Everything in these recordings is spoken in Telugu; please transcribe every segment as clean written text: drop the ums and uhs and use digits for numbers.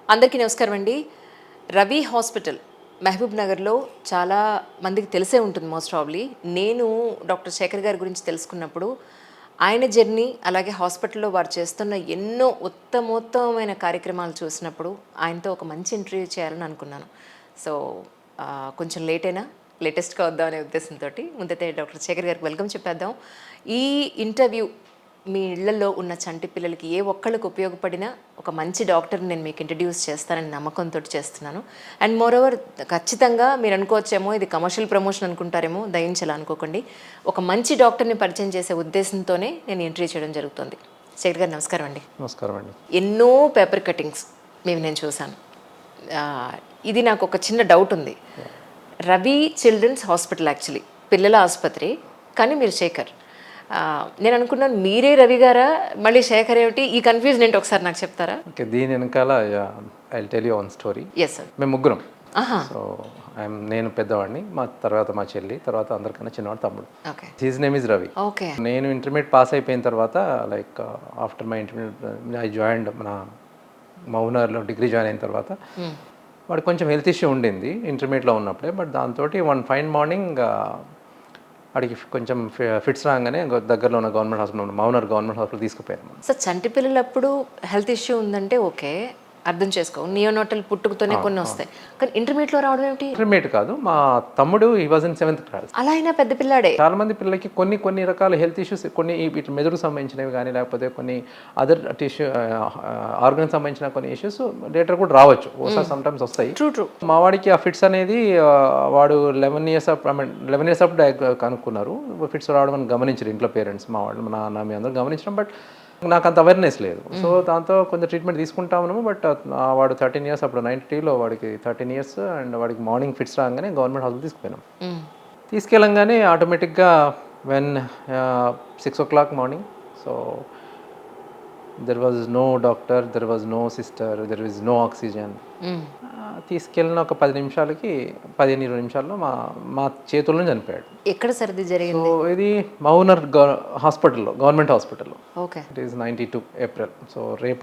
అందరికీ నమస్కారం అండి. రవి హాస్పిటల్ మహబూబ్ నగర్లో చాలా మందికి తెలిసే ఉంటుంది మోస్ట్ ప్రాబ్లీ. నేను డాక్టర్ శేఖర్ గారి గురించి తెలుసుకున్నప్పుడు ఆయన జర్నీ, అలాగే హాస్పిటల్లో వారు చేస్తున్న ఎన్నో ఉత్తమోత్తమైన కార్యక్రమాలు చూసినప్పుడు ఆయనతో ఒక మంచి ఇంటర్వ్యూ చేయాలని అనుకున్నాను. సో కొంచెం లేట్ అయినా లేటెస్ట్గా వద్దామనే ఉద్దేశంతో ముందైతే డాక్టర్ శేఖర్ గారికి వెల్కమ్ చెప్పేద్దాం. ఈ ఇంటర్వ్యూ మీ ఇళ్లలో ఉన్న చంటి పిల్లలకి ఏ ఒక్కళ్ళకి ఉపయోగపడినా ఒక మంచి డాక్టర్ని నేను మీకు ఇంట్రడ్యూస్ చేస్తానని నమ్మకంతో చేస్తున్నాను. అండ్ మోరోవర్ ఖచ్చితంగా మీరు అనుకోవచ్చేమో ఇది కమర్షియల్ ప్రమోషన్ అనుకుంటారేమో, దయించాలి అనుకోకండి. ఒక మంచి డాక్టర్ని పరిచయం చేసే ఉద్దేశంతోనే నేను ఇంటర్వ్యూ చేయడం జరుగుతుంది. శేఖర్ గారు నమస్కారం అండి. నమస్కారం అండి. ఎన్నో పేపర్ కటింగ్స్ నేను చూశాను. ఇది నాకు ఒక చిన్న డౌట్ ఉంది. రవి చిల్డ్రన్స్ హాస్పిటల్ యాక్చువల్లీ పిల్లల ఆసుపత్రి, కానీ మీరు శేఖర్. నేను అనుకున్నాను మీరే రవి గారా, మళ్ళీ శేఖర్ ఏమిటి, ఈ కన్ఫ్యూజన్ ఏంటి ఒకసారి నాకు చెప్తారా? ఓకే, దీని వెనకాల I tell you one story. Yes sir. మేము ముగ్గురం. సో నేను పెద్దవాడిని, మా తర్వాత మా చెల్లి, తర్వాత అందరికన్నా చిన్నవాడు తమ్ముడు. Okay. His name is Ravi. Okay. నేను ఇంటర్మీడియట్ పాస్ అయిపోయిన తర్వాత like after my intermediate I joined మన మౌనర్లో డిగ్రీ జాయిన్ అయిన తర్వాత వాడికి కొంచెం హెల్త్ ఇష్యూ ఉండింది ఇంటర్మీడియట్లో ఉన్నప్పుడే. బట్ దాంతో వన్ ఫైన్ మార్నింగ్ వాడికి కొంచెం ఫిట్స్ రాగానే దగ్గరలో ఉన్న గవర్నమెంట్ హాస్పిటల్, మౌనర్ గవర్నమెంట్ హాస్పిటల్ తీసుకుపోయాను. సార్ చంటి పిల్లలప్పుడు హెల్త్ ఇష్యూ ఉందంటే ఓకే, అర్థం చేసుకో, నియోనాటల్ పుట్టుకతోనే కొన్ని వస్తాయి, కానీ ఇంటర్మీడియట్లో రావడం ఏమిటి? ఇంటర్మీడియట్ కాదు, మా తమ్ముడు ఈ వాజ్ ఇన్ 7th క్లాస్. అలా అయినా పెద్ద పిల్లాడే. చాలా మంది పిల్లలకి కొన్ని రకాల హెల్త్ ఇష్యూస్, కొన్ని ఇట్లా మెదడుకు సంబంధించినవి కానీ లేకపోతే కొన్ని అదర్ టిష్యూ ఆర్గన్ సంబంధించిన కొన్ని ఇష్యూస్ లేటర్ కూడా రావచ్చు, ఒకసారి సమ్టైమ్స్ వస్తాయి. ట్రూ. మా వాడికి ఆ ఫిట్స్ అనేది వాడు 11 years అప్పుడు కనుక్కున్నారు. ఫిట్స్ రావడం అని గమనించారు ఇంట్లో పేరెంట్స్, మా వాళ్ళు, మా నాన్న, మీ అందరూ గమనించడం. బట్ నాకు అంత అవేర్నెస్ లేదు. సో దాంతో కొంచెం ట్రీట్మెంట్ తీసుకుంటా ఉన్నాము. బట్ వాడు 13 years అప్పుడు 92లో వాడికి 13 years అండ్ వాడికి మార్నింగ్ ఫిట్స్ రాగానే గవర్నమెంట్ హాస్పిటల్ తీసుకుపోయినాం. తీసుకెళ్ళంగానే ఆటోమేటిక్గా when 6 o'clock morning, so there was no doctor, there was no sister, there was no oxygen. తీసుకెళ్ళిన ఒక 15-20 నిమిషాల్లో మా చేతుల్లో చనిపోయాడు. ఎక్కడ సర్ది జరిగింది? సో ఇది మౌనర్ హాస్పిటల్లో, గవర్నమెంట్ హాస్పిటల్లో. Okay. It is 92 April. So రేపు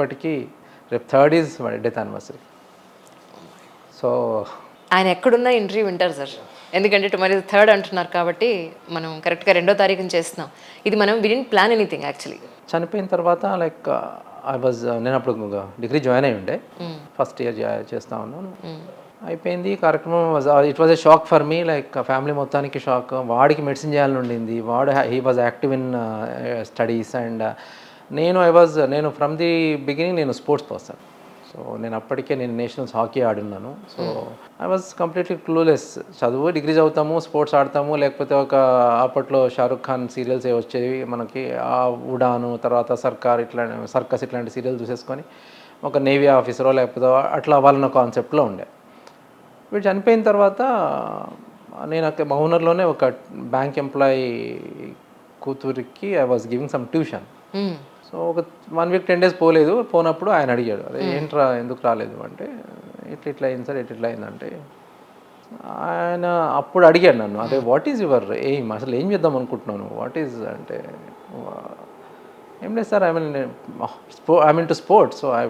3rd is death anniversary. So ఆయన ఎక్కడున్నా ఇంటర్వ్యూ వింటారు సార్, ఎందుకంటే మరి 3rd అంటున్నారు కాబట్టి మనం కరెక్ట్గా 2వ తారీఖున చేస్తున్నాం. ఇది మనం వి డిడ్ంట్ ప్లాన్ ఎనీథింగ్ యాక్చువల్లీ. చనిపోయిన తర్వాత లైక్ నేను అప్పుడు డిగ్రీ జాయిన్ అయి ఉండే, ఫస్ట్ ఇయర్ చేస్తా ఉన్నాను. అయిపోయింది కార్యక్రమం. It was a shock for me, like family మొత్తానికి షాక్. వాడికి మెడిసిన్ చేయాలని ఉండింది, he was active in studies and నేను ఫ్రమ్ ది బిగినింగ్ నేను స్పోర్ట్స్ పర్సన్. సో నేను అప్పటికే నేషనల్స్ హాకీ ఆడున్నాను. So I was completely clueless. Degree చదువుతాము, స్పోర్ట్స్ ఆడతాము, లేకపోతే అప్పట్లో షారుఖ్ ఖాన్ సీరియల్స్ వచ్చేవి మనకి, ఉడాను, తర్వాత సర్కస్ ఇట్లాంటి సీరియల్ చూసేసుకొని ఒక నేవీ ఆఫీసరో లేకపోతే అట్లా వాళ్ళన్న కాన్సెప్ట్లో ఉండే. వీడు చనిపోయిన తర్వాత నేను అక్కడ మౌనర్లోనే ఒక బ్యాంక్ ఎంప్లాయీ కూతురికి I was giving some tuition. So ఒక 1 week 10 days పోలేదు. పోనప్పుడు ఆయన అడిగాడు, అదే ఏంట్రా ఎందుకు రాలేదు అంటే, ఇట్లా అయింది సార్, ఇట్లా అయిందంటే ఆయన అప్పుడు అడిగాడు నన్ను, అదే వాట్ ఈజ్ యువర్ ఎయిమ్, అసలు ఏం చేద్దాం అనుకుంటున్నాను, వాట్ ఈజ్ అంటే, ఏం లేదు sir, I mean to sports, so I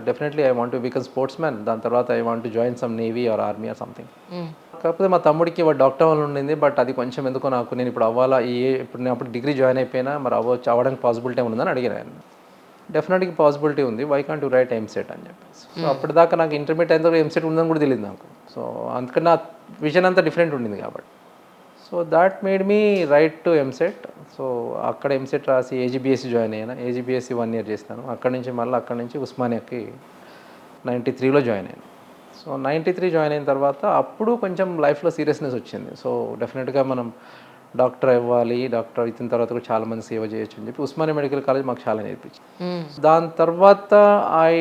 want to become sports man, దాని తర్వాత I want to join some navy or army or something. కాకపోతే మా తమ్ముడికి డాక్టర్ అవ్వాలని ఉండింది. బట్ అది కొంచెం ఎందుకో నాకు, నేను ఇప్పుడు అవ్వాలా, ఇప్పుడు నేను అప్పుడు డిగ్రీ జాయిన్ అయిపోయినా మరి అవ్వడానికి పాసిబిలిటీ ఉందని అడిగాను ఆయన. డెఫినెట్గా పాసిబిలిటీ ఉంది, why can't you write EAMCET అని చెప్పేసి. సో అప్పటిదాకా నాకు ఇంటర్మీడియట్ అయిన తర్వాత ఎంసెట్ ఉందని కూడా తెలియదు నాకు. సో అందుకని నా విజన్ అంతా డిఫరెంట్ ఉండింది కాబట్టి. So that made me right to EAMCET. So అక్కడ ఎంసెట్ రాసి ఏజీబీఎస్సీ జాయిన్ అయ్యాను. ఏజీబీఎస్సీ 1 year చేసినాను. అక్కడి నుంచి ఉస్మానియాకి 93లో జాయిన్ అయ్యాను. సో 93 జాయిన్ అయిన తర్వాత అప్పుడు కొంచెం లైఫ్లో సీరియస్నెస్ వచ్చింది. సో డెఫినెట్గా మనం డాక్టర్ అవ్వాలి, డాక్టర్ అయిన తర్వాత కూడా చాలా మంది సేవ చేయొచ్చు అని చెప్పి ఉస్మానియా మెడికల్ కాలేజ్ మాకు చాలా నేర్పించింది. దాని తర్వాత I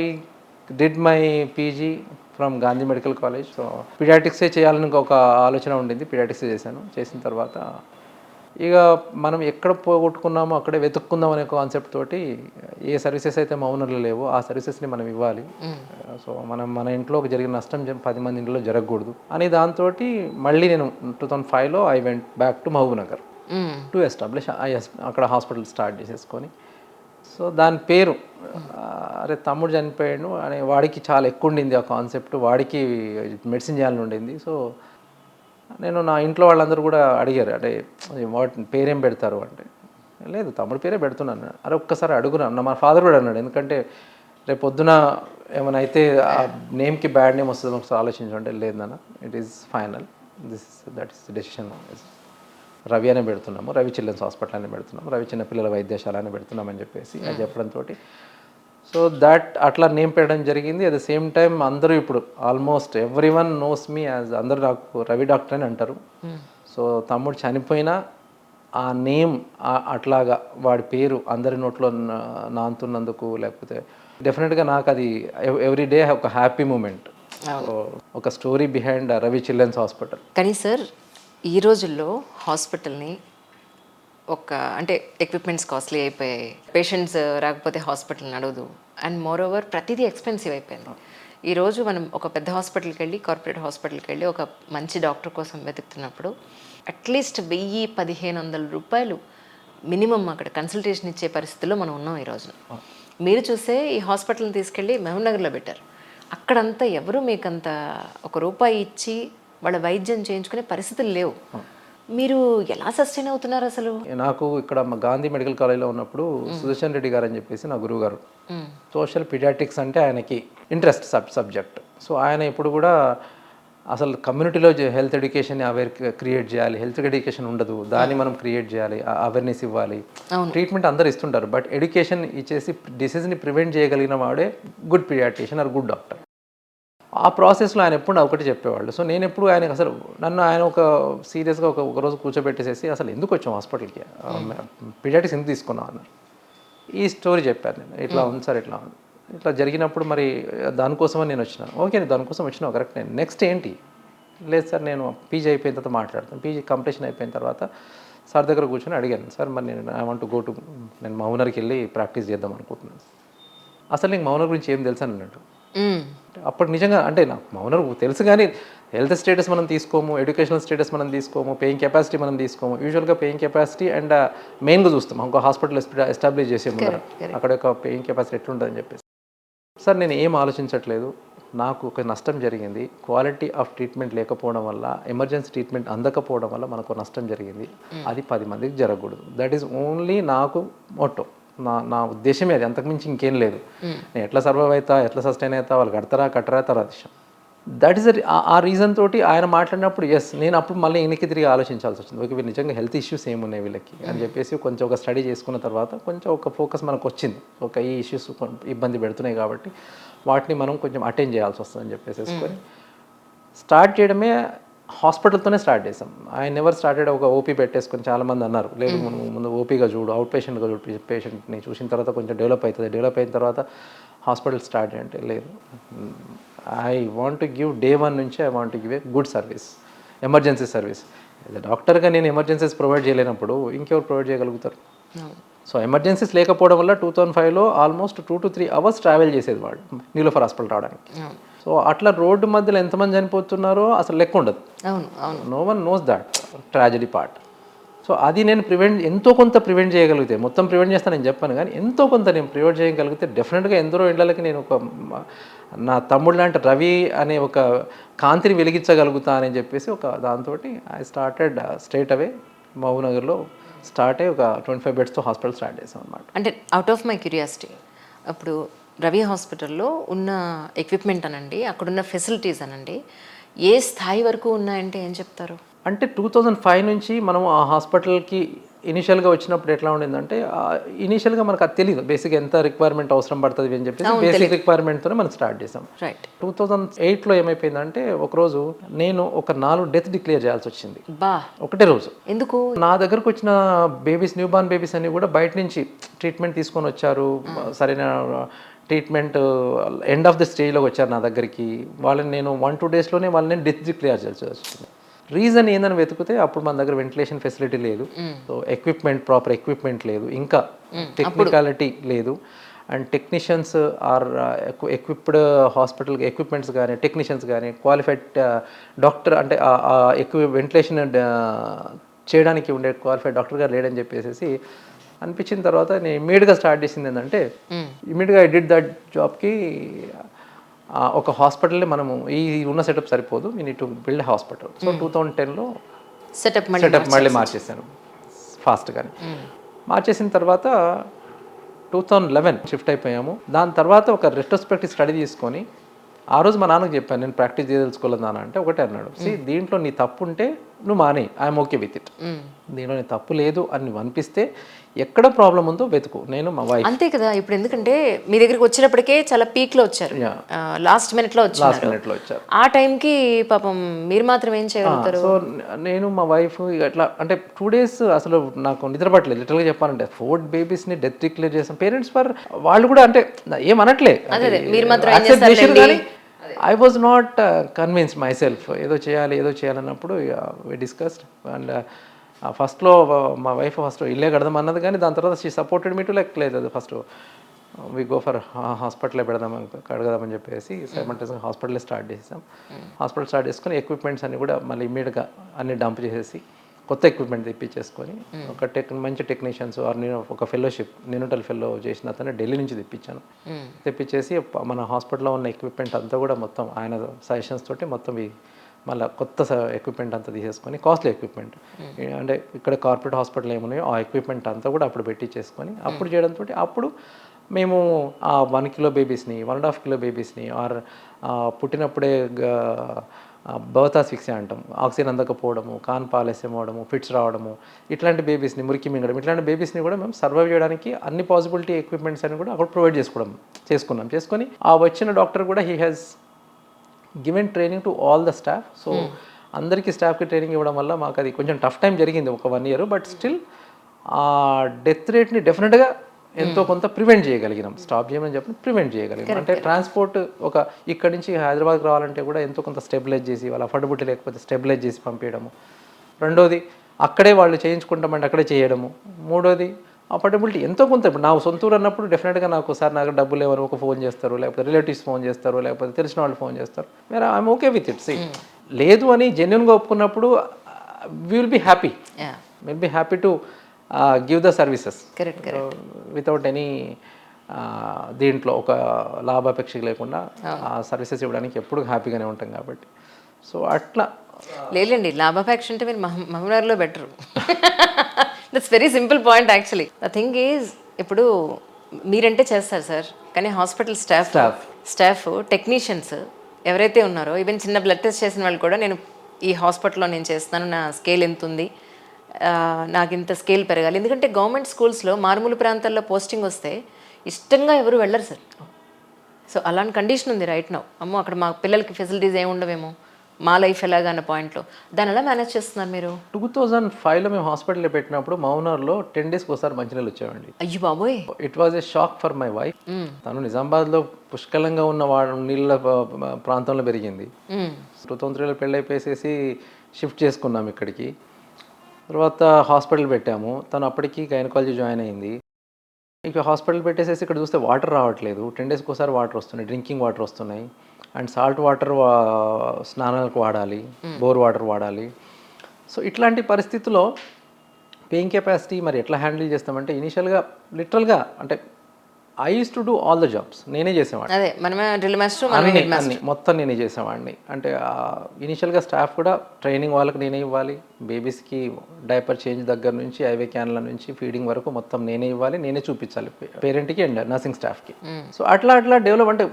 did my PG from Gandhi medical college. So పీడియాట్రిక్సే చేయాలని ఒక ఆలోచన ఉండింది, పీడియాట్రిక్సే చేశాను. చేసిన తర్వాత ఇక మనం ఎక్కడ పోగొట్టుకున్నామో అక్కడే వెతుక్కుందాం అనే కాన్సెప్ట్ తోటి ఏ సర్వీసెస్ అయితే మౌనర్లో లేవో ఆ సర్వీసెస్ని మనం ఇవ్వాలి. సో మన ఇంట్లో జరిగిన నష్టం 10 మంది ఇంట్లో జరగకూడదు అని దాంతో మళ్ళీ నేను 2005లో I went back to Mahbubnagar to establish అక్కడ హాస్పిటల్ స్టార్ట్ చేసేసుకొని. సో దాని పేరు అరే తమ్ముడు చనిపోయాడు అనే వాడికి చాలా ఎక్కువ ఉండింది ఆ కాన్సెప్ట్, వాడికి మెడిసిన్ చేయాలని ఉండింది. సో నేను నా ఇంట్లో వాళ్ళందరూ కూడా అడిగారు, అంటే వాటి పేరేం పెడతారు అంటే, లేదు తమ్ముడు పేరే పెడుతున్నాను. అరే ఒక్కసారి అడుగునా, మా ఫాదర్ కూడా అన్నాడు, ఎందుకంటే రేపు పొద్దున ఏమైనా అయితే ఆ నేమ్కి బ్యాడ్ నేమ్ వస్తుంది ఒకసారి ఆలోచించంటే, లేదు నాన్న it is final, that is decision. Ravi అనే పెడుతున్నాము, రవి చిల్డ్రన్స్ హాస్పిటల్ అని పెడుతున్నాము, రవి చిన్నపిల్లల వైద్యశాల అని పెడుతున్నామని చెప్పేసి అది చెప్పడంతో, సో దట్ అట్లా నేమ్ పెట్టడం జరిగింది. అట్ ద సేమ్ టైం అందరూ ఇప్పుడు almost every one knows me as, అందరూ నాకు రవి డాక్టర్ అని అంటారు. సో తమ్ముడు చనిపోయినా ఆ నేమ్ అట్లాగా వాడి పేరు అందరి నోట్లో నాంతున్నందుకు, లేకపోతే డెఫినెట్గా నాకు అది ఎవ్రీ డే ఒక హ్యాపీ మూమెంట్, ఒక story behind Ravi children's hospital. కానీ సార్ ఈ రోజుల్లో హాస్పిటల్ని ఒక అంటే ఎక్విప్మెంట్స్ కాస్ట్లీ అయిపోయాయి, పేషెంట్స్ రాకపోతే హాస్పిటల్ నడవదు, అండ్ మోర్ ఓవర్ ప్రతిదీ ఎక్స్పెన్సివ్ అయిపోయింది. ఈరోజు మనం ఒక పెద్ద హాస్పిటల్కి వెళ్ళి, కార్పొరేట్ హాస్పిటల్కి వెళ్ళి ఒక మంచి డాక్టర్ కోసం వెతుకుతున్నప్పుడు అట్లీస్ట్ 1000-1500 రూపాయలు మినిమం అక్కడ కన్సల్టేషన్ ఇచ్చే పరిస్థితిలో మనం ఉన్నాం ఈ రోజున. మీరు చూసే ఈ హాస్పిటల్ని తీసుకెళ్ళి మహబూబ్నగర్లో పెట్టారు, అక్కడంతా ఎవరు మీకంత ఒక రూపాయి ఇచ్చి వాళ్ళ వైద్యం చేయించుకునే పరిస్థితులు లేవు. మీరు ఎలా సస్టైన్ అవుతున్నారు అసలు? నాకు ఇక్కడ గాంధీ మెడికల్ కాలేజ్లో ఉన్నప్పుడు సుదర్శన్ రెడ్డి గారు అని చెప్పేసి నా గురువు గారు, సోషల్ పీడియాట్రిక్స్ అంటే ఆయనకి ఇంట్రెస్ట్ సబ్జెక్ట్. సో ఆయన ఇప్పుడు కూడా అసలు కమ్యూనిటీలో హెల్త్ ఎడ్యుకేషన్ క్రియేట్ చేయాలి, హెల్త్ ఎడ్యుకేషన్ ఉండదు, దాన్ని మనం క్రియేట్ చేయాలి, అవేర్నెస్ ఇవ్వాలి. ట్రీట్మెంట్ అందరు ఇస్తుంటారు, బట్ ఎడ్యుకేషన్ ఇచ్చేసి డిసీజ్ని ప్రివెంట్ చేయగలిగిన వాడే good paediatrician or good doctor. ఆ ప్రాసెస్లో ఆయన ఎప్పుడు ఒకటి చెప్పేవాళ్ళు. సో నేను ఎప్పుడు ఆయనకు అసలు ఆయన ఒక సీరియస్గా ఒక రోజు కూర్చోబెట్టేసేసి, అసలు ఎందుకు వచ్చాం హాస్పిటల్కి, పీడియాట్రిక్స్ ఎందుకు తీసుకున్నాం అన్నారు. ఈ స్టోరీ చెప్పాను నేను, ఇట్లా ఉంది సార్, ఇట్లా ఉంది, ఇట్లా జరిగినప్పుడు మరి దానికోసమని నేను వచ్చినాను. ఓకే నేను దానికోసం వచ్చినావు కరెక్ట్, నేను నెక్స్ట్ ఏంటి, లేదు సార్ నేను పీజీ అయిపోయిన తర్వాత మాట్లాడతాను. పీజీ కంప్లీషన్ అయిపోయిన తర్వాత సార్ దగ్గర కూర్చొని అడిగాను, సార్ మరి నేను I want to go to, నేను మౌనర్కి వెళ్ళి ప్రాక్టీస్ చేద్దాం అనుకుంటున్నాను. అసలు నీకు మౌనర్ గురించి ఏం తెలుసు అని అన్నట్టు. అప్పుడు నిజంగా అంటే నాకు మౌనర్ తెలుసు, కానీ హెల్త్ స్టేటస్ మనం తీసుకోము, ఎడ్యుకేషనల్ స్టేటస్ మనం తీసుకోము, పేయింగ్ కెపాసిటీ మనం తీసుకోము. యూజువల్గా పేయింగ్ కెపాసిటీ అండ్ మెయిన్గా చూస్తాం ఒక హాస్పిటల్ ఎస్టాబ్లిష్ చేసే ముందర అక్కడ ఒక పేయింగ్ కెపాసిటీ ఎట్లుంటుందని చెప్పేసి. సార్ నేను ఏం ఆలోచించట్లేదు, నాకు ఒక నష్టం జరిగింది, క్వాలిటీ ఆఫ్ ట్రీట్మెంట్ లేకపోవడం వల్ల, ఎమర్జెన్సీ ట్రీట్మెంట్ అందకపోవడం వల్ల మనకు నష్టం జరిగింది, అది 10 మందికి జరగకూడదు. దట్ ఈస్ ఓన్లీ నాకు మోటో, నా ఉద్దేశమే అది, అంతకుమించి ఇంకేం లేదు. నేను ఎట్లా సర్వైవ్ అవుతా, ఎట్లా సస్టైన్ అవుతా, వాళ్ళు కట్టరా తర్వాత విషయం. దట్ ఈస్ ఆ రీజన్ తోటి ఆయన మాట్లాడినప్పుడు ఎస్ నేను అప్పుడు మళ్ళీ వెనక్కి తిరిగి ఆలోచించాల్సి వచ్చింది. ఓకే వీళ్ళు నిజంగా హెల్త్ ఇష్యూస్ ఏమున్నాయి వీళ్ళకి అని చెప్పేసి కొంచెం ఒక స్టడీ చేసుకున్న తర్వాత కొంచెం ఒక ఫోకస్ మనకు వచ్చింది. ఒక ఈ ఇష్యూస్ ఇబ్బంది పెడుతున్నాయి కాబట్టి వాటిని మనం కొంచెం అటెండ్ చేయాల్సి వస్తుందని చెప్పేసి స్టార్ట్ చేయడమే హాస్పిటల్తోనే స్టార్ట్ చేసాం. ఆయన నెవర్ స్టార్టెడ్ ఒక ఓపీ పెట్టేసుకొని, చాలామంది అన్నారు లేదు ముందు ఓపీగా చూడు, అవుట్ పేషెంట్గా చూడు, పేషెంట్ని చూసిన తర్వాత కొంచెం డెవలప్ అవుతుంది, డెవలప్ అయిన తర్వాత హాస్పిటల్ స్టార్ట్ అంటే లేదు. I want to give day 1 నుంచి I want to give a good service, emergency service. డాక్టర్గా నేను ఎమర్జెన్సీస్ ప్రొవైడ్ చేయలేనప్పుడు ఇంకెవరు ప్రొవైడ్ చేయగలుగుతారు? సో ఎమర్జెన్సీస్ లేకపోవడం వల్ల 2005లో ఆల్మోస్ట్ 2 to 3 hours ట్రావెల్ చేసేది వాడు నీలోఫర్ హాస్పిటల్ రావడానికి. సో అట్లా రోడ్డు మధ్యలో ఎంతమంది చనిపోతున్నారో అసలు లెక్క ఉండదు. No one knows that tragedy part. So అది నేను ఎంతో కొంత ప్రివెంట్ చేయగలిగితే, మొత్తం ప్రివెంట్ చేస్తాను నేను చెప్పాను, కానీ ఎంతో కొంత నేను ప్రివెంట్ చేయగలిగితే డెఫినెట్గా ఎందరో ఇళ్ళకి నేను ఒక నా తమ్ముడు లాంటి రవి అనే ఒక కాంతిని వెలిగించగలుగుతా అని చెప్పేసి ఒక దాంతో ఐ స్టార్టెడ్ స్ట్రేట్ అవే మహబూబ్నగర్లో స్టార్ట్ అయ్యి ఒక 25 బెడ్స్తో హాస్పిటల్ స్టార్ట్ చేసాం అనమాట. అంటే అవుట్ ఆఫ్ మై క్యూరియాసిటీ, అప్పుడు రవి హాస్పిటల్లో ఉన్న ఎక్విప్మెంట్ అనండి, అక్కడున్న ఫెసిలిటీస్ అనండి, ఏ స్థాయి వరకు ఉన్నాయంటే ఏం చెప్తారు? అంటే 2005 నుంచి మనం ఆ హాస్పిటల్కి ఇనిషియల్గా వచ్చినప్పుడు ఎట్లా ఉండిందంటే, ఇనిషియల్గా మనకు అది తెలియదు బేసిక్ ఎంత రిక్వైర్మెంట్ అవసరం పడుతుంది అని చెప్పేసి బేసిక్ రిక్వైర్మెంట్తోనే మనం స్టార్ట్ చేసాం. రైట్. 2008లో ఏమైపోయిందంటే, ఒకరోజు నేను ఒక 4 డెత్ డిక్లేర్ చేయాల్సి వచ్చింది బా ఒకటే రోజు. ఎందుకు? నా నా దగ్గరకు వచ్చిన బేబీస్, న్యూ బార్న్ బేబీస్ అన్ని కూడా బయట నుంచి ట్రీట్మెంట్ తీసుకొని వచ్చారు, సరైన ట్రీట్మెంట్ ఎండ్ ఆఫ్ ద స్టేజ్లోకి వచ్చారు నా దగ్గరికి. వాళ్ళని నేను 1-2 డేస్లోనే వాళ్ళని డెత్ డిక్లేర్ చేయాల్సి వచ్చింది. రీజన్ ఏందని వెతికితే అప్పుడు మన దగ్గర వెంటిలేషన్ ఫెసిలిటీ లేదు, సో ప్రాపర్ ఎక్విప్మెంట్ లేదు, ఇంకా టెక్నికాలిటీ లేదు, and technicians or equipped hospital equipments కానీ టెక్నీషియన్స్ కానీ క్వాలిఫైడ్ డాక్టర్ అంటే వెంటిలేషన్ చేయడానికి ఉండే క్వాలిఫైడ్ డాక్టర్ గారు లేడని చెప్పేసి అనిపించిన తర్వాత నేను ఇమ్మీడియట్గా స్టార్ట్ చేసింది ఏంటంటే ఇమ్మీడియట్గా ఐ డిడ్ దట్ జాబ్కి ఒక హాస్పిటల్ని మనము ఈ ఉన్న సెటప్ సరిపోదు we need to build hospital. So 2010లో సెటప్ మళ్ళీ మార్చేసాను ఫాస్ట్గానే. మార్చేసిన తర్వాత 2011 షిఫ్ట్ అయిపోయాము. దాని తర్వాత ఒక రెట్రోస్పెక్టివ్ స్టడీ తీసుకొని ఆ రోజు మా నాన్నకి చెప్పాను, నేను ప్రాక్టీస్ చేయదలుచుకోలేదు నాన్న అంటే ఒకటే అన్నాడు, దీంట్లో నీ తప్పు ఉంటే నువ్వు మానే, ఐఎమ్ ఓకే విత్ ఇట్. దీంట్లో నీ తప్పు లేదు అని నువ్వు అనిపిస్తే ఎక్కడ ప్రాబ్లం ఉందో వెతుకు, నేను మా వైఫ్. అంతే కదా. ఇప్పుడు ఎందుకంటే మీ దగ్గరికి వచ్చినప్పటికే చాలా పీక్లో వచ్చారు, లాస్ట్ మినిట్లో వచ్చారు. ఆ టైంకి పాపం మీరు మాత్రం ఏం చేయగలుగుతారు? సో నేను మా వైఫ్ ఎట్లా అంటే 2 days అసలు నాకు నిద్ర పట్టలేదు. లిటరల్గా చెప్పాలంటే 4 babiesని డెత్ డిక్లేర్ చేసాం. పేరెంట్స్ వాళ్ళు కూడా అంటే ఏమనట్లే, మీరు మాత్రం I was not convince my self. ఏదో చేయాలన్నప్పుడు వి డిస్కస్డ్. అండ్ ఫస్ట్లో మా వైఫ్ ఫస్ట్ ఇల్లే కడదామన్నది, కానీ దాని తర్వాత she supported me to like లేదు అది ఫస్ట్ వి గో ఫర్ హాస్పిటలే కడగదామని చెప్పేసి సైమల్టేనియస్గా హాస్పిటలే స్టార్ట్ చేసాం. హాస్పిటల్ స్టార్ట్ చేసుకొని ఎక్విప్మెంట్స్ అన్ని కూడా మళ్ళీ ఇమ్మీడియట్గా అన్ని డంప్ చేసేసి కొత్త ఎక్విప్మెంట్ తెప్పించేసుకొని ఒక మంచి టెక్నీషియన్స్ నేను ఒక ఫెలోషిప్ నిన్నటల్ ఫెలో చేసిన అతను ఢిల్లీ నుంచి తెప్పించేసి మన హాస్పిటల్లో ఉన్న ఎక్విప్మెంట్ అంతా కూడా మొత్తం ఆయన సజెషన్స్ తోటి మొత్తం మళ్ళీ కొత్త ఎక్విప్మెంట్ అంతా తీసేసుకొని కాస్ట్లీ ఎక్విప్మెంట్ అంటే ఇక్కడ కార్పొరేట్ హాస్పిటల్ ఏమున్నాయో ఆ ఎక్విప్మెంట్ అంతా కూడా అప్పుడు పెట్టించేసుకొని అప్పుడు చేయడంతో అప్పుడు మేము ఆ 1 kilo బేబీస్ని 1.5 kilo బేబీస్ని ఆర్ పుట్టినప్పుడే బర్త్ ఆస్ఫిక్సియా అంటాం, ఆక్సిజన్ అందకపోవడము, పాలస్యం అవ్వడము, ఫిట్స్ రావడము, ఇట్లాంటి బేబీస్ని మురికి మింగడం, ఇట్లాంటి బేబీస్ని కూడా మేము సర్వైవ్ చేయడానికి అన్ని పాసిబిలిటీ ఎక్విప్మెంట్స్ అని కూడా అక్కడ ప్రొవైడ్ చేసుకొని ఆ వచ్చిన డాక్టర్ కూడా he has given training to all the staff. So అందరికీ స్టాఫ్కి ట్రైనింగ్ ఇవ్వడం వల్ల మాకు అది కొంచెం టఫ్ టైం జరిగింది ఒక 1 year. బట్ స్టిల్ ఆ డెత్ రేట్ని డెఫినెట్గా ఎంతో కొంత ప్రివెంట్ చేయగలిగినాం. స్టాప్ చేయమని చెప్పి ప్రివెంట్ చేయగలిగినాం. అంటే ట్రాన్స్పోర్ట్ ఇక్కడి నుంచి హైదరాబాద్కి రావాలంటే కూడా ఎంతో కొంత స్టెబిలైజ్ చేసి వాళ్ళ అఫోర్డబిలిటీ లేకపోతే స్టెబిలైజ్ చేసి పంపించడము. రెండోది అక్కడే వాళ్ళు చేయించుకుంటామంటే అక్కడే చేయడము. మూడోది అఫోర్డబిలిటీ ఎంతో కొంత. ఇప్పుడు నా సొంతూరు అన్నప్పుడు డెఫినెట్గా నాకు సార్ నాకు డబ్బులు ఎవరు ఒక ఫోన్ చేస్తారు, లేకపోతే రిలేటివ్స్ ఫోన్ చేస్తారు, లేకపోతే తెలిసిన వాళ్ళు ఫోన్ చేస్తారు. మీరు ఐఎమ్ ఓకే విత్ ఇట్. లేదు అని జెన్యున్గా ఒప్పుకున్నప్పుడు will be happy to give the services without any దీంట్లో ఒక లాభాపేక్ష లేకుండా ఆ సర్వీసెస్ ఇవ్వడానికి ఎప్పుడు హ్యాపీగానే ఉంటాం కాబట్టి. సో అట్లా లేదండి, లాభాపేక్ష అంటే మీరు మహబూబ్నగర్లో better. That's very simple point actually. The thing is ఇప్పుడు మీరంటే చేస్తారు సార్, కానీ హాస్పిటల్ స్టాఫ్ టెక్నీషియన్స్ ఎవరైతే ఉన్నారో, ఈవెన్ చిన్న బ్లడ్ టెస్ట్ చేసిన వాళ్ళు కూడా నేను ఈ హాస్పిటల్లో నేను చేస్తున్నాను, నా స్కేల్ ఎంత ఉంది, నాకు ఇంత స్కేల్ పెరగాలి. ఎందుకంటే గవర్నమెంట్ స్కూల్స్లో మారుమూల ప్రాంతాల్లో పోస్టింగ్ వస్తే ఇష్టంగా ఎవరు వెళ్ళరు సార్. సో అలాంటి కండిషన్ ఉంది రైట్ నౌ. అమ్మో అక్కడ మా పిల్లలకి ఫెసిలిటీస్ ఏమి ఉండవేమో, మా లైఫ్ ఎలాగా అన్న పాయింట్లో దాన్ని ఎలా మేనేజ్ చేస్తున్నారు మీరు? 2005లో మేము హాస్పిటల్లో పెట్టినప్పుడు మౌనార్లో 10 daysకి ఒకసారి మంచినీళ్ళు వచ్చేవండి. అయ్యో బాబోయ్. It was a shock for my wife. తను నిజామాబాద్లో పుష్కలంగా ఉన్న నీళ్ళ ప్రాంతంలో పెరిగింది. 2003లో పెళ్ళి అయిపోయేసి షిఫ్ట్ చేసుకున్నాం ఇక్కడికి. తర్వాత హాస్పిటల్ పెట్టాము. తను అప్పటికి గైనకాలజీ జాయిన్ అయింది. ఇక హాస్పిటల్ పెట్టేసేసి ఇక్కడ చూస్తే వాటర్ రావట్లేదు. 10 daysకి ఒకసారి వాటర్ వస్తున్నాయి, డ్రింకింగ్ వాటర్ వస్తున్నాయి. అండ్ సాల్ట్ వాటర్ స్నానాలకు వాడాలి, బోర్ వాటర్ వాడాలి. సో ఇట్లాంటి పరిస్థితుల్లో పేయింగ్ కెపాసిటీ మరి ఎట్లా హ్యాండిల్ చేస్తామంటే ఇనీషియల్గా లిటరల్గా అంటే I use to do all the jobs. నేనే చేసేవాడిని. అదే మనమే డ్రిల్ మాస్టర్, అన్ని మొత్తం నేనే చేసేవాడిని. అంటే ఇనీషియల్గా స్టాఫ్ కూడా ట్రైనింగ్ వాళ్ళకి నేనే ఇవ్వాలి. బేబీస్కి డైపర్ చేంజ్ దగ్గర నుంచి ఐవే క్యాన్ల నుంచి ఫీడింగ్ వరకు మొత్తం నేనే ఇవ్వాలి, నేనే చూపించాలి పేరెంట్కి అండ్ నర్సింగ్ స్టాఫ్కి. సో అట్లా డెవలప్ అంటే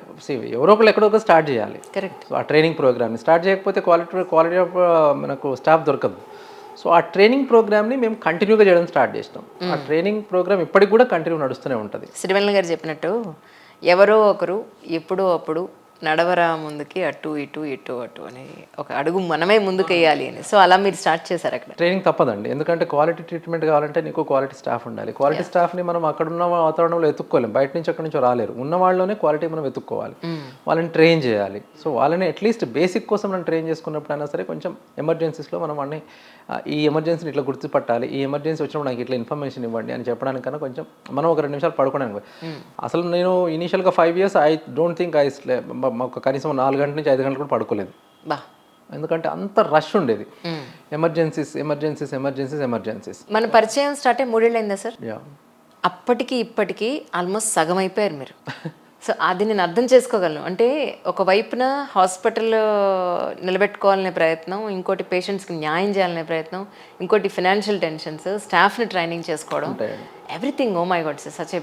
ఎవరో ఒకరు ఎక్కడో ఒకరు స్టార్ట్ చేయాలి. కరెక్ట్. సో ఆ ట్రైనింగ్ ప్రోగ్రామ్ని స్టార్ట్ చేయకపోతే క్వాలిటీ ఆఫ్ మనకు స్టాఫ్ దొరకదు. సో ఆ ట్రైనింగ్ ప్రోగ్రామ్ని మేము కంటిన్యూగా చేయడం స్టార్ట్ చేసినాం. ఆ ట్రైనింగ్ ప్రోగ్రామ్ ఇప్పటికి కూడా కంటిన్యూ నడుస్తూనే ఉంటుంది. శ్రీవెల్ గారు చెప్పినట్టు ఎవరో ఒకరు ఎప్పుడో అప్పుడు నడవరా ముందుకి అటు ఇటు అని ఒక అడుగు మనమే ముందుకు వేయాలి అని. సో అలా మీరు స్టార్ట్ చేశారు అక్కడ. ట్రైనింగ్ తప్పదండి, ఎందుకంటే క్వాలిటీ ట్రీట్మెంట్ కావాలంటే నీకు క్వాలిటీ స్టాఫ్ ఉండాలి. క్వాలిటీ స్టాఫ్ని మనం అక్కడ ఉన్న వాతావరణంలో ఎత్తుక్కోలేం, బయట నుంచి అక్కడి నుంచో రాలేరు. ఉన్న వాళ్ళలోనే క్వాలిటీ మనం వెతుక్కోవాలి, వాళ్ళని ట్రైన్ చేయాలి. సో వాళ్ళని అట్లీస్ట్ బేసిక్ కోసం మనం ట్రైన్ చేసుకున్నప్పుడైనా సరే కొంచెం ఎమర్జెన్సీస్లో మనం అన్ని ఈ ఎమర్జెన్సీని ఇట్లా గుర్తుపట్టాలి, ఈ ఎమర్జెన్సీ వచ్చినప్పుడు నాకు ఇట్లా ఇన్ఫర్మేషన్ ఇవ్వండి అని చెప్పడానికన్నా కొంచెం మనం ఒక 2 నిమిషాలు పడుకోవడానికి. అసలు నేను ఇనీషియల్గా 5 years ఐ డోంట్ థింక్ ఒక కనీసం 4 గంటల నుంచి 5 గంటలు కూడా పడుకోలేదు. ఎందుకంటే అంత రష్ ఉండేది. ఎమర్జెన్సీస్. మన పరిచయం స్టార్ట్ అయ్యి 3 ఏళ్ళు అయిందా సార్? అప్పటికి ఇప్పటికీ ఆల్మోస్ట్ సగం అయిపోయారు మీరు. సో అది నేను అర్థం చేసుకోగలను. అంటే ఒక వైపున హాస్పిటల్ నిలబెట్టుకోవాలనే ప్రయత్నం, ఇంకోటి పేషెంట్స్కి న్యాయం చేయాలనే ప్రయత్నం, ఇంకోటి ఫినాన్షియల్ టెన్షన్స్, స్టాఫ్ని ట్రైనింగ్ చేసుకోవడం, ఉంటాయండి. Everything. Oh my god, such a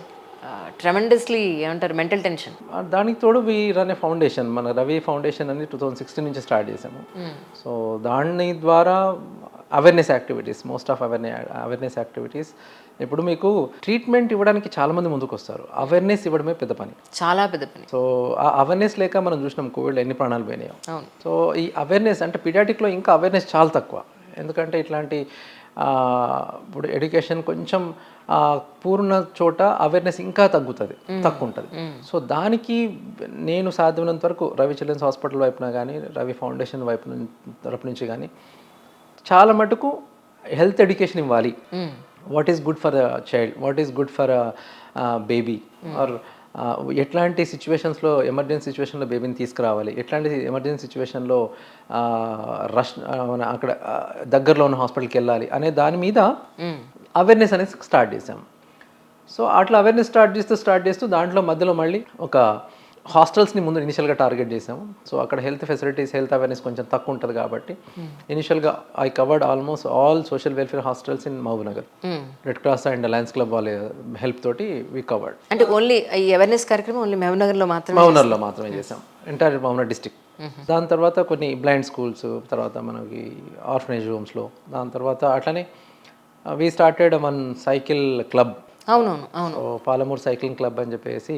ట్రెమెండస్లీ ఏమంటారు మెంటల్ టెన్షన్. దానికి తోడు వీ రన్ ఏ ఫౌండేషన్, మన రవి ఫౌండేషన్ అని 2016 నుంచి స్టార్ట్ చేసాము. సో దాని ద్వారా awareness activities, most of awareness activities. ఇప్పుడు మీకు ట్రీట్మెంట్ ఇవ్వడానికి చాలామంది ముందుకు వస్తారు, అవేర్నెస్ ఇవ్వడమే పెద్ద పని. చాలా పెద్ద పని. సో ఆ అవేర్నెస్ లేక మనం చూసినాం కోవిడ్లో ఎన్ని ప్రాణాలు పోయినాయో. అవును. సో ఈ అవేర్నెస్ అంటే పీడియాటిక్లో ఇంకా అవేర్నెస్ చాలా తక్కువ. ఎందుకంటే ఇట్లాంటి ఇప్పుడు ఎడ్యుకేషన్ కొంచెం పూర్ణ చోట అవేర్నెస్ ఇంకా తక్కువ ఉంటుంది. సో దానికి నేను సాధ్యమైనంత వరకు రవి చిల్డ్రన్స్ హాస్పిటల్ వైపున కానీ, రవి ఫౌండేషన్ తరపు నుంచి కానీ చాలా మటుకు హెల్త్ ఎడ్యుకేషన్ ఇవ్వాలి. What is good for child, what is good for baby, or ఎట్లాంటి సిచ్యువేషన్స్లో ఎమర్జెన్సీ సిచ్యువేషన్లో బేబీని తీసుకురావాలి, ఎట్లాంటి ఎమర్జెన్సీ సిచ్యువేషన్లో అక్కడ దగ్గరలో ఉన్న హాస్పిటల్కి వెళ్ళాలి అనే దాని మీద అవేర్నెస్ అనేది స్టార్ట్ చేసాం. సో అట్లా అవేర్నెస్ స్టార్ట్ చేస్తూ దాంట్లో మధ్యలో మళ్ళీ ఒక హాస్టల్స్ని ముందు ఇనిషియల్గా టార్గెట్ చేసాము. సో అక్కడ హెల్త్ ఫెసిలిటీస్, హెల్త్ అవేర్నెస్ కొంచెం తక్కువ ఉంటుంది కాబట్టి ఇనిషియల్గా I covered almost all social welfare hostels in Mahabubnagar. Red cross and Lions club వాళ్ళ హెల్ప్ తోటి వి కవర్డ్. అంటే ఓన్లీ ఈ అవేర్నెస్ కార్యక్రమం ఓన్లీ మహబూబ్నగర్లో మాత్రమే చేసాం, ఎంటైర్ మహబూబ్నగర్ డిస్ట్రిక్ట్. దాని తర్వాత కొన్ని బ్లైండ్ స్కూల్స్, తర్వాత మనకి ఆర్ఫనేజ్ హోమ్స్లో, దాని తర్వాత అట్లనే we started one cycle club. అవునవును. సో పాలమూరు సైక్లింగ్ క్లబ్ అని చెప్పేసి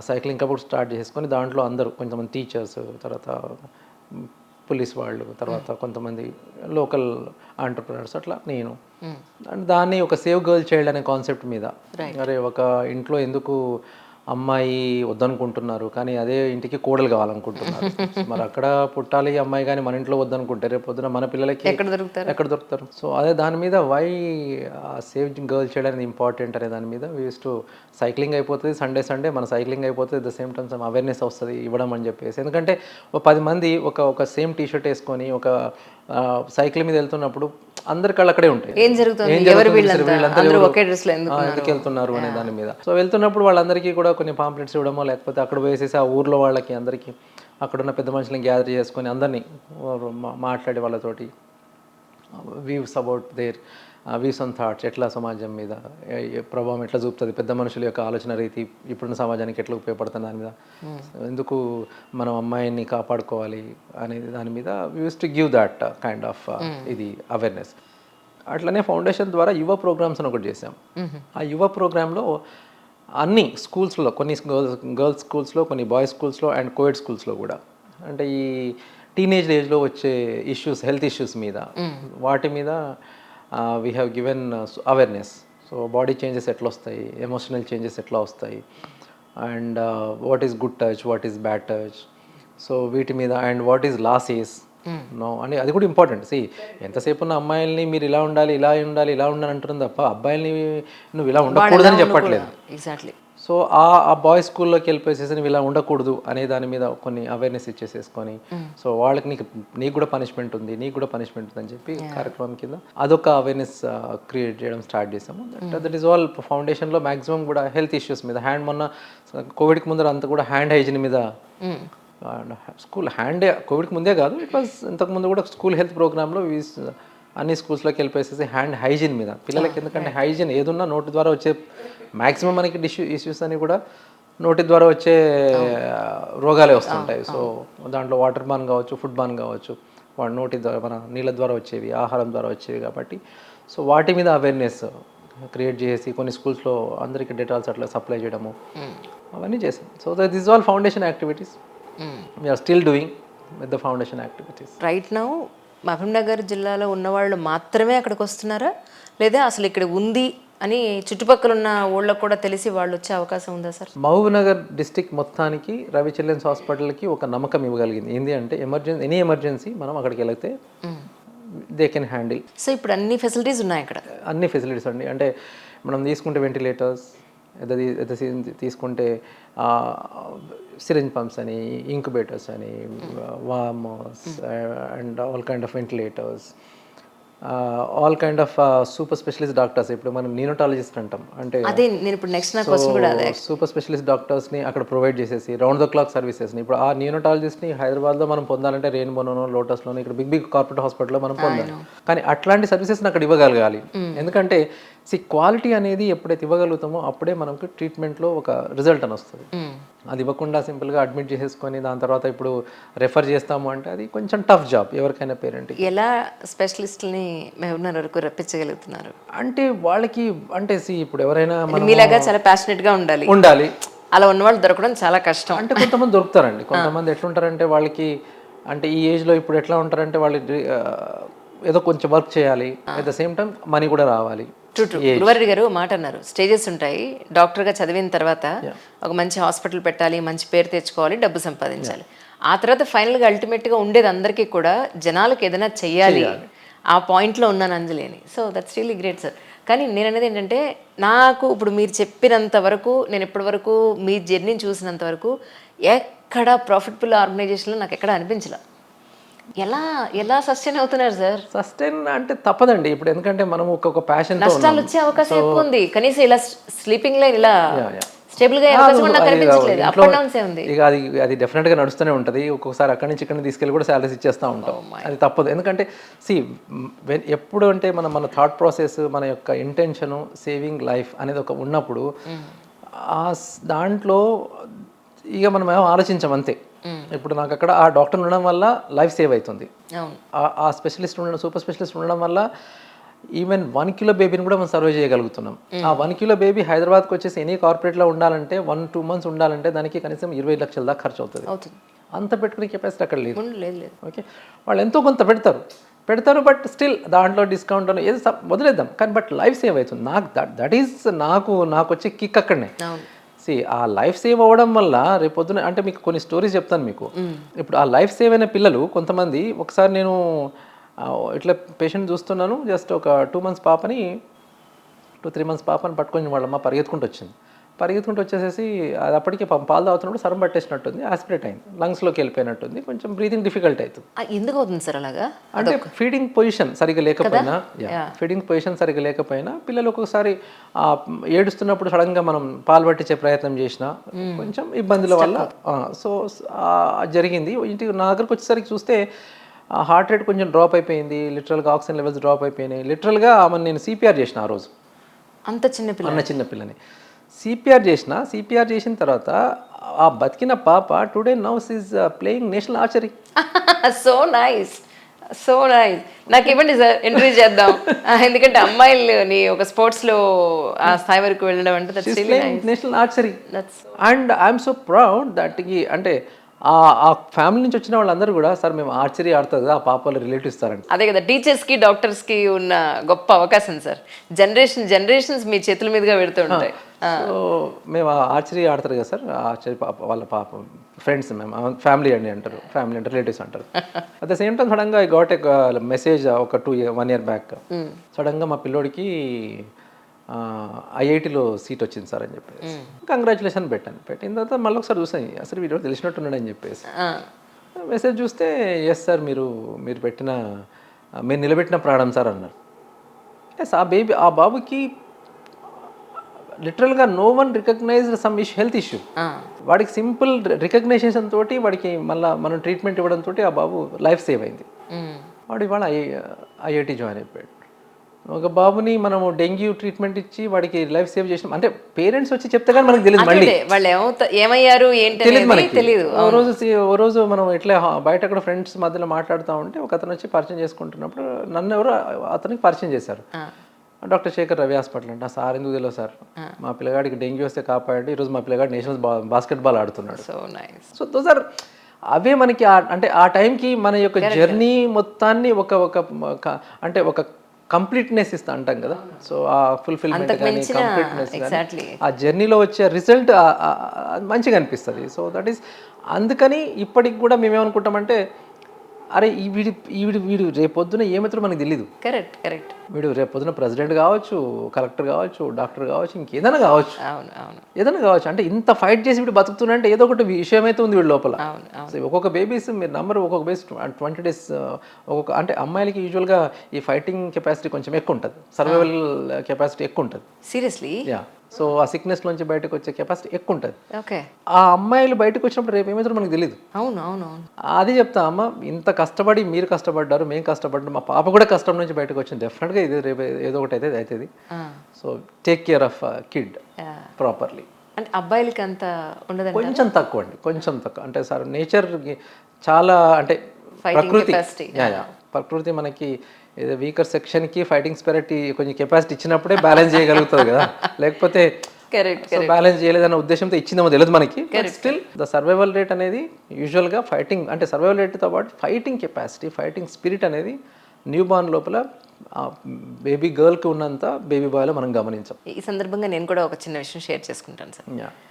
సైక్లింగ్ క్లబ్ స్టార్ట్ చేసుకొని దాంట్లో అందరూ కొంతమంది టీచర్స్, తర్వాత పోలీస్ వాళ్ళు, తర్వాత కొంతమంది లోకల్ ఆంటర్ప్రినర్స్, అట్లా నేను. అండ్ దాన్ని ఒక సేవ్ గర్ల్ చైల్డ్ అనే కాన్సెప్ట్ మీద, అరే ఒక ఇంట్లో ఎందుకు అమ్మాయి వద్దనుకుంటున్నారు కానీ అదే ఇంటికి కోడలు కావాలనుకుంటున్నారు, మరి అక్కడ పుట్టాలి అమ్మాయి కానీ మన ఇంట్లో వద్దనుకుంటే రేపు పొద్దున మన పిల్లలకి ఎక్కడ దొరుకుతారు. సో అదే దాని మీద వై సేవ్ గర్ల్ చైల్డ్ అనేది ఇంపార్టెంట్ అనే దాని మీద యూస్ టు సైక్లింగ్ అయిపోతుంది, సండే మన సైక్లింగ్ అయిపోతుంది, ద సేమ్ టైమ్ అవేర్నెస్ వస్తుంది ఇవ్వడం అని చెప్పేసి. ఎందుకంటే ఒక 10 మంది ఒక సేమ్ టీషర్ట్ వేసుకొని ఒక సైకిల్ మీద వెళ్తున్నప్పుడు అందరి కళ్ళు అక్కడే ఉంటాయి, ఏం జరుగుతుంది, ఎందుకు వెళ్తున్నారు అనే దాని మీద. సో వెళ్తున్నప్పుడు వాళ్ళందరికీ కూడా కొన్ని పాంప్లెట్స్ ఇవ్వడమో, లేకపోతే అక్కడ వేసేసి ఆ ఊర్లో వాళ్ళకి అందరికీ అక్కడున్న పెద్ద మనుషులను గ్యాదర్ చేసుకొని అందరినీ మాట్లాడే వాళ్ళతోటి views about their views and thoughts, ఎట్లా సమాజం మీద ప్రభావం ఎట్లా చూపుతుంది, పెద్ద మనుషుల యొక్క ఆలోచన రీతి ఇప్పుడున్న సమాజానికి ఎట్లా ఉపయోగపడుతుంది దాని మీద, ఎందుకు మనం అమ్మాయిని కాపాడుకోవాలి అనేది దాని మీద use to give that kind of ఇది అవేర్నెస్. అట్లనే ఫౌండేషన్ ద్వారా యువ ప్రోగ్రామ్స్ అని ఒకటి చేసాం. ఆ యువ ప్రోగ్రాంలో అన్ని స్కూల్స్లో, కొన్ని గర్ల్స్ స్కూల్స్లో, కొన్ని బాయ్స్ స్కూల్స్లో అండ్ కోఎడ్ స్కూల్స్లో కూడా, అంటే ఈ టీనేజ్ ఏజ్లో వచ్చే ఇష్యూస్, హెల్త్ ఇష్యూస్ మీద, వాటి మీద we have given awareness. So body changes ఎట్లా వస్తాయి, ఎమోషనల్ చేంజెస్ ఎట్లా వస్తాయి, and what is good touch, what is bad touch, so వీటి మీద, and what is losses no అని అది కూడా ఇంపార్టెంట్. సి ఎంతసేపు ఉన్న అమ్మాయిల్ని మీరు ఇలా ఉండాలి, ఇలా ఉండాలి, ఇలా ఉండాలి అంటున్నాను తప్ప అబ్బాయిల్ని నువ్వు ఇలా ఉండకూడదని చెప్పట్లేదు. ఎగ్జాక్ట్లీ. సో ఆ బాయ్స్ స్కూల్లోకి వెళ్ళిపోయేసేసి నువ్వు ఇలా ఉండకూడదు అనే దాని మీద కొన్ని అవేర్నెస్ ఇచ్చేసేసుకొని, సో వాళ్ళకి నీకు కూడా పనిష్మెంట్ ఉంది, నీకు కూడా పనిష్మెంట్ ఉంది అని చెప్పి కార్యక్రమం కింద అదొక అవేర్నెస్ క్రియేట్ చేయడం స్టార్ట్ చేసాము. దట్ ఈస్ ఆల్ ఫౌండేషన్లో మ్యాక్సిమం కూడా హెల్త్ ఇష్యూస్ మీద, మొన్న కోవిడ్కి ముందర అంతా కూడా హ్యాండ్ హైజీన్ మీద, స్కూల్ కోవిడ్కి ముందే కాదు, ఇట్ వాజ్ ఇంతకుముందు కూడా స్కూల్ హెల్త్ ప్రోగ్రాంలో అన్ని స్కూల్స్లోకి వెళ్ళిపోయేసేసి హ్యాండ్ హైజీన్ మీద పిల్లలకి, ఎందుకంటే హైజీన్ ఏదున్నా నోటి ద్వారా వచ్చే మ్యాక్సిమం మనకి ఇష్యూస్ అని కూడా నోటి ద్వారా వచ్చే రోగాలే వస్తుంటాయి. సో దాంట్లో వాటర్ బాన్ కావచ్చు, ఫుడ్ బాన్ కావచ్చు, వాడి నోటి ద్వారా, మన నీళ్ళ ద్వారా వచ్చేవి, ఆహారం ద్వారా వచ్చేవి కాబట్టి, సో వాటి మీద అవేర్నెస్ క్రియేట్ చేసి కొన్ని స్కూల్స్లో అందరికీ డెటాల్స్ అట్లా సప్లై చేయడము అవన్నీ చేసాం. So that is all foundation activities we're still doing with the foundation activities. Right now Mahabubnagar జిల్లాలో ఉన్నవాళ్ళు మాత్రమే అక్కడికి వస్తున్నారా, లేదా అసలు ఇక్కడ ఉంది అని చుట్టుపక్కల ఉన్న ఊళ్ళకు కూడా తెలిసి వాళ్ళు వచ్చే అవకాశం ఉందా సార్? మహబూబ్నగర్ డిస్టిక్ మొత్తానికి రవి చిల్డ్రన్స్ హాస్పిటల్కి ఒక నమ్మకం ఇవ్వగలిగింది. ఏంటి అంటే ఎనీ ఎమర్జెన్సీ మనం అక్కడికి వెళితే దే కెన్ హ్యాండిల్. సో ఇప్పుడు అన్ని ఫెసిలిటీస్ ఉన్నాయి అక్కడ? అన్ని ఫెసిలిటీస్ అండి. అంటే మనం తీసుకుంటే వెంటిలేటర్స్, తీసుకుంటే సిరింజ్ పంప్స్ అని, ఇంక్యుబేటర్స్ అని, warmers and all kind of ventilators, all kind of super specialist doctors, ఇప్పుడు మనం న్యూరోటాలజిస్ట్ అంటాం, అంటే అదే నేను ఇప్పుడు నెక్స్ట్ నా క్వశ్చన్ కూడా అదే. సూపర్ స్పెషలిస్ట్ డాక్టర్స్ని అక్కడ ప్రొవైడ్ చేసేసి రౌండ్ ద క్లాక్ సర్వీసెస్ని, ఇప్పుడు ఆ న్యూరోటాలజిస్ట్ని హైదరాబాద్లో మనం పొందాలంటే రెయిన్బోలోనో లోటస్లోనో ఇక్కడ బిగ్ బిగ్ కార్పొరేట్ హాస్పిటల్లో మనం పొందాలి. కానీ అట్లాంటి సర్వీసెస్ని అక్కడ ఇవ్వగలగాలి. ఎందుకంటే క్వాలిటీ అనేది ఎప్పుడైతే ఇవ్వగలుగుతామో అప్పుడే మనకు ట్రీట్మెంట్లో ఒక రిజల్ట్ అని వస్తుంది. అది ఇవ్వకుండా సింపుల్గా అడ్మిట్ చేసేసుకొని దాని తర్వాత ఇప్పుడు రెఫర్ చేస్తాము అంటే అది కొంచెం టఫ్ జాబ్ ఎవరికైనా పేరెంట్. ఎలా స్పెషలిస్ట్ని మహబూబ్నగర్ వరకు రప్పించగలుగుతున్నారు అంటే వాళ్ళకి అంటే ఇప్పుడు ఎవరైనా మీలాగా చాలా ప్యాషనెట్గా ఉండాలి. అలా ఉన్నవాళ్ళు దొరకడం చాలా కష్టం. అంటే కొంతమంది దొరుకుతారండి. కొంతమంది ఎట్లుంటారంటే వాళ్ళకి అంటే ఈ ఏజ్లో ఇప్పుడు ఎట్లా ఉంటారంటే వాళ్ళు ఏదో కొంచెం వర్క్ చేయాలి, at the same time money కూడా రావాలి. గురువారెడ్డి గారు మాట అన్నారు, స్టేజెస్ ఉంటాయి, డాక్టర్గా చదివిన తర్వాత ఒక మంచి హాస్పిటల్ పెట్టాలి, మంచి పేరు తెచ్చుకోవాలి, డబ్బు సంపాదించాలి. ఆ తర్వాత ఫైనల్గా అల్టిమేట్గా ఉండేది అందరికీ కూడా జనాలకు ఏదైనా చెయ్యాలి, ఆ పాయింట్లో ఉన్నాను అంజలేని. So that's really great sir. కానీ నేను అనేది ఏంటంటే, నాకు ఇప్పుడు మీరు చెప్పినంత వరకు, నేను ఇప్పటి వరకు మీ జర్నీని చూసినంత వరకు ఎక్కడ ప్రాఫిటబుల్ ఆర్గనైజేషన్లో నాకు ఎక్కడ అనిపించలే. ఎలా సస్టైన్ అవుతున్నారు సార్? సస్టైన్ అంటే తప్పదండి ఇప్పుడు, ఎందుకంటే మనం ఒక ప్యాషన్, నష్టాలు వచ్చే అవకాశం ఎక్కువ ఉంది. కనీసం ఇలా స్లీపింగ్ లైన్ ఇలా స్టేబుల్ గా అవకాశం కూడా నాకు కనిపించట్లేదు. అప్ అండ్ డౌన్స్ ఉంది. ఇక అది డెఫినెట్ గా నడుస్తూనే ఉంటుంది. ఒక్కొక్కసారి అక్కడి నుంచి ఇక్కడ తీసుకెళ్ళి కూడా సాలరీస్ ఇచ్చేస్తూ ఉంటాం. అది తప్పదు. ఎందుకంటే ఎప్పుడు అంటే మన థాట్ ప్రాసెస్, మన యొక్క ఇంటెన్షన్ సేవింగ్ లైఫ్ అనేది ఒక ఉన్నప్పుడు దాంట్లో ఇక మనం ఏమో ఆలోచించాం అంతే. ఇప్పుడు నాకు అక్కడ ఆ డాక్టర్ ఉండడం వల్ల లైఫ్ సేవ్ అవుతుంది, ఆ స్పెషలిస్ట్ ఉండడం, సూపర్ స్పెషలిస్ట్ ఉండడం వల్ల ఈవెన్ 1 కిలో బేబీని కూడా మనం సర్వే చేయగలుగుతున్నాం. ఆ 1 కిలో బేబీ హైదరాబాద్కి వచ్చేసి ఎనీ కార్పొరేట్లో ఉండాలంటే 1-2 months ఉండాలంటే దానికి కనీసం 20 లక్షల దాకా ఖర్చు అవుతుంది. అంత పెట్టుకునే కెపాసిటీ అక్కడ లేదు. ఓకే, వాళ్ళు ఎంతో కొంత పెడతారు బట్ స్టిల్ దాంట్లో డిస్కౌంట్ అని ఏదో వదిలేద్దాం, కానీ బట్ లైఫ్ సేవ్ అవుతుంది. నాకు నాకు వచ్చే కిక్ అక్కడనే. ఆ లైఫ్ సేవ్ అవ్వడం వల్ల రేపొద్దున అంటే మీకు కొన్ని స్టోరీస్ చెప్తాను మీకు. ఇప్పుడు ఆ లైఫ్ సేవ్ అయిన పిల్లలు కొంతమంది, ఒకసారి నేను ఇట్లా పేషెంట్ చూస్తున్నాను, జస్ట్ ఒక 2 months పాపని 2-3 months పాపని పట్టుకొని వాళ్ళమ్మ పరిగెత్తుకుంటూ వచ్చేసేసి అది అప్పటికే పాలు తాగుతున్నప్పుడు సరం పట్టేసినట్టుంది, ఆస్పిరేట్ అయింది, లంగ్స్లోకి వెళ్ళిపోయినట్టుంది, కొంచెం బ్రీతింగ్ డిఫికల్ట్ అవుతుంది. ఎందుకు అవుతుంది సార్ అలాగా? అంటే ఫీడింగ్ పొజిషన్ సరిగ్గా లేకపోయినా పిల్లలు ఒక్కొక్కసారి ఏడుస్తున్నప్పుడు సడన్గా మనం పాలు పట్టించే ప్రయత్నం చేసినా కొంచెం ఇబ్బందుల వల్ల సో జరిగింది. ఇంటికి నా దగ్గరకు వచ్చేసరికి చూస్తే హార్ట్ రేట్ కొంచెం డ్రాప్ అయిపోయింది, లిటరల్గా ఆక్సిజన్ లెవెల్స్ డ్రాప్ అయిపోయినాయి. లిటరల్గా ఆమెను నేను సిపిఆర్ చేసిన ఆ రోజు. అంత చిన్న పిల్లని సిపిఆర్ చేసిన తర్వాత ఆ బతికిన పాప today now's is playing national archery. So nice. నాకు ఇవ్వండి సార్, ఎంట్రీ చేద్దాం. ఎందుకంటే అమ్మాయిలని ఒక స్పోర్ట్స్ లో ఆ స్థాయి వరకు వెళ్ళడం అంటే national archery. And I'm so proud that. అంటే ఆ ఫ్యామిలీ నుంచి వచ్చిన వాళ్ళందరూ కూడా సార్ మేము ఆర్చరీ ఆడుతుంది కదా, ఆ పాప వాళ్ళ రిలేటివ్ ఇస్తారండి. అదే కదా టీచర్స్కి డాక్టర్స్కి ఉన్న గొప్ప అవకాశం సార్. జనరేషన్స్ మీ చేతుల మీదుగా పెడుతూ ఉంటాయి. సో మేము ఆర్చరీ ఆడతారు కదా సార్, ఆర్చరీ పాప వాళ్ళ పాప ఫ్రెండ్స్, మేము ఫ్యామిలీ అంటారు, రిలేటివ్స్ అంటారు. అట్ ద సేమ్ టైం సడన్గా ఐ గాట్ ఎ మెసేజ్ ఒక 1 year బ్యాక్. సడన్గా మా పిల్లోడికి ఐఐటీలో సీట్ వచ్చింది సార్ అని చెప్పేసి కంగ్రాచులేషన్ పెట్టిన తర్వాత మళ్ళీ ఒకసారి చూసాను, అసలు వీడియో తెలిసినట్టున్నాడు అని చెప్పేసి మెసేజ్ చూస్తే ఎస్ సార్ మీరు నిలబెట్టిన ప్రాణం సార్ అన్నారు. ఎస్, ఆ బాబుకి లిటరల్గా no one recognized some health issue. వాడికి సింపుల్ రికగ్నైజేషన్ తోటి వాడికి మళ్ళీ మనం ట్రీట్మెంట్ ఇవ్వడం తోటి ఆ బాబు లైఫ్ సేవ్ అయింది. వాడు ఇవాళ ఐఐటి జాయిన్ అయిపోయాడు. ఒక బాబుని మనము డెంగ్యూ ట్రీట్మెంట్ ఇచ్చి వాడికి లైఫ్ సేవ్ చేసినాం అంటే పేరెంట్స్ వచ్చి చెప్తే కానీ మనకు తెలియదు, మళ్ళీ వాళ్ళు ఏమయ్యారు తెలియదు మనకి. ఓ రోజు మనం ఇట్లా బయట అక్కడ ఫ్రెండ్స్ మధ్యలో మాట్లాడుతూ ఉంటే ఒక అతను వచ్చి పరిచయం చేసుకుంటున్నప్పుడు నన్ను ఎవరు అతనికి పరిచయం చేశారు. డాక్టర్ శేఖర్ రవి హాస్పిటల్ అంటే. సార్ ఎందుకు తెలియదు సార్, మా పిల్లగాడికి డెంగ్యూ వస్తే కాపాడి ఈరోజు మా పిల్లగాడు నేషనల్ బాస్కెట్బాల్ ఆడుతున్నాడు. సో దోస్ ఆర్ అవే మనకి అంటే ఆ టైంకి మన యొక్క జర్నీ మొత్తాన్ని అంటే ఒక కంప్లీట్నెస్ ఇస్తా అంటాం కదా. సో ఆ ఫుల్ఫిల్మెంట్ కానీ కంప్లీట్నెస్ కానీ ఆ జర్నీలో వచ్చే రిజల్ట్ మంచిగా అనిపిస్తుంది. సో దట్ ఈస్ అందుకని ఇప్పటికి కూడా మేమేమనుకుంటామంటే అరే వీడు రేపొద్దున ఏమవుతారో మనకు తెలీదు. కరెక్ట్. వీడు రేపొద్దున ప్రెసిడెంట్ కావచ్చు, కలెక్టర్ కావచ్చు, డాక్టర్ కావచ్చు, ఇంకేదైనా కావచ్చు. అవును. ఏదైనా కావచ్చు. అంటే ఇంత ఫైట్ చేసి వీడు బతుకుతున్నా ఏదో ఒకటి విషయం అయితే ఉంది వీడి లోపల. అవును. సో ఒక్కొక్క బేబీస్ మీరు నంబర్ ఒక్కొక్క బేబీస్ 20 days ఒక్కొక్క, అంటే అమ్మాయిలకి యూజువల్గా ఈ ఫైటింగ్ కెపాసిటీ కొంచెం ఎక్కువ ఉంటుంది, సర్వైవల్ కెపాసిటీ ఎక్కువ ఉంటుంది. సీరియస్లీ? యా. సో ఆ సిక్నెస్ నుంచి బయటకు వచ్చే కెపాసిటీ ఎక్కువ ఉంటుంది. ఓకే. ఆ అమ్మాయిలు బయటకు వచ్చినప్పుడు రేపు ఏమవుతారో మనకు తెలియదు. అవును. అది చెప్తా అమ్మ, ఇంత కష్టపడి మీరు కష్టపడ్డారు, మేము కష్టపడ్డాం, మా పాప కూడా కష్టం నుంచి బయటకు వచ్చింది. డెఫినెట్గా ఇది రేపు ఏదో ఒకటి అయితే అవుతుంది. So take care of kid properly. అంటే అబ్బాయిలకి అంత ఉండదు, కొంచెం తక్కువ అండి, కొంచెం తక్కువ. అంటే సార్ నేచర్ చాలా, అంటే ప్రకృతి మనకి ఏదో వీకర్ సెక్షన్కి ఫైటింగ్ స్పిరిట్ కొంచెం కెపాసిటీ ఇచ్చినప్పుడే బ్యాలెన్స్ చేయగలుగుతుంది కదా. లేకపోతే బ్యాలెన్స్ చేయలేదన్న ఉద్దేశంతో ఇచ్చిందేమో తెలియదు మనకి. స్టిల్ ద సర్వైవల్ రేట్ అనేది యూజువల్గా ఫైటింగ్, అంటే సర్వైవల్ రేట్తో పాటు ఫైటింగ్ కెపాసిటీ, ఫైటింగ్ స్పిరిట్ అనేది న్యూ బార్న్ లోపల బేబీ గర్ల్కి ఉన్నంత బేబీ బాయ్లో మనం గమనించాం. ఈ సందర్భంగా నేను కూడా ఒక చిన్న విషయం షేర్ చేసుకుంటాను సార్.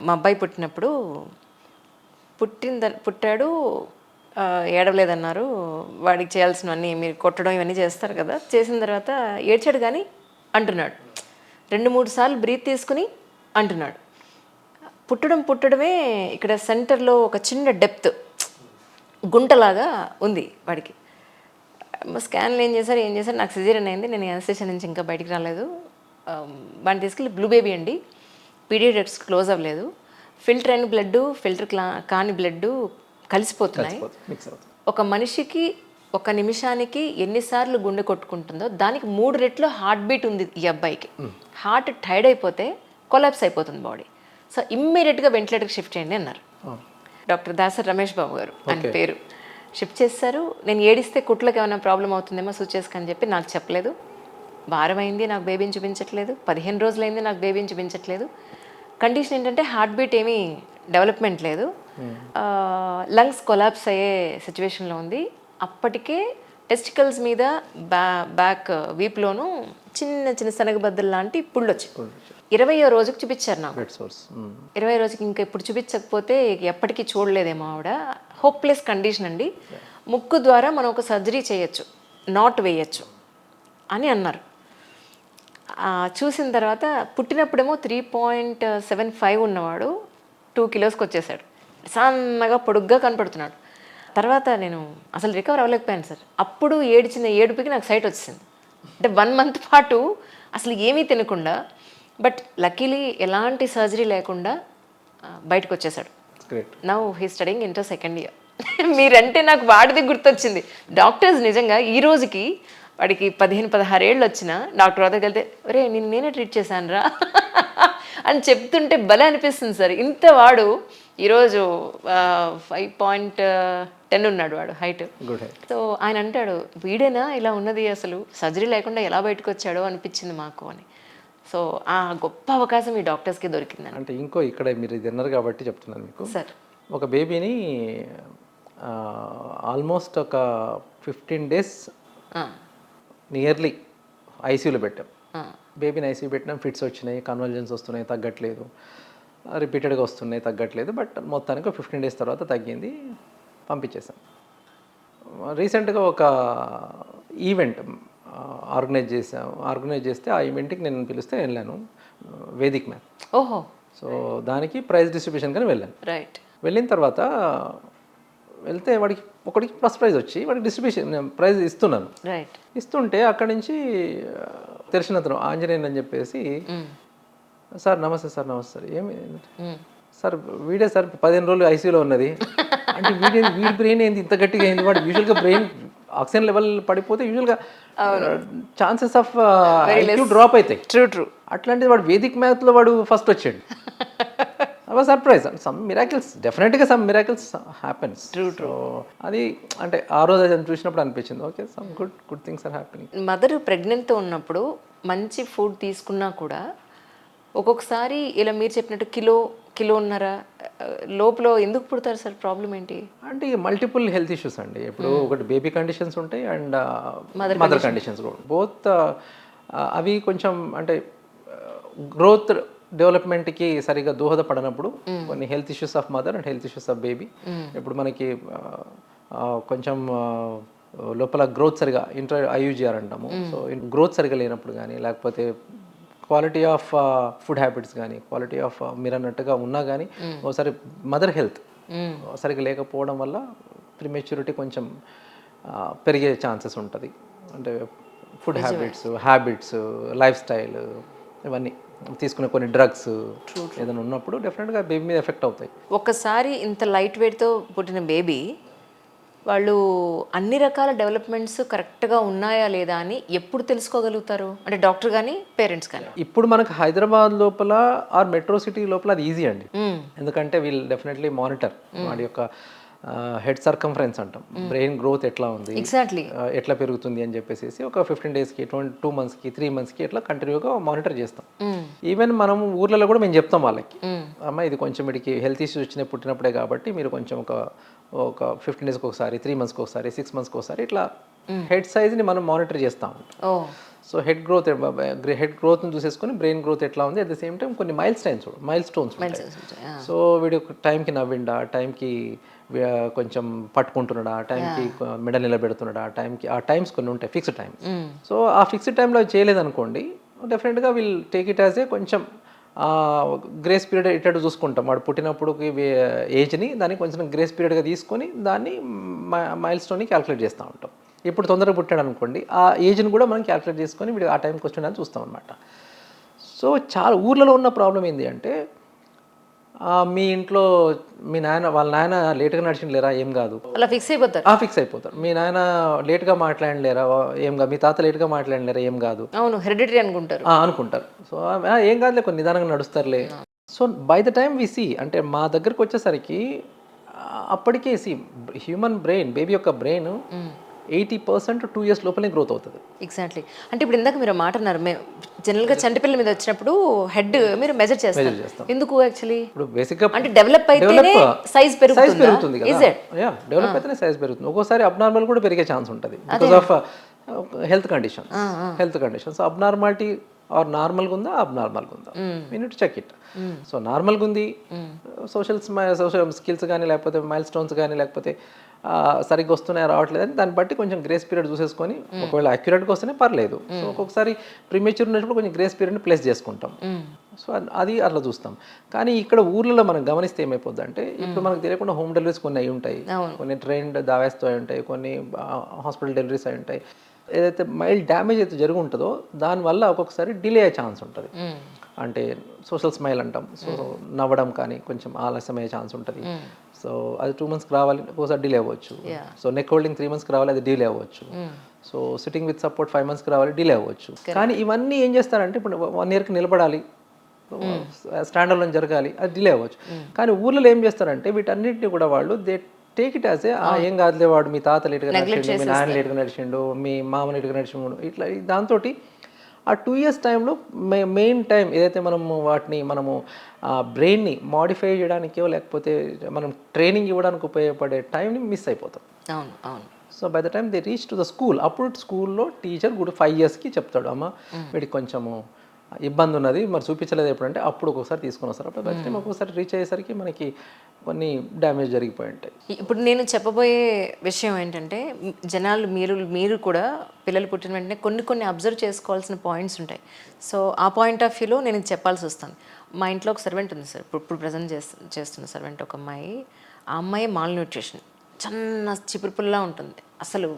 మా అబ్బాయి పుట్టినప్పుడు పుట్టాడు, ఏడవలేదన్నారు. వాడికి చేయాల్సినవన్నీ మీరు కొట్టడం ఇవన్నీ చేస్తారు కదా, చేసిన తర్వాత ఏడ్చాడు కానీ అంటున్నాడు. 2-3 సార్లు బ్రీత్ తీసుకుని అంటున్నాడు. పుట్టడమే ఇక్కడ సెంటర్లో ఒక చిన్న డెప్త్ గుంటలాగా ఉంది వాడికి. స్కాన్లు ఏం చేశారు, నాకు సిజేరియన్ అయింది, నేను అనస్థీషియా నుంచి ఇంకా బయటికి రాలేదు. వాడిని తీసుకెళ్ళి బ్లూ బేబీ అండి, పీడియాట్రిక్స్ క్లోజ్ అవ్వలేదు, ఫిల్టర్ అయిన బ్లడ్, ఫిల్టర్ కాని బ్లడ్ కలిసిపోతున్నాయి. ఒక మనిషికి 1 నిమిషానికి ఎన్నిసార్లు గుండె కొట్టుకుంటుందో దానికి 3 రెట్లు హార్ట్ బీట్ ఉంది ఈ అబ్బాయికి. హార్ట్ టైర్డ్ అయిపోతే కొలాప్స్ అయిపోతుంది బాడీ. సో ఇమ్మీడియట్గా వెంటిలేటర్కి షిఫ్ట్ చేయండి అన్నారు. డాక్టర్ దాసర్ రమేష్ బాబు గారు అని పేరు. షిఫ్ట్ చేస్తారు. నేను ఏడిస్తే కుట్లకు ఏమైనా ప్రాబ్లం అవుతుందేమో సూచేసుకని చెప్పి నాకు చెప్పలేదు. వారం అయింది నాకు బేబీని చూపించట్లేదు, 15 రోజులైంది నాకు బేబీని చూపించట్లేదు. కండిషన్ ఏంటంటే హార్ట్ బీట్ ఏమీ డెవలప్మెంట్ లేదు, లంగ్స్ కొలాప్స్ అయ్యే సిచ్యువేషన్లో ఉంది. అప్పటికే టెస్టికల్స్ మీద బ్యాక్ వీప్లోనూ చిన్న శనగబద్దలు లాంటి పుళ్ళు వచ్చి 20వ రోజుకి చూపించారు నాకు. 20వ రోజుకి ఇంకా ఇప్పుడు చూపించకపోతే ఎప్పటికీ చూడలేదేమో ఆవిడ. హోప్లెస్ కండిషన్ అండి, ముక్కు ద్వారా మనం ఒక సర్జరీ చేయొచ్చు, నాట్ వేయచ్చు అని అన్నారు. చూసిన తర్వాత పుట్టినప్పుడేమో 3.75 ఉన్నవాడు 2 kilos వచ్చేసాడు. సన్నగా పొడుగ్గా కనపడుతున్నాడు. తర్వాత నేను అసలు రికవర్ అవ్వలేకపోయాను సార్. అప్పుడు ఏడిచిన ఏడుపుకి నాకు సైట్ వచ్చింది. అంటే 1 month పాటు అసలు ఏమీ తినకుండా, బట్ లక్కీలీ ఎలాంటి సర్జరీ లేకుండా బయటకు వచ్చేసాడు. Now he studying inter 2nd year. మీరంటే నాకు వాడిది గుర్తొచ్చింది. డాక్టర్స్ నిజంగా ఈ రోజుకి వాడికి 15-16 ఏళ్ళు వచ్చినా డాక్టర్ వద్దకు వెళ్తే ఒరే నేనే ట్రీట్ చేశాను రా అని చెప్తుంటే భలే అనిపిస్తుంది సార్. ఇంత వాడు ఈరోజు 5.10 ఉన్నాడు వాడు హైట్. సో ఆయన అంటాడు వీడేనా ఇలా ఉన్నది, అసలు సర్జరీ లేకుండా ఎలా బయటకు వచ్చాడో అనిపించింది మాకు అని. సో ఆ గొప్ప అవకాశం ఈ డాక్టర్స్కి దొరికిందని. అంటే ఇంకో ఇక్కడ మీరు ఇది అన్నారు కాబట్టి చెప్తున్నాను మీకు సార్. ఒక బేబీని ఆల్మోస్ట్ ఒక 15 days నియర్లీ ఐసీయూలో పెట్టాం. బేబీని ఐసీయూ పెట్టినాం, ఫిట్స్ వచ్చినాయి, కన్వల్జన్స్ వస్తున్నాయి, తగ్గట్లేదు, రిపీటెడ్గా వస్తున్నాయి, తగ్గట్లేదు. బట్ మొత్తానికి 15 days తర్వాత తగ్గింది, పంపించేసాం. రీసెంట్గా ఒక ఈవెంట్ ఆర్గనైజ్ చేస్తే ఆ ఈవెంట్కి నేను పిలిస్తే వెళ్ళాను, వేదిక్ మ్యాథ్. ఓహో. సో దానికి ప్రైజ్ డిస్ట్రిబ్యూషన్ కానీ వెళ్ళాను. రైట్. వెళ్ళిన తర్వాత వెళ్తే ఒకడికి ఫస్ట్ ప్రైజ్ వచ్చి వాడికి డిస్ట్రిబ్యూషన్ ప్రైజ్ ఇస్తున్నాను. రైట్. ఇస్తుంటే అక్కడి నుంచి తెలిసిన అతను ఆంజనేయన్ అని చెప్పేసి, సార్ నమస్తే సార్, నమస్తే సార్, ఏమి సార్ వీడే సార్ 15 రోజులు ఐసీయూలో ఉన్నది అంటే వీడి బ్రెయిన్ ఏంది ఇంత గట్టిగా అయింది, వాడు యూజువల్గా బ్రెయిన్ ఆక్సిజన్ లెవెల్ పడిపోతే యూజువల్గా ఛాన్సెస్ ఆఫ్ ఐక్యూ డ్రాప్ అవుతాయి. ట్రూ. అట్లాంటిది వాడు వేదిక్ మ్యాథ్లో వాడు ఫస్ట్ వచ్చాడు. సర్ప్రైజ్. సమ్ మిరాకిల్స్, డెఫినెట్గా సమ్ మిరాకిల్స్ హ్యాపెన్స్. ట్రూ. అది అంటే ఆ రోజు అది చూసినప్పుడు అనిపించింది, okay some good things are happening. Mother ప్రెగ్నెంట్తో ఉన్నప్పుడు మంచి ఫుడ్ తీసుకున్నా కూడా ఒక్కొక్కసారి ఇలా మీరు చెప్పినట్టు కిలోన్నర లోపల ఎందుకు పుడతారు సార్? ప్రాబ్లం ఏంటి అంటే మల్టిపుల్ హెల్త్ ఇష్యూస్ అండి. ఇప్పుడు ఒకటి బేబీ కండిషన్స్ ఉంటాయి అండ్ మదర్ కండిషన్స్ కూడా, బోత్ అవి కొంచెం అంటే గ్రోత్ డెవలప్మెంట్కి సరిగా దోహదపడినప్పుడు కొన్ని health issues of mother and health issues of baby. ఇప్పుడు మనకి కొంచెం లోపల గ్రోత్ సరిగా ఐయూజీఆర్ అంటాము. సో గ్రోత్ సరిగా లేనప్పుడు కానీ లేకపోతే క్వాలిటీ ఆఫ్ ఫుడ్ హ్యాబిట్స్ కానీ క్వాలిటీ ఆఫ్ మీరు అన్నట్టుగా ఉన్నా కానీ ఒకసారి మదర్ హెల్త్ సరిగా లేకపోవడం వల్ల ప్రిమెచ్యూరిటీ కొంచెం పెరిగే ఛాన్సెస్ ఉంటుంది. అంటే ఫుడ్ హ్యాబిట్స్ లైఫ్ స్టైల్ ఇవన్నీ తీసుకునే కొన్ని డ్రగ్స్ ఏదైనా ఉన్నప్పుడు డెఫినెట్గా బేబీ మీద ఎఫెక్ట్ అవుతాయి. ఒక్కసారి ఇంత లైట్ వెయిట్తో పుట్టిన బేబీ వాళ్ళు అన్ని రకాల డెవలప్మెంట్స్ కరెక్ట్గా ఉన్నాయా లేదా అని ఎప్పుడు తెలుసుకోగలుగుతారు? అంటే డాక్టర్ కానీ పేరెంట్స్ కానీ. ఇప్పుడు మనకు హైదరాబాద్ లోపల ఆర్ మెట్రో సిటీ లోపల అది ఈజీ అండి. ఎందుకంటే వీళ్ళు డెఫినెట్లీ మానిటర్ వాడి యొక్క హెడ్ సర్కంఫరెన్స్ అంటాం, బ్రెయిన్ గ్రోత్ ఎట్లా ఉంది, ఎగ్జాక్ట్లీ ఎట్లా పెరుగుతుంది అని చెప్పేసి ఒక 15 డేస్కి 2 మంత్స్కి 3 మంత్స్కి ఎట్లా కంటిన్యూగా మానిటర్ చేస్తాం. ఈవెన్ మనం ఊర్లలో కూడా మేము చెప్తాం వాళ్ళకి, అమ్మ ఇది కొంచెం వీడికి హెల్త్ ఇష్యూస్ వచ్చినాయి పుట్టినప్పుడే కాబట్టి మీరు కొంచెం ఒక 15 డేస్కి ఒకసారి 3 మంత్స్కి ఒకసారి 6 మంత్స్కి ఒకసారి ఇట్లా హెడ్ సైజ్ని మనం మానిటర్ చేస్తూ ఉంటాం. సో హెడ్ గ్రోత్ని చూసేసుకొని బ్రెయిన్ గ్రోత్ ఎట్లా ఉంది, అట్ ద సేమ్ టైం కొన్ని మైల్ స్టోన్స్ ఉంటాయి. సో వీడు టైంకి నవ్విండా, టైంకి కొంచెం పట్టుకుంటున్నాడా, టైంకి మెడ నిలబెడుతున్నాడా, ఆ టైమ్స్ కొన్ని ఉంటాయి, ఫిక్స్డ్ టైమ్స్. సో ఆ ఫిక్స్డ్ టైంలో చేయలేదనుకోండి డెఫినెట్గా will take it as a కొంచెం గ్రేస్ పీరియడ్ ఇటు చూసుకుంటాం. వాడు పుట్టినప్పుడు ఏజ్ని దాన్ని కొంచెం గ్రేస్ పీరియడ్గా తీసుకొని దాన్ని మైల్ స్టోన్ని క్యాలిక్యులేట్ చేస్తూ ఉంటాం. ఇప్పుడు తొందరగా పుట్టాడు అనుకోండి ఆ ఏజ్ని కూడా మనం క్యాలిక్యులేట్ చేసుకొని వీడు ఆ టైంకి వచ్చిందని చూస్తాం అనమాట. సో చాలా ఊర్లలో ఉన్న ప్రాబ్లం ఏంటి అంటే, మీ ఇంట్లో మీ వాళ్ళ నాయన లేట్గా నడిచిండలేరా, ఏం కాదు, అలా ఫిక్స్ అయిపోతారు. మీ నాయన లేట్గా మాట్లాడలేరా, ఏం కాదు, మీ తాత లేట్గా మాట్లాడలేరా, ఏం కాదు, అవును హెరిడిటరీ అనుకుంటారు. సో ఏం కాదులే కొన్ని నిదానంగా నడుస్తారులే. So by the time we see, అంటే మా దగ్గరకు వచ్చేసరికి అప్పటికే హ్యూమన్ బ్రెయిన్, బేబీ యొక్క బ్రెయిన్ 80% 2 years లోపలే గ్రోత్ అవుతుంది. ఎగ్జాక్ట్లీ. అంటే ఇప్పుడు ఇందాక మీరు మాట అన్నారు, మేము జనరల్గా చంటి పిల్లల మీద వచ్చినప్పుడు హెడ్ మీరు మెజర్ చేస్తారు. ఎందుకు యాక్చువల్లీ? ఇప్పుడు బేసిక్గా అంటే డెవలప్ అయితేనే సైజ్ పెరుగుతుంది కదా. డెవలప్ అయితేనే సైజ్ పెరుగుతుంది. ఒక్కోసారి అబ్నార్మల్ కూడా పెరిగే ఛాన్స్ ఉంటుంది because of health conditions. Abnormality or నార్మల్గా ఉందా, అబ్నార్మల్గా ఉందా, we need to check it. So నార్మల్గా ఉంది, సోషల్ స్కిల్స్ కానీ లేకపోతే మైల్ స్టోన్స్ కానీ లేకపోతే సరిగ్గా వస్తున్నాయా రావట్లేదని దాన్ని బట్టి కొంచెం గ్రేస్ పీరియడ్ చూసేసుకొని ఒకవేళ అక్యురేట్గా వస్తేనే పర్లేదు. సో ఒక్కొక్కసారి ప్రీమెచ్యూర్ ఉన్నప్పుడు కొంచెం గ్రేస్ పీరియడ్ని ప్లేస్ చేసుకుంటాం. సో అది అట్లా చూస్తాం. కానీ ఇక్కడ ఊర్లలో మనం గమనిస్తే ఏమైపోద్ది అంటే, ఇప్పుడు మనకు తెలియకుండా హోమ్ డెలివరీస్ కొన్ని అయి ఉంటాయి, కొన్ని ట్రైన్డ్ దావేస్తో అయి ఉంటాయి, కొన్ని హాస్పిటల్ డెలివరీస్ అయి ఉంటాయి. ఏదైతే మైల్డ్ డ్యామేజ్ అయితే జరిగి ఉంటుందో దానివల్ల ఒక్కొక్కసారి డిలే అయ్యే ఛాన్స్ ఉంటుంది. అంటే సోషల్ స్మైల్ అంటాం. సో నవ్వడం కానీ కొంచెం ఆలస్యం అయ్యే ఛాన్స్ ఉంటుంది. సో అది 2 monthsకి రావాలి, ఒకసారి డిలే అవ్వచ్చు. సో నెక్ హోల్డింగ్ 3 monthsకి రావాలి, అది డిలే అవ్వచ్చు. సో సిట్టింగ్ విత్ సపోర్ట్ 5 monthsకి రావాలి, డిలే అవ్వచ్చు. కానీ ఇవన్నీ ఏం చేస్తారంటే, ఇప్పుడు 1 yearకి నిలబడాలి, స్టాండర్డ్లో జరగాలి, అది డిలే అవ్వచ్చు. కానీ ఊర్లలో ఏం చేస్తారంటే వీటన్నిటిని కూడా వాళ్ళు టేక్ ఇట్ యాజ్ ఏం కాదులే, వాడు మీ తాత లేట్గా నడిచిండు, మీ నాన్న లేట్గా నడిచిండు, మీ మామ లేట్గా నడిచిండు, ఇట్లా దాంతో ఆ 2 years టైంలో మెయిన్ టైం ఏదైతే మనము బ్రెయిన్ని మాడిఫై చేయడానికో లేకపోతే మనం ట్రైనింగ్ ఇవ్వడానికి ఉపయోగపడే టైంని మిస్ అయిపోతాం. So by the time they reach to the school, అప్పుడు స్కూల్లో టీచర్ కూడా 5 yearsకి చెప్తాడు, అమ్మ వీడికి కొంచెము ఇబ్బంది ఉన్నది, మరి చూపించలేదు ఎప్పుడంటే అప్పుడు ఒక్కొక్కసారి తీసుకొని వస్తారు. అప్పుడు బై ద టైం ఒక్కొక్కసారి రీచ్ అయ్యేసరికి మనకి కొన్ని డ్యామేజ్ జరిగిపోయి ఉంటాయి. ఇప్పుడు నేను చెప్పబోయే విషయం ఏంటంటే, జనాలు మీరు కూడా పిల్లలు పుట్టిన వెంటనే కొన్ని అబ్జర్వ్ చేసుకోవాల్సిన పాయింట్స్ ఉంటాయి. సో ఆ పాయింట్ ఆఫ్ వ్యూలో నేను చెప్పాల్సి వస్తుంది. మా ఇంట్లో ఒక సర్వెంట్ ఉంది సార్, ఇప్పుడు ప్రజెంట్ చేస్తున్న సర్వెంట్ ఒక అమ్మాయి. ఆ అమ్మాయి మాల్ న్యూట్రిషన్, చిన్న చిపురుపుల్లా ఉంటుంది, అసలు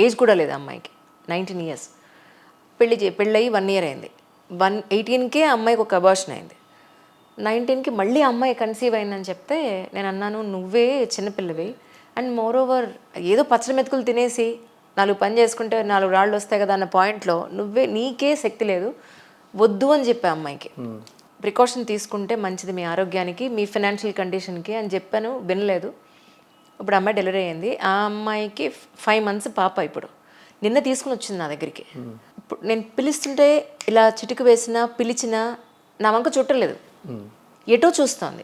ఏజ్ కూడా లేదు ఆ అమ్మాయికి, 19 years. పెళ్ళయి 1 year అయింది. 18కే అమ్మాయికి ఒక అబార్షన్ అయింది. 19కి మళ్ళీ అమ్మాయి కన్సీవ్ అయిందని చెప్తే నేను అన్నాను, నువ్వే చిన్నపిల్లవి, అండ్ మోర్ ఓవర్ ఏదో పచ్చడి మెతుకులు తినేసి 4 పని చేసుకుంటే 4 రాళ్ళు వస్తాయి కదా అన్న పాయింట్లో నీకే శక్తి లేదు, వద్దు అని చెప్పే అమ్మాయికి. ప్రికాషన్ తీసుకుంటే మంచిది మీ ఆరోగ్యానికి, మీ ఫైనాన్షియల్ కండిషన్కి అని చెప్పాను, వినలేదు. ఇప్పుడు అమ్మాయి డెలివరీ అయింది. ఆ అమ్మాయికి 5 months పాప. ఇప్పుడు నిన్న తీసుకుని వచ్చింది నా దగ్గరికి. ఇప్పుడు నేను పిలుస్తుంటే ఇలా చిటికి వేసినా పిలిచినా నా వంక చుట్టలేదు, ఎటో చూస్తుంది.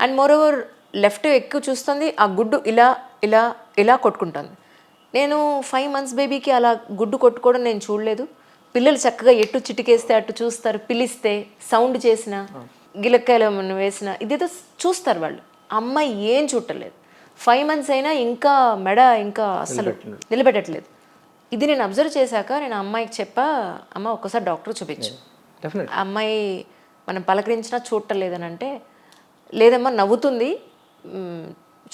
అండ్ మోర్ ఓవర్ లెఫ్ట్ ఎక్కువ చూస్తుంది, ఆ గుడ్డు ఇలా ఇలా ఇలా కొట్టుకుంటుంది. నేను 5 months బేబీకి అలా గుడ్డు కొట్టుకోవడం నేను చూడలేదు. పిల్లలు చక్కగా ఎటు చిటికేస్తే అటు చూస్తారు, పిలిస్తే సౌండ్ చేసిన గిలక్కాయలు వేసిన ఇదేదో చూస్తారు వాళ్ళు. అమ్మాయి ఏం చూడలేదు. 5 months అయినా ఇంకా మెడ ఇంకా అస్సలు నిలబెట్టట్లేదు. ఇది నేను అబ్జర్వ్ చేశాక నేను అమ్మాయికి చెప్పా, అమ్మ ఒక్కసారి డాక్టర్ చూపించు. డెఫినెట్. అమ్మాయి మనం పలకరించినా చూడటం లేదని అంటే, లేదమ్మా నవ్వుతుంది,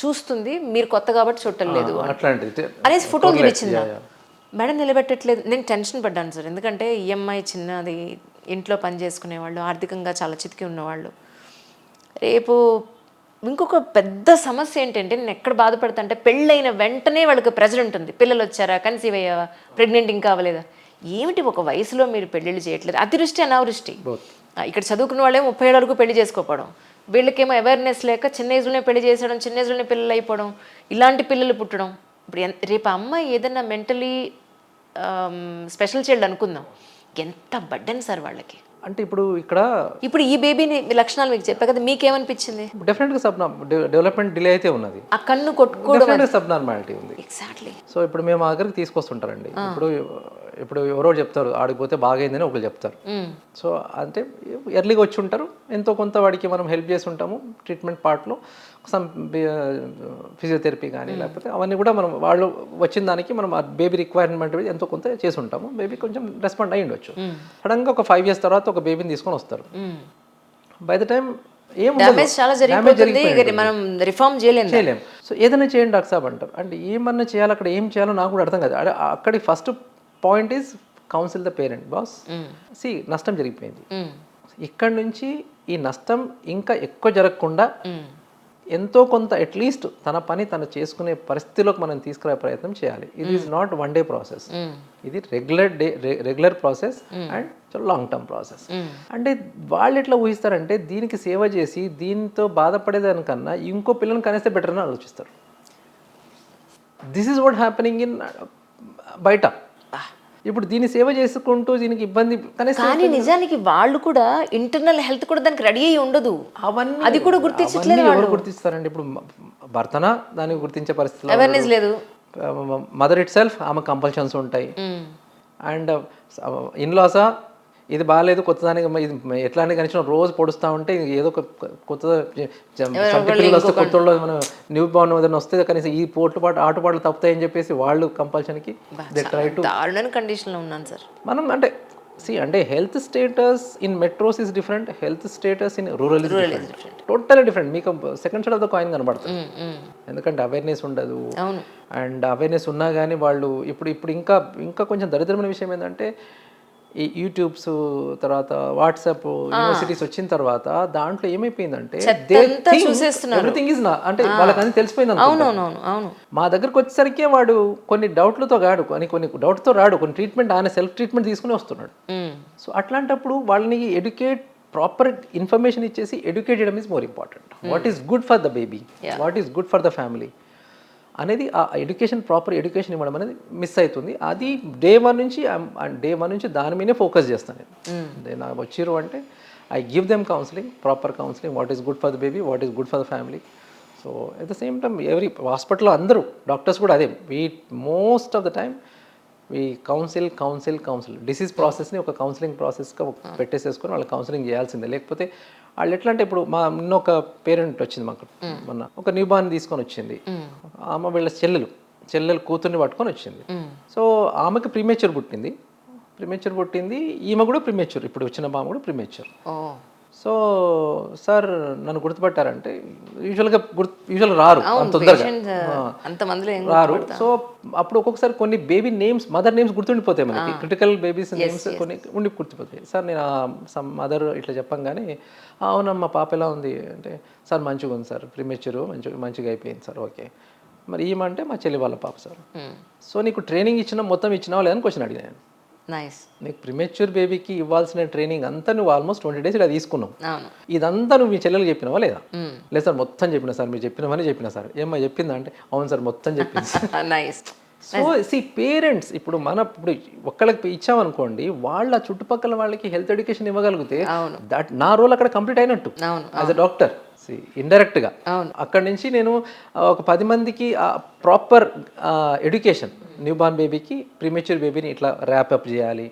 చూస్తుంది, మీరు కొత్త కాబట్టి చూడటం లేదు అట్లాంటిది అనేసి ఫోటోలు చూపించింది. మేడం నిలబెట్టట్లేదు. నేను టెన్షన్ పడ్డాను సార్, ఎందుకంటే ఈఎంఐ చిన్నది, ఇంట్లో పని చేసుకునేవాళ్ళు, ఆర్థికంగా చాలా చితికి ఉన్నవాళ్ళు. రేపు ఇంకొక పెద్ద సమస్య ఏంటంటే, నేను ఎక్కడ బాధపడతా అంటే, పెళ్ళైన వెంటనే వాళ్ళకి ప్రెజర్ ఉంటుంది. పిల్లలు వచ్చారా, కన్సీవ్ అయ్యావా, ప్రెగ్నెంట్ ఇంకా అవ్వలేదా. ఏమిటి ఒక వయసులో మీరు పెళ్ళిళ్ళు చేయట్లేదు, అతివృష్టి అనావృష్టి. ఇక్కడ చదువుకున్న వాళ్ళే 30 ఏళ్ళ వరకు పెళ్లి చేసుకోకపోవడం, వీళ్ళకేమో అవేర్నెస్ లేక చిన్న ఏజ్లోనే పెళ్లి చేసేయడం, చిన్న ఏజ్లోనే పిల్లలు అయిపోవడం, ఇలాంటి పిల్లలు పుట్టడం. ఇప్పుడు రేపు అమ్మాయి ఏదైనా మెంటలీ స్పెషల్ చైల్డ్ అనుకుందాం, ఎంత బడ్డన్ సార్ వాళ్ళకి. అంటే ఇప్పుడు ఈ బేబీని లక్షణాలు మీకు చెప్పా కదా, మీకేమనిపించింది? డెఫినెట్గా డెవలప్మెంట్ డిలే అయితే ఉన్నది. ఆ కన్ను కొట్టుకోవడం సబ్నార్మాలిటీ ఉంది. ఎగ్జాక్ట్లీ. సో ఇప్పుడు మేము మా దగ్గరికి తీసుకొస్తుంటారండి. ఇప్పుడు ఎవరో చెప్తారు ఆడిపోతే బాగైందని ఒకరు చెప్తారు. సో అంటే ఎర్లీగా వచ్చి ఉంటారు, ఎంతో కొంత వాడికి మనం హెల్ప్ చేసి ఉంటాము ట్రీట్మెంట్ పార్ట్లో. సమ్ ఫిజియోథెరపీ కానీ లేకపోతే అవన్నీ కూడా మనం వాళ్ళు వచ్చిన దానికి మనం ఆ బేబీ రిక్వైర్మెంట్ ఎంతో కొంత చేసి ఉంటాము. బేబీ కొంచెం రెస్పాండ్ అయ్యి ఉండొచ్చు. సడన్గా ఒక 5 years తర్వాత ఒక బేబీని తీసుకొని వస్తారు. బై ద టైం చాలా జరిగిపోతుంది, మనం రిఫార్మ్ చేయలేము. సో ఏదైనా చేయండి డాక్టర్ సాబ్ అంటారు. అంటే ఏమన్నా చేయాలి, అక్కడ ఏం చేయాలో నాకు కూడా అర్థం కాదు. అక్కడికి first point is counsel the parent. బాస్ సి నష్టం జరిగిపోయింది, ఇక్కడ నుంచి ఈ నష్టం ఇంకా ఎక్కువ జరగకుండా ఎంతో కొంత అట్లీస్ట్ తన పని తను చేసుకునే పరిస్థితిలోకి మనం తీసుకునే ప్రయత్నం చేయాలి. ఇది is not one day process, ఇది regular process and long term process. అంటే వాళ్ళు ఎట్లా ఊహిస్తారంటే, దీనికి సేవ చేసి దీంతో బాధపడేదానికన్నా ఇంకో పిల్లల్ని కనేస్తే బెటర్ అని ఆలోచిస్తారు. This is what happening in బయట. ఇప్పుడు దీన్ని సేవ చేసుకుంటూ దీనికి ఇబ్బంది, కానీ నిజానికి వాళ్ళు కూడా ఇంటర్నల్ హెల్త్ కూడా దానికి రెడీ అయ్యి ఉండదు. అవన్నీ అది కూడా గుర్తించట్లేదు. ఎవరు గుర్తిస్తారండి? ఇప్పుడు భర్తన దానికి గుర్తించే పరిస్థితి అవేర్నెస్ లేదు. మదర్ ఇట్ సెల్ఫ్ ఆమె కంపల్షన్స్ ఉంటాయి. అండ్ ఇన్లాసా ఇది బాగాలేదు కొత్తదానికి ఇది ఎట్లా అని కనీసం రోజు పొడుస్తూ ఉంటే ఏదో ఒక కొత్త కొత్తలో మనం న్యూ బార్న్ ఏదైనా వస్తే కనీసం ఈ ఆటపాట్లు తప్పుతాయని చెప్పేసి వాళ్ళు కంపల్షన్కి దారుణమైన కండిషన్లో ఉన్నాను సార్ మనం. అంటే health status in metros is different, health status in rural is different, totally different. మీకు second side of the coin కనబడుతుంది. ఎందుకంటే అవేర్నెస్ ఉండదు. అండ్ అవేర్నెస్ ఉన్నా కానీ వాళ్ళు ఇప్పుడు ఇంకా కొంచెం దరిద్రమైన విషయం ఏంటంటే, ఈ యూట్యూబ్స్ తర్వాత వాట్సాప్ యూనివర్సిటీస్ వచ్చిన తర్వాత దాంట్లో ఏమైపోయిందంటే ఎవ్రీథింగ్ ఈజ్ అంటే వాళ్ళకి అన్ని తెలిసిపోయింది. మా దగ్గరకు వచ్చేసరికి వాడు కొన్ని డౌట్లతో రాడు, కొన్ని ట్రీట్మెంట్ ఆయన సెల్ఫ్ ట్రీట్మెంట్ తీసుకుని వస్తున్నాడు. సో అట్లాంటప్పుడు వాళ్ళని ప్రాపర్ ఇన్ఫర్మేషన్ ఇచ్చేసి ఎడ్యుకేట్ చేయడం is more important. What is good for the baby, what is good for the family అనేది ఆ ఎడ్యుకేషన్, ప్రాపర్ ఎడ్యుకేషన్ ఇవ్వడం అనేది మిస్ అవుతుంది. అది డే వన్ నుంచి దాని మీదే ఫోకస్ చేస్తాను నేను. నాకు వచ్చిర్రు అంటే I give them counselling, proper counselling, what is good for the baby, what is good for the family. So at the same time every హాస్పిటల్లో అందరూ డాక్టర్స్ కూడా అదే, most of the time we council disease ప్రాసెస్ని ఒక కౌన్సిలింగ్ ప్రాసెస్గా పెట్టేసేసుకొని వాళ్ళు కౌన్సిలింగ్ చేయాల్సిందే. లేకపోతే వాళ్ళు ఎట్లా అంటే, ఇప్పుడు నిన్న ఒక పేరెంట్ వచ్చింది మాకు, మొన్న ఒక న్యూ బార్న్ తీసుకొని వచ్చింది. ఆమె వీళ్ళ చెల్లెలు కూతుర్ని పట్టుకొని వచ్చింది. సో ఆమెకి ప్రీమేచ్యూర్ పుట్టింది, ఈమె కూడా ప్రీమేచ్యూర్, ఇప్పుడు వచ్చిన బామ్మ కూడా ప్రీమేచ్యూర్. సో సార్ నన్ను గుర్తుపట్టారంటే, యూజువల్గా రారు అంత తొందరగా రారు. సో అప్పుడు ఒక్కొక్కసారి కొన్ని బేబీ నేమ్స్, మదర్ నేమ్స్ గుర్తుండిపోతాయి మనకి, క్రిటికల్ బేబీస్ నేమ్స్ కొన్ని గుర్తుపోతాయి. సార్ నేను సమ్ మదర్ ఇట్లా చెప్పంగానే, అవునమ్మా పాప ఎలా ఉంది అంటే, సార్ మంచిగా ఉంది సార్, ప్రీమేచ్యూర్ మంచిగా అయిపోయింది సార్. ఓకే, మరి ఏమంటే మా చెల్లి వాళ్ళ పాప సార్. సో నీకు ట్రైనింగ్ మొత్తం ఇచ్చినావా లేదని క్వశ్చన్ అడిగాను. నీకు ప్రిమేచ్యూర్ బేబీకి ఇవ్వాల్సిన ట్రైనింగ్ అంతా నువ్వు ఆల్మోస్ట్ 20 days ఇలా తీసుకున్నావు, ఇదంతా నువ్వు మీ చెల్లెలు చెప్పినావా లేదా? లేదు సార్ మొత్తం చెప్పిన సార్, మీరు చెప్పిన సార్. ఏమో చెప్పిందా అంటే, అవును సార్ మొత్తం చెప్పింది. సో పేరెంట్స్ ఇప్పుడు ఒక్కళ్ళకి ఇచ్చామనుకోండి, వాళ్ళ చుట్టుపక్కల వాళ్ళకి హెల్త్ ఎడ్యుకేషన్ ఇవ్వగలిగితే దట్ నా రోల్ అక్కడ కంప్లీట్ అయినట్టు యాజ్ అ డాక్టర్. ఇండైరెక్ట్గా అక్కడి నుంచి నేను ఒక 10 మందికి ప్రాపర్ ఎడ్యుకేషన్, న్యూ బార్న్ బేబీకి, ప్రీమేచ్యూర్ బేబీని ఇట్లా ర్యాప్ అప్ చేయాలి,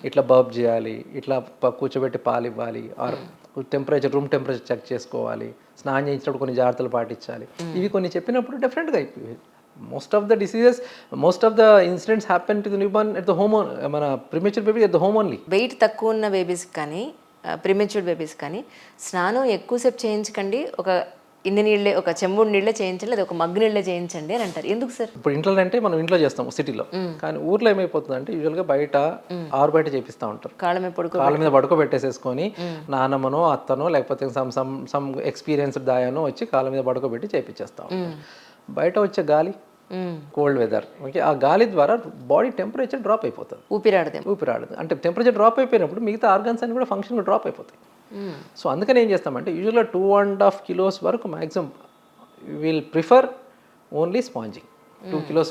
ఇట్లా బర్బ్ చేయాలి, ఇట్లా కూర్చోబెట్టి పాలు ఇవ్వాలి, ఆర్ రూమ్ టెంపరేచర్ చెక్ చేసుకోవాలి, స్నానం చేయించినప్పుడు కొన్ని జాగ్రత్తలు పాటించాలి. ఇవి కొన్ని చెప్పినప్పుడు డెఫినెట్గా అయిపోయి most of the incidents happen to the newborn at the home, మన premature baby at the home only. Weight తక్కువ ఉన్న బేబీస్ కానీ ప్రిమెచ్యూర్డ్ బేబీస్ కానీ స్నానం ఎక్కువసేపు చేయించకండి, ఒక ఇన్ని నీళ్ళే, ఒక చెంబుడు నీళ్ళే చేయించండి, లేదా ఒక మగ్గు నీళ్ళే చేయించండి అని అంటారు. ఎందుకు సార్? ఇప్పుడు ఇంట్లో అంటే మనం ఇంట్లో చేస్తాం సిటీలో, కానీ ఊర్లో ఏమైపోతుంది అంటే యూజువల్గా బయట బయట చేపిస్తూ ఉంటారు. కాళ్ళ మీద పడుకోబెట్టేసేసుకొని నాన్నమ్మనో అత్తనో లేకపోతే సమ్ ఎక్స్పీరియన్స్డ్ దాయానో వచ్చి కాళ్ళ మీద పడుకోబెట్టి చేపించేస్తాం. బయట వచ్చే గాలి, కోల్డ్ వెదర్, ఓకే, ఆ గాలి ద్వారా బాడీ టెంపరేచర్ డ్రాప్ అయిపోతుంది, ఊపిరాడదు. అంటే టెంపరేచర్ డ్రాప్ అయిపోయినప్పుడు మిగతా ఆర్గన్స్ అన్ని కూడా ఫంక్షన్ డ్రాప్ అయిపోతాయి. సో అందుకని ఏం చేస్తామంటే యూజువల్గా 2.5 kilos వరకు maximum will prefer only sponging. 2 kilos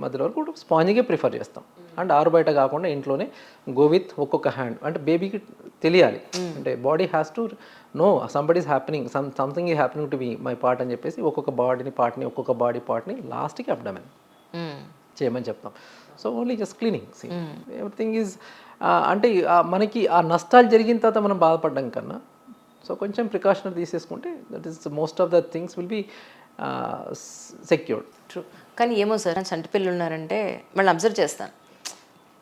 మధ్యలో వరకు స్పాంజింగే ప్రిఫర్ చేస్తాం. అండ్ బయట కాకుండా ఇంట్లోనే గో విత్ ఒక్కొక్క హ్యాండ్. అంటే బేబీకి తెలియాలి, అంటే body has to know somebody is happening, something is happening to be my part అని చెప్పేసి ఒక్కొక్క బాడీ పార్ట్ని లాస్ట్కి అబ్డమెన్ చేయమని చెప్తాం. So only just cleaning, everything is అంటే మనకి ఆ నష్టాలు జరిగిన తర్వాత మనం బాధపడడం కన్నా సో కొంచెం ప్రికాషనరీ తీసేసుకుంటే that is most of the things will be secured. True. కానీ ఏమో సార్, చంటి పిల్లలు ఉన్నారంటే వాళ్ళు అబ్జర్వ్ చేస్తాను,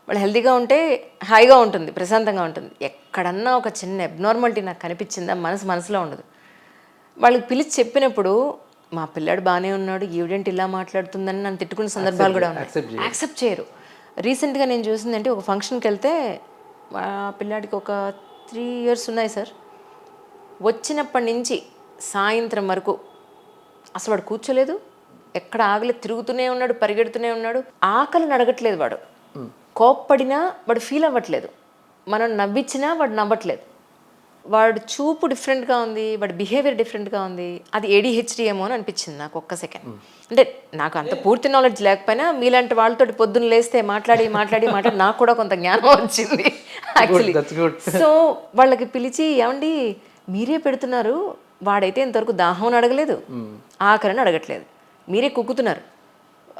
వాళ్ళు హెల్తీగా ఉంటే హాయిగా ఉంటుంది, ప్రశాంతంగా ఉంటుంది. ఎక్కడన్నా ఒక చిన్న అబ్నార్మాలిటీ నాకు కనిపించిందా మనసులో ఉండదు. వాళ్ళకి పిలిచి చెప్పినప్పుడు మా పిల్లాడు బాగానే ఉన్నాడు, ఈవిడెంట్ ఇలా మాట్లాడుతుందని నన్ను తిట్టుకునే సందర్భాలు కూడా ఉన్నాయి. యాక్సెప్ట్ చేయరు. రీసెంట్గా నేను చూసిందంటే ఒక ఫంక్షన్కి వెళ్తే మా పిల్లాడికి ఒక 3 years ఉన్నాయి సార్. వచ్చినప్పటి నుంచి సాయంత్రం వరకు అసలు వాడు కూర్చోలేదు, ఎక్కడ ఆగలేదు, తిరుగుతూనే ఉన్నాడు, పరిగెడుతూనే ఉన్నాడు. ఆకలిని అడగట్లేదు వాడు, కోప్పడినా వాడు ఫీల్ అవ్వట్లేదు, మనం నవ్వించినా వాడు నవ్వట్లేదు. వాడు చూపు డిఫరెంట్గా ఉంది, వాడి బిహేవియర్ డిఫరెంట్గా ఉంది. అది ADHD ఏమో అని అనిపించింది నాకు ఒక్క సెకండ్. అంటే నాకు అంత పూర్తి నాలెడ్జ్ లేకపోయినా మీలాంటి వాళ్ళతో పొద్దున్న లేస్తే మాట్లాడి నాకు కూడా కొంత జ్ఞానం వచ్చింది యాక్చువల్లీ. సో వాళ్ళకి పిలిచి ఏమండి మీరే పెడుతున్నారు, వాడైతే ఇంతవరకు దాహం అడగలేదు, ఆకలిని అడగట్లేదు, మీరే కుక్కుతున్నారు.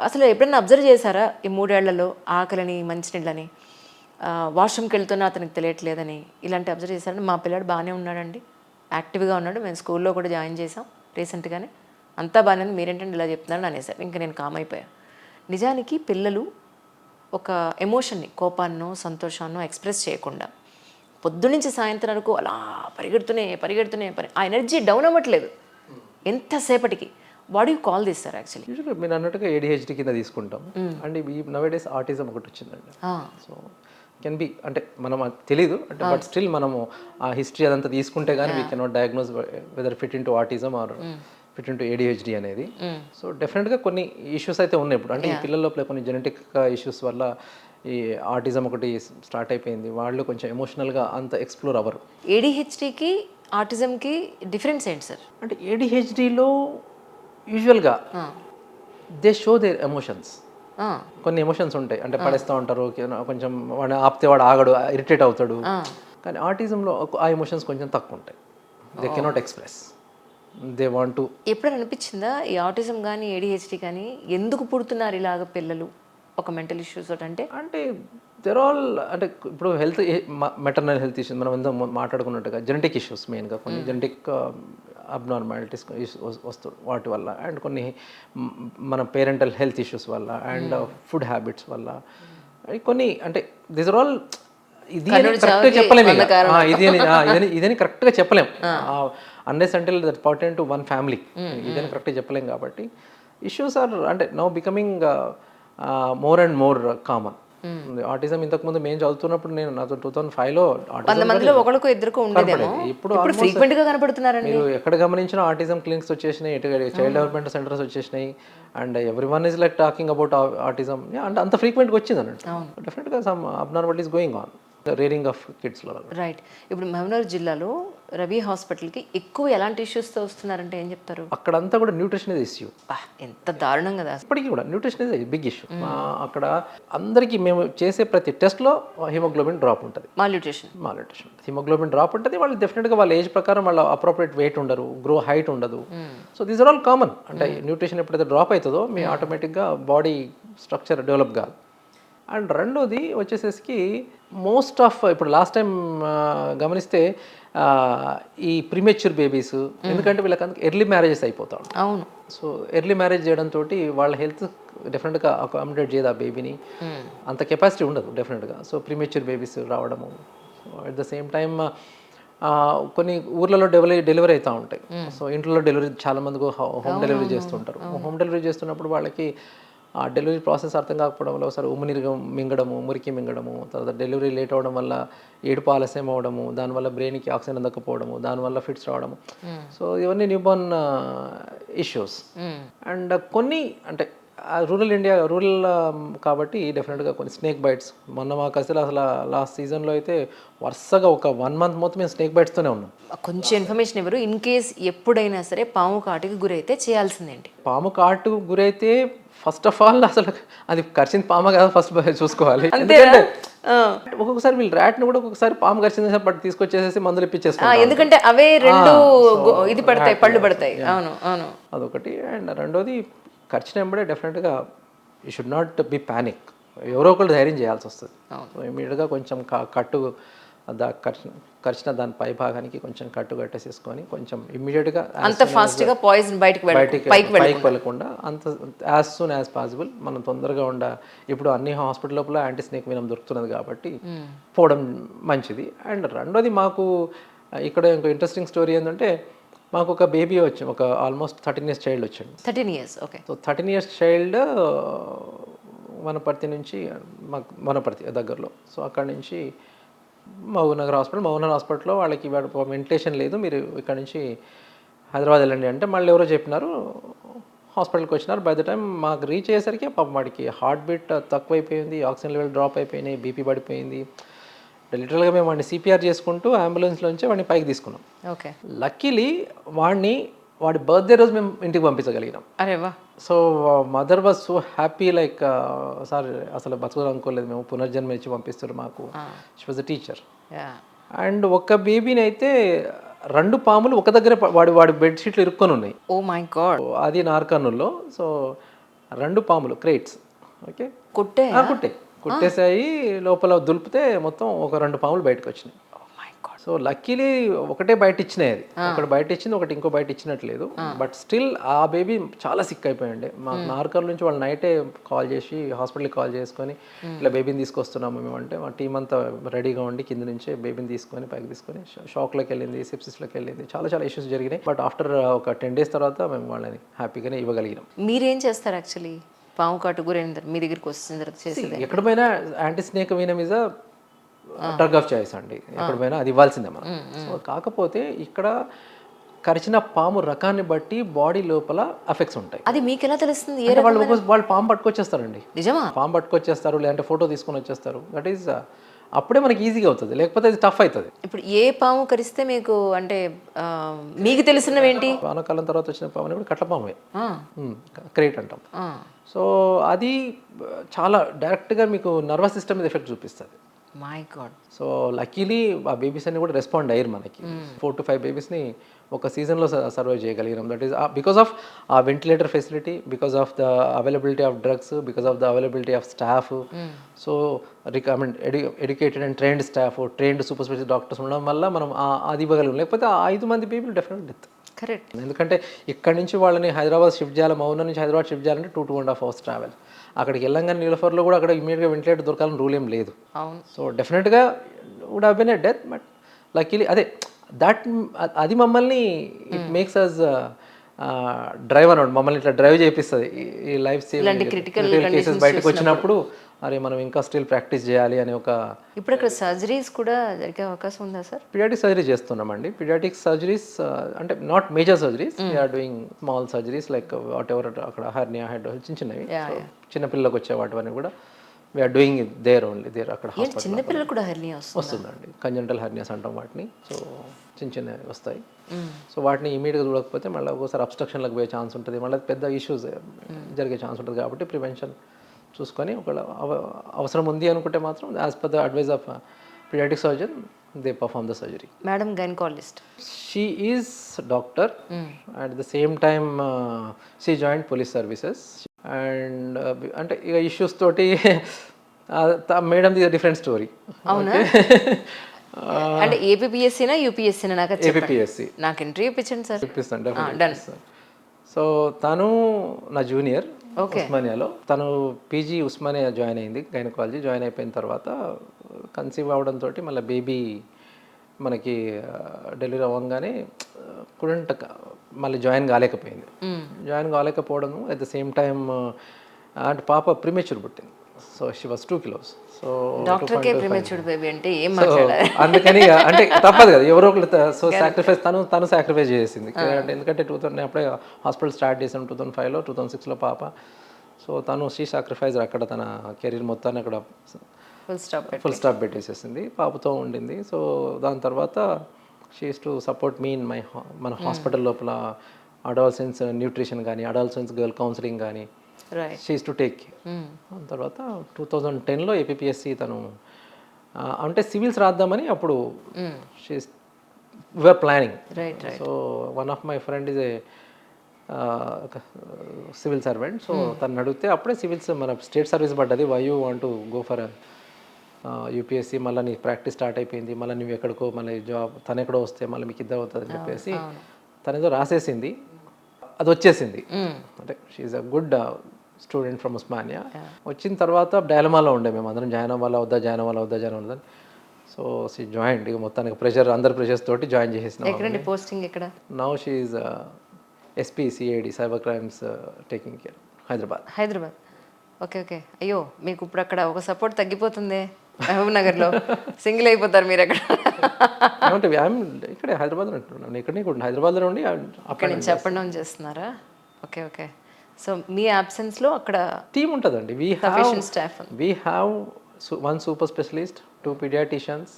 అసలు ఎప్పుడైనా అబ్జర్వ్ చేశారా ఈ 3 ఏళ్లలో ఆకలిని, మంచినీళ్ళని, వాష్రూమ్కి వెళ్తున్నా అతనికి తెలియట్లేదని, ఇలాంటి అబ్జర్వ్ చేశారని? మా పిల్లాడు బాగానే ఉన్నాడండి, యాక్టివ్గా ఉన్నాడు, మేము స్కూల్లో కూడా జాయిన్ చేసాం రీసెంట్గానే, అంతా బాగానే ఉంది, మీరేంటంటే ఇలా చెప్తున్నారని అనేసారు. ఇంకా నేను కామ్ అయిపోయాను. నిజానికి పిల్లలు ఒక ఎమోషన్ని, కోపాన్నో సంతోషాన్నో ఎక్స్ప్రెస్ చేయకుండా పొద్దునుంచి సాయంత్రం వరకు అలా పరిగెడుతూనే ఆ ఎనర్జీ డౌన్ అవ్వట్లేదు ఎంతసేపటికి. What you call this sir? Actually యూజువల్గా మీరు అన్నట్టుగా ADHD కింద తీసుకుంటాం. అండ్ ఈ నవేడేస్ ఆటిజం ఒకటి వచ్చిందండి. సో కెన్ బి, అంటే మనం అది తెలీదు అంటే, బట్ స్టిల్ మనము ఆ హిస్టరీ అదంతా తీసుకుంటే కానీ we cannot diagnose whether fit in to autism or fit in to ADHD అనేది. సో డెఫినెట్గా కొన్ని ఇష్యూస్ అయితే ఉన్నాయి ఇప్పుడు. అంటే ఈ పిల్లల లోపల కొన్ని జెనెటిక్ ఇష్యూస్ వల్ల ఈ ఆటిజం ఒకటి స్టార్ట్ అయిపోయింది. వాళ్ళు కొంచెం ఎమోషనల్గా అంత ఎక్స్ప్లోర్ అవ్వరు. ADHDకి ఆటిజంకి డిఫరెన్స్ ఏంటి సార్? అంటే ADHDలో యూజువల్గా దే షో దేర్ ఎమోషన్స్. కొన్ని ఎమోషన్స్ ఉంటాయి, అంటే పడేస్తూ ఉంటారు, కొంచెం వాడు ఆపితే వాడు ఆగడు, ఇరిటేట్ అవుతాడు. కానీ ఆటిజంలో ఆ ఎమోషన్స్ కొంచెం తక్కువ ఉంటాయి. They cannot express, they want to. ఎప్పుడైనా అనిపించిందా ఈ ఆటిజం కానీ ADHD కానీ ఎందుకు పుడుతున్నారు ఇలాగ పిల్లలు ఒక మెంటల్ ఇష్యూస్ అంటే? అంటే దెర్ ఆల్, అంటే ఇప్పుడు హెల్త్, మెటర్నల్ హెల్త్ ఇష్యూస్ మనం ఎంత మాట్లాడుకున్నట్టుగా జెనెటిక్ ఇష్యూస్ మెయిన్గా కొన్ని జెనెటిక్ అబ్నార్మాలిటీస్ వాటి వల్ల, అండ్ కొన్ని మన పేరెంటల్ హెల్త్ ఇష్యూస్ వల్ల, అండ్ ఫుడ్ హ్యాబిట్స్ వల్ల, కొన్ని అంటే దీస్ ఆర్ ఆల్. ఇది కరెక్ట్గా చెప్పలేము, ఇదని కరెక్ట్గా చెప్పలేం unless until that pertain to one family. ఇదని కరెక్ట్గా చెప్పలేం. కాబట్టి ఇష్యూస్ ఆర్ అంటే now becoming more and more common. Autism ఇంతకుముందు మేము చదువుతున్నప్పుడు, నేను నాతో 2005లో ఇప్పుడు ఫ్రీక్వెంట్గా కనపడుతున్నారండి. మీరు ఎక్కడ గమనించిన ఆటిజం క్లినిక్స్ వచ్చేసినాయి, చైల్డ్ డెవలప్మెంట్ సెంటర్స్ వచ్చేసినాయి, and every one is like talking about autism. అంటే అంత ఫ్రీక్వెంట్గా వచ్చింది అన్నట్టు. డెఫినెట్గా some abnormalities going on rearing of కిడ్స్లో. రైట్. ఇప్పుడు మహబూబ్నగర్ జిల్లాలో రవి హాస్పిటల్కి ఎక్కువ ఎలాంటి ఇష్యూస్తో వస్తున్నారంటే ఏం చెప్తారు? అక్కడంతా కూడా న్యూట్రిషన్ ఇస్ ఇష్యూ. ఎంత దారుణం కదా. ఇప్పటికీ కూడా న్యూట్రిషన్ ఇస్ బిగ్ ఇష్యూ. అక్కడ అందరికీ మేము చేసే ప్రతి టెస్ట్లో హిమోగ్లోబిన్ డ్రాప్ ఉంటుంది, మాల్న్యూట్రిషన్. హిమోగ్లోబిన్ డ్రాప్ ఉంటుంది. వాళ్ళు డెఫినెట్గా వాళ్ళ ఏజ్ ప్రకారం వాళ్ళ అప్రోప్రియేట్ వెయిట్ ఉండరు, హైట్ ఉండదు. So these are all common. అంటే న్యూట్రిషన్ ఎప్పుడైతే డ్రాప్ అవుతుందో మీ ఆటోమేటిక్గా బాడీ స్ట్రక్చర్ డెవలప్ కాదు. అండ్ రెండోది వచ్చేసేసి మోస్ట్ ఆఫ్ ఇప్పుడు లాస్ట్ టైం గమనిస్తే ఈ ప్రీమెచ్యూర్ బేబీస్, ఎందుకంటే వీళ్ళకి ఎర్లీ మ్యారేజెస్ అయిపోతా ఉంటాయి. అవును. సో ఎర్లీ మ్యారేజ్ చేయడంతో వాళ్ళ హెల్త్ డెఫినెట్గా అకామిడేట్ చేయదు ఆ బేబీని, అంత కెపాసిటీ ఉండదు డెఫినెట్గా. సో ప్రీమెచ్యూర్ బేబీస్ రావడము, అట్ ద సేమ్ టైమ్ కొన్ని ఊర్లలో డెలివరీ అవుతూ ఉంటాయి. సో ఇంట్లో డెలివరీ చాలామంది హోమ్ డెలివరీ చేస్తుంటారు. హోమ్ డెలివరీ చేస్తున్నప్పుడు వాళ్ళకి ఆ డెలివరీ ప్రాసెస్ అర్థం కాకపోవడం వల్ల ఒకసారి ఉమ్మునీరు మింగడము, మురికి మింగడము, తర్వాత డెలివరీ లేట్ అవ్వడం వల్ల ఏడుపు ఆలస్యం అవ్వడము, దానివల్ల బ్రెయిన్కి ఆక్సిజన్ అందకపోవడము, దానివల్ల ఫిట్స్ రావడము. సో ఇవన్నీ న్యూబార్న్ ఇష్యూస్. అండ్ కొన్ని అంటే రూరల్ ఇండియా, రూరల్ కాబట్టి డెఫినెట్గా కొన్ని స్నేక్ బైట్స్. మొన్న మాకు అసలు లాస్ట్ సీజన్లో అయితే వరుసగా ఒక 1 month మొత్తం మేము స్నేక్ బైట్స్తోనే ఉన్నాం. కొంచెం ఇన్ఫర్మేషన్ ఇవ్వరు, ఇన్ కేస్ ఎప్పుడైనా సరే పాము కాటుకి గురైతే చేయాల్సిందేంటి? పాము కాటు గురైతే ఫస్ట్ ఆఫ్ ఆల్ అసలు అది కరిచిన పామ కదా ఫస్ట్ చూసుకోవాలి. ఎందుకంటే ఒక్కొక్కసారి వీళ్ళు ర్యాట్ని కూడా ఒక్కొక్కసారి పాము కరిచింది బట్ తీసుకొచ్చేసి మందులు ఇప్పించేస్తారు. ఎందుకంటే అవే రెండు ఇది పడతాయి, పళ్ళు పడతాయి. అవును అవును. అదొకటి. అండ్ రెండోది కరిచిన వెంబడే డెఫినెట్గా you should not be panic. ఎవరో ఒకళ్ళు ధైర్యం చేయాల్సి వస్తుంది. సో ఇమీడియట్గా కొంచెం కట్టు కరిచిన దాని పై భాగానికి కొంచెం కట్టు కట్టేసేసుకొని కొంచెం ఇమ్మీడియట్గా అంత ఫాస్ట్గా పాయిజన్ పైకి వెళ్ళకుండా అంత యాజ్ సూన్ యాజ్ పాసిబుల్ మనం తొందరగా ఇప్పుడు అన్ని హాస్పిటల్ లోపల యాంటీ స్నేక్ వెనం దొరుకుతున్నది కాబట్టి పోవడం మంచిది. అండ్ రెండోది మాకు ఇక్కడ ఇంకో ఇంట్రెస్టింగ్ స్టోరీ ఏంటంటే, మాకు ఒక బేబీ వచ్చింది, ఒక ఆల్మోస్ట్ 13 years చైల్డ్ వచ్చింది. 13 years, okay. So 13 years child Wanaparthy నుంచి, వనపర్తి దగ్గరలో. సో అక్కడి నుంచి మహబూబ్నగర్ హాస్పిటల్లో వాళ్ళకి వెంటిలేషన్ లేదు, మీరు ఇక్కడ నుంచి హైదరాబాద్ వెళ్ళండి అంటే మళ్ళీ ఎవరో చెప్పినారు, హాస్పిటల్కి వచ్చినారు. బై ద టైం మాకు రీచ్ అయ్యేసరికి పాపం వాడికి హార్ట్ బీట్ తక్కువైపోయింది, ఆక్సిజన్ లెవెల్ డ్రాప్ అయిపోయినాయి, బీపీ పడిపోయింది. లిటరల్గా మేము వాడిని సిపిఆర్ చేసుకుంటూ అంబులెన్స్లోంచి వాడిని పైకి తీసుకున్నాం. ఓకే. లక్కీలీ వాడి బర్త్డే రోజు మేము ఇంటికి పంపించగలిగినాం. అరే వా. So mother was so happy, like sir అసలు బతుకులు అనుకోలేదు మేము, పునర్జన్మ ఇచ్చి పంపిస్తారు మాకు. She was a teacher. And ఒక బేబీని అయితే 2 పాములు ఒక దగ్గర వాడి బెడ్షీట్లు ఇరుక్కొని ఉన్నాయి. Oh my god. అది నార్కర్నూల్లో. సో 2 పాములు క్రేట్స్. ఓకే, కుట్టేసాయి. లోపల దులిపితే మొత్తం ఒక 2 పాములు బయటకు వచ్చినాయి. సో లక్కీలీ ఒకటే బయట ఇచ్చినాయి, అది ఒకటి బయట ఇచ్చింది, ఒకటి ఇంకో బయట ఇచ్చినట్లేదు. బట్ స్టిల్ ఆ బేబీ చాలా సిక్ అయిపోయింది. మాకు నార్కర్ నుంచి వాళ్ళు నైటే కాల్ చేసి హాస్పిటల్కి కాల్ చేసుకొని ఇలా బేబీని తీసుకొస్తున్నాము మేము అంటే, మా టీం అంతా రెడీగా ఉండి కింద నుంచే బేబీని తీసుకొని పైకి తీసుకొని షాక్లోకి వెళ్ళింది, సెప్సిస్లోకి వెళ్ళింది, చాలా ఇష్యూస్ జరిగినాయి. బట్ ఆఫ్టర్ ఒక 10 days తర్వాత మేము వాళ్ళని హ్యాపీగానే ఇవ్వగలిగినాం. మీరేం చేస్తారు యాక్చువల్లీ పాము కాటు గురైన మీ దగ్గరికి వచ్చిన తర్వాత చేసేది? ఎక్కడ పోయినా anti snake venom is drug of choice అండి, ఎక్కడ పోయినా అది ఇవ్వాల్సిందే మనం. సో కాకపోతే ఇక్కడ కరిచిన పాము రకాన్ని బట్టి బాడీ లోపల ఎఫెక్ట్స్ ఉంటాయి. అది మీకు ఎలా తెలుస్తుంది? వాళ్ళు పాము పట్టుకొచ్చేస్తారండి. నిజమా? పాము పట్టుకొచ్చేస్తారు, లేదంటే ఫోటో తీసుకొని వచ్చేస్తారు. దట్ ఈస్ అప్పుడే మనకి ఈజీగా అవుతుంది, లేకపోతే అది టఫ్ అవుతుంది. ఇప్పుడు ఏ పాము కరిస్తే మీకు అంటే మీకు తెలిసినవేంటి? వానాకాలం తర్వాత వచ్చిన పాము కూడా కట్లపామే, క్రేట్ అంటాం. సో అది చాలా డైరెక్ట్గా మీకు నర్వస్ సిస్టమ్ మీద ఎఫెక్ట్ చూపిస్తుంది. My God. సో లక్కీలీ ఆ బేబీస్ అన్ని కూడా రెస్పాండ్ అయ్యారు. మనకి 4 to 5 బేబీస్ని ఒక సీజన్లో సర్వైవ్ చేయగలిగినాం. దట్ ఈస్ బికాస్ ఆఫ్ ఆ ventilator facility, because of the availability of drugs, because of the availability of staff. So educated and trained staff, trained super specialist doctors ఉండడం వల్ల మనం అది ఇవ్వగలిగాం. లేకపోతే ఆ 5 మంది పీపుల్ డెఫినెట్ డెత్. కరెక్ట్. ఎందుకంటే ఇక్కడ నుంచి వాళ్ళని హైదరాబాద్ షిఫ్ట్ చేయాలి, మౌనా నుంచి హైదరాబాద్ షిఫ్ట్ చేయాలంటే 2.5 hours ట్రావెల్. అక్కడికి వెళ్ళంగానే నీలఫర్లో కూడా అక్కడ ఇమీడియట్గా వెంటిలేటర్ దొరకాలని రూల్ ఏం లేదు. అవును. సో డెఫినెట్గా would have been a death. But luckily అది మమ్మల్ని ఇట్ మేక్స్ అస్ డ్రైవ్ అన్నమాట, మమ్మల్ని ఇట్లా డ్రైవ్ చేపిస్తుంది. ఈ లైఫ్ సేవింగ్ క్రిటికల్ కేసెస్ బయటకు వచ్చినప్పుడు అరే మనం ఇంకా స్టిల్ ప్రాక్టీస్ చేయాలి అని ఒక. ఇప్పుడు అక్కడ సర్జరీస్ కూడా జరిగే అవకాశం ఉందా సార్? పీడియాటిక్ సర్జరీ చేస్తున్నామండి. పీడియాటిక్ సర్జరీస్ అంటే not major surgeries, we're doing small surgeries like whatever అక్కడ హెర్నియా, హెడ్ చిన్నవి చిన్నపిల్లలకు వచ్చే వాటివన్నీ కూడా we're doing it there only there. అక్కడ చిన్నపిల్లలు కూడా హెర్నియా వస్తుందండి, కంజెంటల్ హెర్నియాస్ అంటాం వాటిని. సో చిన్నవి వస్తాయి. సో వాటిని ఇమీడియట్గా చూడకపోతే మళ్ళీ ఒకసారి అబ్స్ట్రక్షన్లకు పోయే ఛాన్స్ ఉంటుంది, మళ్ళీ పెద్ద ఇష్యూస్ జరిగే ఛాన్స్ ఉంటుంది. కాబట్టి ప్రివెన్షన్ చూసుకొని ఒకవేళ అవసరం ఉంది అనుకుంటే మాత్రం as per the advice of paediatric surgeon they perform the surgery. Madam gynaecologist, she is doctor. At the same time she joined police services. And అంటే ఇక ఇష్యూస్ తోటి మేడం ది డిఫరెంట్ స్టోరీ. అవునా? అంటే ఏపీఎస్సీనా యూపీఎస్సీనా నాకు అది చెప్పండి. ఏపీఎస్సి నాకు ఇంటర్వ్యూ ఇప్పించండి సార్. ఇప్పిస్తాను, డన్. డెఫినెట్. సో తను నా జూనియర్ ఓకే. ఉస్మానియాలో. తను పీజీ ఉస్మానియా జాయిన్ అయింది, గైనకాలజీ జాయిన్ అయిపోయిన తర్వాత కన్సీవ్ అవడంతో మళ్ళీ బేబీ మనకి డెలివరీ అవ్వగానే కుడెంట్ మళ్ళీ జాయిన్ కాలేకపోయింది. జాయిన్ కాలేకపోవడం అట్ ద సేమ్ టైం అంటే పాప ప్రీమెచ్యూర్ పుట్టింది. So she was 2 kilos. సో డాక్టర్కే ప్రీమెచ్యూర్డ్ బేబీ అంటే ఏం మాట్లాడారు? అందుకని అంటే తప్పదు కదా, ఎవరో ఒకరు. సో సాక్రిఫైస్ తను సాక్రిఫైస్ చేసింది. అంటే ఎందుకంటే 2000 అప్పుడే హాస్పిటల్ స్టార్ట్ చేసాం 2005లో, 2006లో పాప. సో తను షీ సాక్రిఫైస్ అక్కడ తన కెరీర్ మొత్తాన్ని అక్కడ ఫుల్ స్టాప్ పెట్టేసేసింది, పాపతో ఉండింది. సో దాని తర్వాత she's to support me in మన హాస్పిటల్ లోపల అడాల్సెన్స్ న్యూట్రిషన్ కానీ, అడాల్సెన్స్ గర్ల్ కౌన్సిలింగ్ కానీ షీస్ టు టేక్. దాని తర్వాత 2010లో ఏపీఎస్సి తను అంటే సివిల్స్ రాద్దామని అప్పుడు she's we're planning. So one of my friend is a civil servant. So తను అడిగితే అప్పుడే సివిల్స్ మన స్టేట్ సర్వీస్ పడ్డది, why you want to go for UPSC, మళ్ళీ నీ ప్రాక్టీస్ స్టార్ట్ అయిపోయింది, మళ్ళీ నువ్వు ఎక్కడికో మళ్ళీ జాబ్ తను ఎక్కడో వస్తే మళ్ళీ మీకు ఇద్దరు అవుతుంది అని చెప్పేసి తనేదో రాసేసింది, అది వచ్చేసింది. అంటే she's a good student from Osmania. వచ్చిన తర్వాత డైలమాలో ఉండే మేము అందరం, జాయిన్ అవ్వాలా వద్దా, జాయిన్ అవ్వాలా వద్దా, జాయిన్ అవ్వదని. So she join. ఇక మొత్తానికి ప్రెషర్, అందరి ప్రెషర్స్ తోటి జాయిన్ చేసేసిన. పోస్టింగ్ ఎక్కడ? Now she is SP CID cyber crimes taking care, Hyderabad. Okay okay. అయ్యో మీకు ఇప్పుడు అక్కడ ఒక సపోర్ట్ తగ్గిపోతుంది మహబూబ్ నగర్లో, సింగిల్ అయిపోతారు మీరు అక్కడ. అంటే ఇక్కడే హైదరాబాద్ అంటున్నాను, ఇక్కడనే హైదరాబాద్లో ఉండి అక్కడ నుంచి అప్ అండ్ డౌన్ చేస్తున్నారా? Okay okay. సో మీ అబ్సెన్స్లో అక్కడ టీమ్ ఉంటుందండి. We have 1 super specialist, 2 పీడియాటిషియన్స్,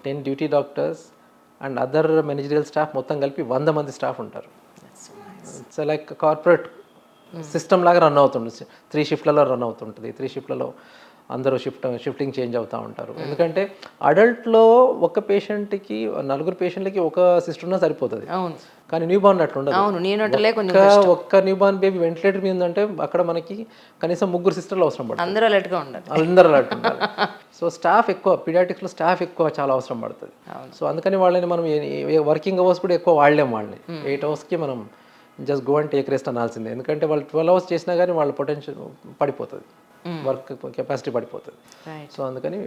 10 duty doctors and other managerial staff, మొత్తం కలిపి 100 మంది స్టాఫ్ ఉంటారు. ఇట్స్ లైక్ కార్పొరేట్ సిస్టమ్ లాగా రన్ అవుతుంది. 3 షిఫ్ట్లలో రన్ అవుతుంటుంది. 3 షిఫ్ట్లలో అందరూ షిఫ్టింగ్ చేంజ్ అవుతూ ఉంటారు. ఎందుకంటే అడల్ట్లో ఒక పేషెంట్కి 4 పేషెంట్లకి ఒక సిస్టర్ ఉన్నా సరిపోతుంది. కానీ న్యూ బార్న్ అట్లా ఉండదు. ఒక్క న్యూ బార్న్ బేబీ వెంటిలేటర్ మీద ఉందంటే అక్కడ మనకి కనీసం 3 సిస్టర్లు అవసరం పడుతుంది. అందరూ అలర్ట్గా ఉండాలి. సో స్టాఫ్ ఎక్కువ, పీడియాటిక్స్లో స్టాఫ్ ఎక్కువ చాలా అవసరం పడుతుంది. సో అందుకని వాళ్ళని మనం వర్కింగ్ అవర్స్ కూడా ఎక్కువ వాడలేము. వాళ్ళని 8 అవర్స్కి మనం just go and take rest అనాల్సిందే. ఎందుకంటే వాళ్ళు 12 అవర్స్ చేసినా కానీ వాళ్ళ పొటెన్షియల్ పడిపోతుంది, వర్క్ కెపాసిటీ పడిపోతుంది. సో అందుకని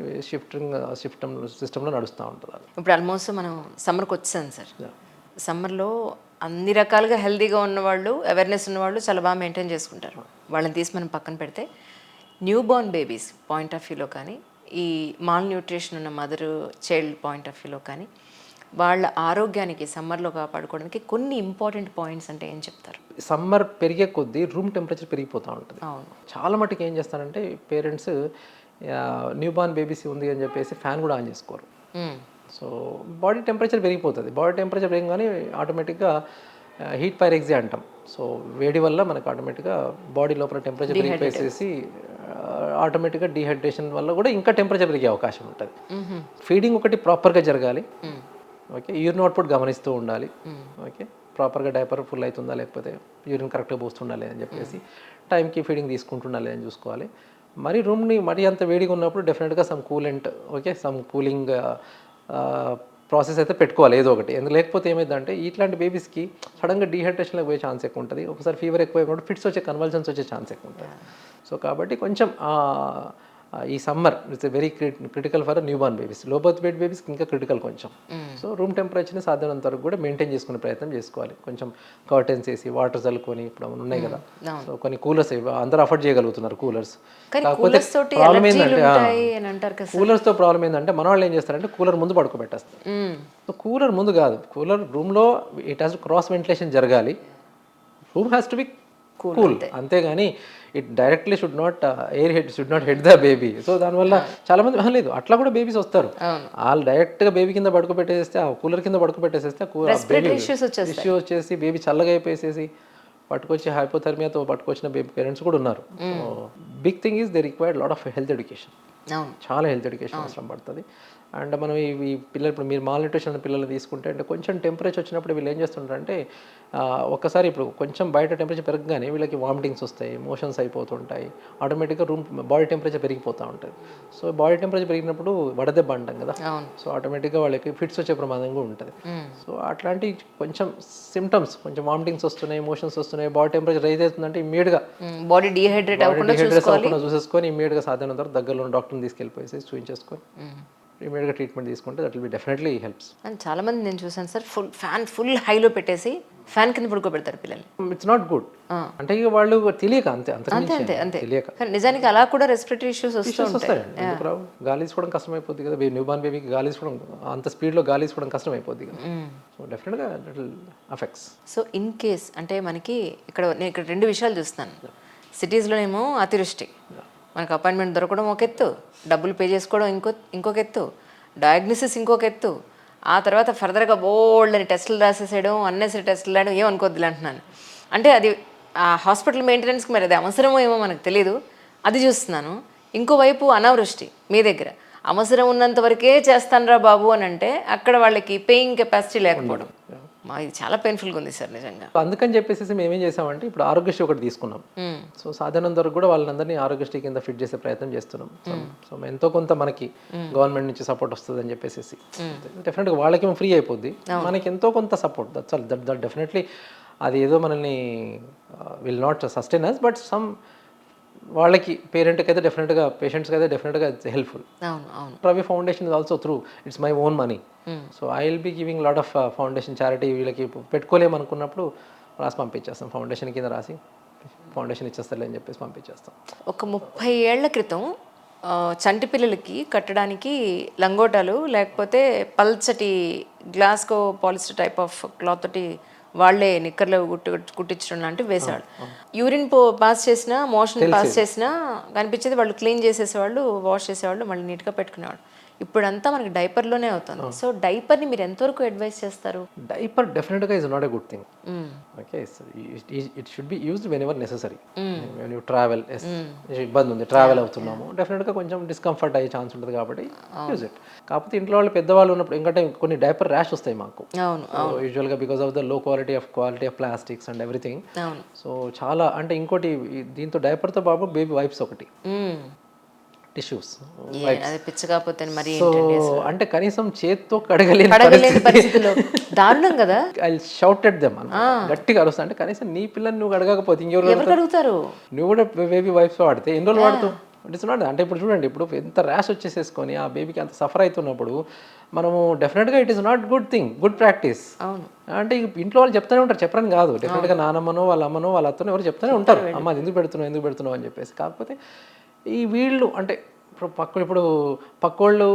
సిస్టంలో నడుస్తూ ఉంటుంది. ఇప్పుడు ఆల్మోస్ట్ మనం సమ్మర్కి వచ్చాను సార్. సమ్మర్లో అన్ని రకాలుగా హెల్తీగా ఉన్నవాళ్ళు, అవేర్నెస్ ఉన్నవాళ్ళు చాలా బాగా మెయింటైన్ చేసుకుంటారు. వాళ్ళని తీసి మనం పక్కన పెడితే new Born babies point of వ్యూలో కానీ, ఈ మాల్ న్యూట్రిషన్ ఉన్న మదర్ చైల్డ్ పాయింట్ ఆఫ్ వ్యూలో కానీ, వాళ్ళ ఆరోగ్యానికి సమ్మర్లో కాపాడుకోవడానికి కొన్ని ఇంపార్టెంట్ పాయింట్స్ అంటే ఏం చెప్తారు? సమ్మర్ పెరిగే కొద్దీ రూమ్ టెంపరేచర్ పెరిగిపోతూ ఉంటుంది. చాలా మటుకు ఏం చేస్తారంటే పేరెంట్స్ న్యూ బార్న్ బేబీస్ ఉంది అని చెప్పేసి ఫ్యాన్ కూడా ఆన్ చేసుకోరు. సో బాడీ టెంపరేచర్ పెరిగిపోతుంది. బాడీ టెంపరేచర్ పెరిగిగానే ఆటోమేటిక్గా హీట్ పైరెక్సీ అంటాం. సో వేడి వల్ల మనకు ఆటోమేటిక్గా బాడీ లోపల టెంపరేచర్ పెరిగిపోయేసి ఆటోమేటిక్గా డీహైడ్రేషన్ వల్ల కూడా ఇంకా టెంపరేచర్ పెరిగే అవకాశం ఉంటుంది. ఫీడింగ్ ఒకటి ప్రాపర్గా జరగాలి. ఓకే, యూరిన్ అవుట్పుట్ గమనిస్తూ ఉండాలి. ఓకే, ప్రాపర్గా డైపర్ ఫుల్ అవుతుందా లేకపోతే యూరిన్ కరెక్ట్గా పోస్తుండాలి అని చెప్పేసి టైంకి ఫీడింగ్ తీసుకుంటుండాలి అని చూసుకోవాలి. మరి రూమ్ని మరీ అంత వేడిగా ఉన్నప్పుడు డెఫినెట్గా some coolant, okay, some cooling process అయితే పెట్టుకోవాలి ఏదో ఒకటి. ఎందుకు లేకపోతే ఏమైందంటే ఇట్లాంటి బేబీస్కి సడన్గా డీహైడ్రేషన్లోకి పోయే ఛాన్స్ ఎక్కువ ఉంటుంది. ఒకసారి ఫీవర్ ఎక్కువ ఫిట్స్ వచ్చే, కన్వల్షన్స్ వచ్చే ఛాన్స్ ఎక్కువ ఉంటుంది. సో కాబట్టి కొంచెం ఈ summer it's very critical for new born babies. Low birth weight బేబీస్కి ఇంకా క్రిటికల్ కొంచెం. సో రూమ్ టెంపరేచర్ని సాధ్యమైనంత వరకు కూడా మెయింటైన్ చేసుకునే ప్రయత్నం చేసుకోవాలి. కొంచెం కర్టెన్స్ వేసి వాటర్ చల్లుకొని, ఇప్పుడు ఉన్నాయి కదా, సో కొన్ని కూలర్స్ అందరూ అఫోర్డ్ చేయగలుగుతున్నారు కూలర్స్. కాకపోతే ప్రాబ్లం ఏంటంటే కూలర్స్తో ప్రాబ్లం ఏంటంటే మన వాళ్ళు ఏం చేస్తారంటే కూలర్ ముందు పడుకోబెట్టేస్తారు. సో కూలర్ ముందు కాదు, కూలర్ రూమ్లో it has to cross ventilation జరగాలి. Room has to be cool, అంతేగాని it directly should not should not hit the baby. So దానివల్ల చాలా మంది లేదు, అట్లా కూడా బేబీస్ వస్తారు. వాళ్ళు డైరెక్ట్గా బేబీ కింద పడుకోబెట్టేస్తే, ఆ కూలర్ కింద పడుకోబెట్టేసేస్తే బేబీ ఇష్యూ వచ్చేసి బేబీ చల్లగా అయిపోయేసేసి పట్టుకొచ్చి హైపోథర్మియాతో పట్టుకొచ్చిన బేబీ పేరెంట్స్ కూడా ఉన్నారు. Big thing is they required lot of health education. అవును. చాలా హెల్త్ ఎడ్యుకేషన్ అవసరం పడుతుంది. అండ్ మనం ఈ పిల్లలు ఇప్పుడు మీరు మాల్ న్యూట్రిషన్ పిల్లలు తీసుకుంటే అంటే కొంచెం టెంపరేచర్ వచ్చినప్పుడు వీళ్ళు ఏం చేస్తుంటారంటే ఒక్కసారి ఇప్పుడు కొంచెం బయట టెంపరేచర్ పెరగగానే వీళ్ళకి వామిటింగ్స్ వస్తాయి, మోషన్స్ అయిపోతుంటాయి, ఆటోమేటిక్గా బాడీ టెంపరేచర్ పెరిగిపోతూ ఉంటుంది. సో బాడీ టెంపరేచర్ పెరిగినప్పుడు వడదెబ్బ అంటాం కదా, సో ఆటోమేటిక్గా వాళ్ళకి ఫిట్స్ వచ్చే ప్రమాదం కూడా ఉంటుంది. సో అట్లాంటి కొంచెం సిమ్టమ్స్, కొంచెం వామిటింగ్స్ వస్తున్నాయి, మోషన్స్ వస్తున్నాయి, బాడీ టెంపరేచర్ రైజ్ అవుతుందంటే ఇమ్మీడియట్గా బాడీ డీహైడ్రేట్ అవ్వకుండా చూసేసుకొని ఇమ్మీడియట్గా సాధ్యమైనంత వరకు దగ్గరలో ఉన్న డాక్టర్ని తీసుకెళ్ళిపోయి చూపించేసుకొని ఇమీడియట్గా ట్రీట్మెంట్ తీసుకుంటే that will be definitely helps. అని చాలామంది నేను చూసాను సార్, ఫుల్ హైలో పెట్టేసి ఫ్యాన్ కింద పడుకోబెడతారు పిల్లల్ని. It's not good. అంటే ఇక వాళ్ళు తెలియక అంతే తెలియక. కానీ నిజానికి అలా కూడా రెస్పిరేటరీ ఇష్యూస్ వస్తాయండి. ఎందుకు రావు? గాలి తీసుకోవడం కష్టమైపోద్ది కదా, న్యూ బార్న్ బేబీకి గాలి తీసుకోవడం అంత స్పీడ్లో గాలి తీసుకోవడం కష్టమైపోద్ది కదా. సో డెఫినెట్గా that will affects. So in case అంటే మనకి నేను ఇక్కడ 2 విషయాలు చూస్తాను. సిటీస్లోనేమో అతివృష్టి, మనకు అపాయింట్మెంట్ దొరకడం ఒక ఎత్తు, డబ్బులు పే చేసుకోవడం ఇంకొక ఎత్తు, డయాగ్నోసిస్ ఇంకొక ఎత్తు, ఆ తర్వాత ఫర్దర్గా బోల్డ్ అని టెస్టులు రాసేసేయడం, అన్నెసరీ టెస్టులు రాయడం, ఏమనుకోద్దులే అంటున్నాను. అంటే అది ఆ హాస్పిటల్ మెయింటెనెన్స్కి మరి అది అవసరమో ఏమో మనకు తెలియదు, అది చూస్తున్నాను. ఇంకోవైపు అనావృష్టి మీ దగ్గర, అవసరం ఉన్నంత వరకే చేస్తానురా బాబు అని అంటే అక్కడ వాళ్ళకి పేయింగ్ కెపాసిటీ లేకపోవడం, ఇది చాలా పెయిన్ఫుల్గా ఉంది సార్ నిజంగా. అందుకని చెప్పేసి మేము ఏం చేసామంటే ఇప్పుడు ఆరోగ్యశ్రీ ఒకటి తీసుకున్నాం. సో సాధారణ వరకు కూడా వాళ్ళందరినీ ఆరోగ్యశ్రీ కింద ఫిట్ చేసే ప్రయత్నం చేస్తున్నాం. సో ఎంతో కొంత మనకి గవర్నమెంట్ నుంచి సపోర్ట్ వస్తుంది అని చెప్పేసి డెఫినెట్గా వాళ్ళకి ఫ్రీ అయిపోద్ది, మనకి ఎంతో కొంత సపోర్ట్. దట్ డెఫినెట్లీ అది ఏదో మనల్ని will not sustain us, but some వాళ్ళకి పేరెంట్కి అయితే డెఫినెట్గా, పేషెంట్స్కి అయితే డెఫినెట్గా it's helpful. Ravi foundation is also through it's my own money. So I will be giving lot of foundation charity. వీళ్ళకి పెట్టుకోలేమనుకున్నప్పుడు రాసి పంపించేస్తాం, ఫౌండేషన్ కింద రాసి ఫౌండేషన్ ఇచ్చేస్తారులే అని చెప్పేసి పంపించేస్తాం. ఒక 30 ఏళ్ల క్రితం చంటి పిల్లలకి కట్టడానికి లంగోటాలు లేకపోతే పల్చటి గ్లాస్కో పాలిస్టర్ టైప్ ఆఫ్ క్లాత్ తోటి వాళ్ళే నిక్కర్లు కుట్టించడం లాంటివి వేసేవాళ్ళు. యూరిన్ పాస్ చేసినా, మోషన్ పాస్ చేసినా కనిపించేది, వాళ్ళు క్లీన్ చేసేసేవాళ్ళు, వాష్ చేసేవాళ్ళు, మళ్ళీ నీట్గా పెట్టుకునేవాళ్ళు. ఇప్పుడంతా మనకి డైపర్లోనే అవుతుంది. సో డైపర్ని మీరు ఎంతవరకు అడ్వైస్ చేస్తారు? డైపర్ డెఫినెట్గా is not a good thing. Okay, it should be used when ever necessary. When you travel, ఇబ్బంది ఉంది, ట్రావెల్ అవుతున్నాము, డెఫినెట్గా కొంచెం డిస్కంఫర్ట్ అయ్యే ఛాన్స్ ఉంటుంది కాబట్టి యూజ్ ఇట్. కాకపోతే ఇంట్లో వాళ్ళు పెద్దవాళ్ళు ఉన్నప్పుడు ఎందుకంటే కొన్ని డైపర్ ర్యాష్ వస్తాయి మాకు యూజువల్గా because of the low quality of plastics and everything. So చాలా అంటే ఇంకోటి దీంతో డైపర్తో పాటు బేబీ వైప్స్ ఒకటి, టిష్యూస్, అంటే కనీసం చేత్తో కడగలేని పరిస్థితిలో దారుణం కదా. ఐ షౌటెడ్ దెమ్ గట్టిగా అరుస్తా, అంటే కనీసం నీ పిల్లని నువ్వు కడగకపోతే ఇంకెవరు అడుగుతారు? నువ్వు కూడా బేబీ వైప్స్ వాడితే ఎన్ని రోజులు వాడుతావు? It's not. అంటే ఇప్పుడు చూడండి, ఇప్పుడు ఎంత ర్యాష్ వచ్చేసేసుకొని ఆ బేబీకి అంత సఫర్ అవుతున్నప్పుడు మనము డెఫినెట్గా it is not good thing, good practice. అంటే ఇంట్లో వాళ్ళు చెప్తూనే ఉంటారు, చెప్పరని కాదు, డెఫినెట్గా నానమ్మనో వాళ్ళ అమ్మనో వాళ్ళ అత్తనో ఎవరు చెప్తూనే ఉంటారు, అమ్మ ఎందుకు పెడుతున్నావు అని చెప్పేసి. కాకపోతే ఈ వీళ్ళు అంటే ఇప్పుడు పక్కోళ్ళు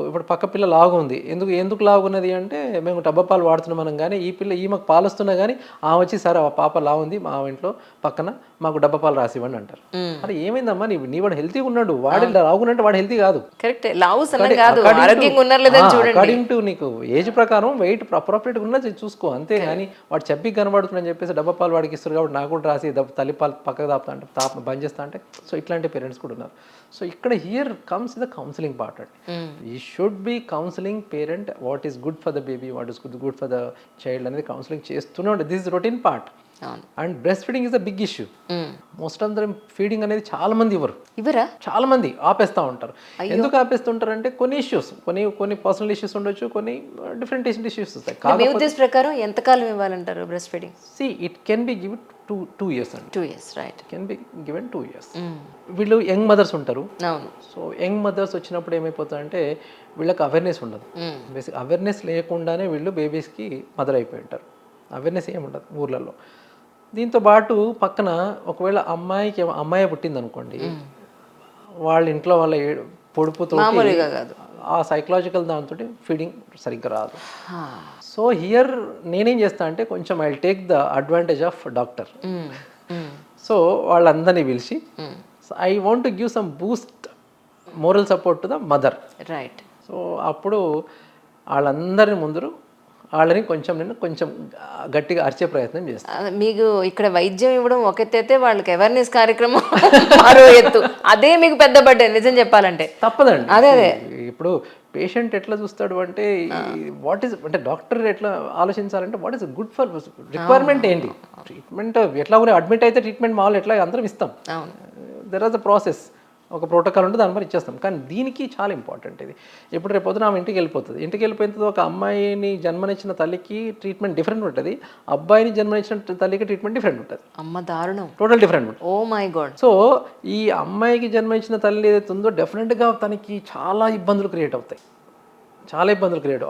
ఇప్పుడు పక్క పిల్ల లాగుంది, ఎందుకు లాగున్నది అంటే మేము డబ్బా పాలు వాడుతున్నాం మనం, కానీ ఈమెకు పాలు వస్తున్నా కానీ ఆమె వచ్చి సరే ఆ పాప లాగుంది మా ఇంట్లో పక్కన, మాకు డబ్బా పాలు రాసివ్వండి అంటారు. అరే ఏమైందమ్మా, నీ వాడు హెల్తీగా ఉన్నాడు, వాడు లాగున్నట్టు వాడు హెల్తీ కాదు. అకార్డింగ్ టు నీకు ఏజ్ ప్రకారం వెయిట్ అప్రోప్రియేట్గా ఉన్నది చూసుకో, అంతే కానీ వాడు చెప్పి కనబడుతుందని చెప్పేసి డబ్బా పాలు వాడికి ఇస్తారు కాబట్టి నాకు కూడా రాసి తల్లి పాలు పక్కకు తాపుతా అంటే బంద్ చేస్తా అంటే, సో ఇట్లాంటి పేరెంట్స్ కూడా ఉన్నారు. సో ఇక్కడ here comes the counseling part. You should be counseling parent what is good for the baby, what is good for the child అనేది కౌన్సిలింగ్ చేస్తూనే ఉంటుంది. This is routine part. And breast feeding is a big issue. Most of the feeding అనేది చాలా మంది చాలా మంది ఆపేస్తూ ఉంటారు. ఎందుకు ఆపేస్తుంటారు అంటే కొన్ని ఇష్యూస్, కొన్ని పర్సనల్ ఇష్యూస్ ఉండొచ్చు, కొన్ని డిఫరెంట్ ఇష్యూస్ వస్తాయి. మీ ఉద్దేశం ప్రకారం ఎంతకాలం ఇవ్వాలంటారు breast feeding? See, it can be given 2 years అండి. 2 years, right. Can be given 2 years. వీళ్ళు యంగ్ మదర్స్ ఉంటారు. సో యంగ్ మదర్స్ వచ్చినప్పుడు ఏమైపోతుందంటే వీళ్ళకి అవేర్నెస్ ఉండదు. బేసిక్ అవేర్నెస్ లేకుండానే వీళ్ళు బేబీస్కి మదర్ అయిపోయి ఉంటారు. అవేర్నెస్ ఏముండదు ఊర్లలో. దీంతో పాటు పక్కన ఒకవేళ అమ్మాయి పుట్టింది అనుకోండి, వాళ్ళ ఇంట్లో వాళ్ళ పొడుపుతో ఆ సైకలాజికల్ దాంతో ఫీడింగ్ సరిగ్గా రాదు. సో హియర్ నేనేం చేస్తా అంటే కొంచెం I take the advantage of doctor. So వాళ్ళందరినీ పిలిచి I want to give some Boost moral support to the mother. Right. So అప్పుడు వాళ్ళందరి ముందు వాళ్ళని నేను కొంచెం గట్టిగా అరిచే ప్రయత్నం చేస్తాను. మీకు ఇక్కడ వైద్యం ఇవ్వడం ఒక ఎత్తు అయితే వాళ్ళకి అవేర్నెస్ కార్యక్రమం మరో ఎత్తు. అదే మీకు పెద్ద బడ్డే నిజం చెప్పాలంటే. తప్పదండి. అదే అదే ఇప్పుడు పేషెంట్ ఎట్లా చూస్తాడు అంటే వాట్ ఈస్ అంటే డాక్టర్ ఎట్లా ఆలోచించాలంటే what is good for requirement ఏంటి, ట్రీట్మెంట్ ఎట్లా కూడా అడ్మిట్ అయితే ట్రీట్మెంట్ మామూలు ఎట్లా అందరం ఇస్తాం. దెర్ ఆర్ ద ప్రాసెస్, ఒక ప్రోటోకాల్ ఉంటే దాని మరి ఇచ్చేస్తాం. కానీ దీనికి చాలా ఇంపార్టెంట్ ఇది. ఇప్పుడు రేపు పొద్దున ఆమె ఇంటికి వెళ్ళిపోతుంది. ఇంటికి వెళ్ళిపోయిన ఒక అమ్మాయిని జన్మనిచ్చిన తల్లికి ట్రీట్మెంట్ డిఫరెంట్ ఉంటుంది, అబ్బాయిని జన్మనిచ్చిన తల్లికి ట్రీట్మెంట్ డిఫరెంట్ ఉంటుంది. అమ్మ దారుణం, టోటల్ డిఫరెంట్ ఉంటుంది. ఓ మై గాడ్. సో ఈ అమ్మాయికి జన్మనిచ్చిన తల్లి ఏదైతే ఉందో డెఫినెట్గా తనకి చాలా ఇబ్బందులు క్రియేట్ అవుతాయి, చాలా ఇబ్బందులు క్రియేట్.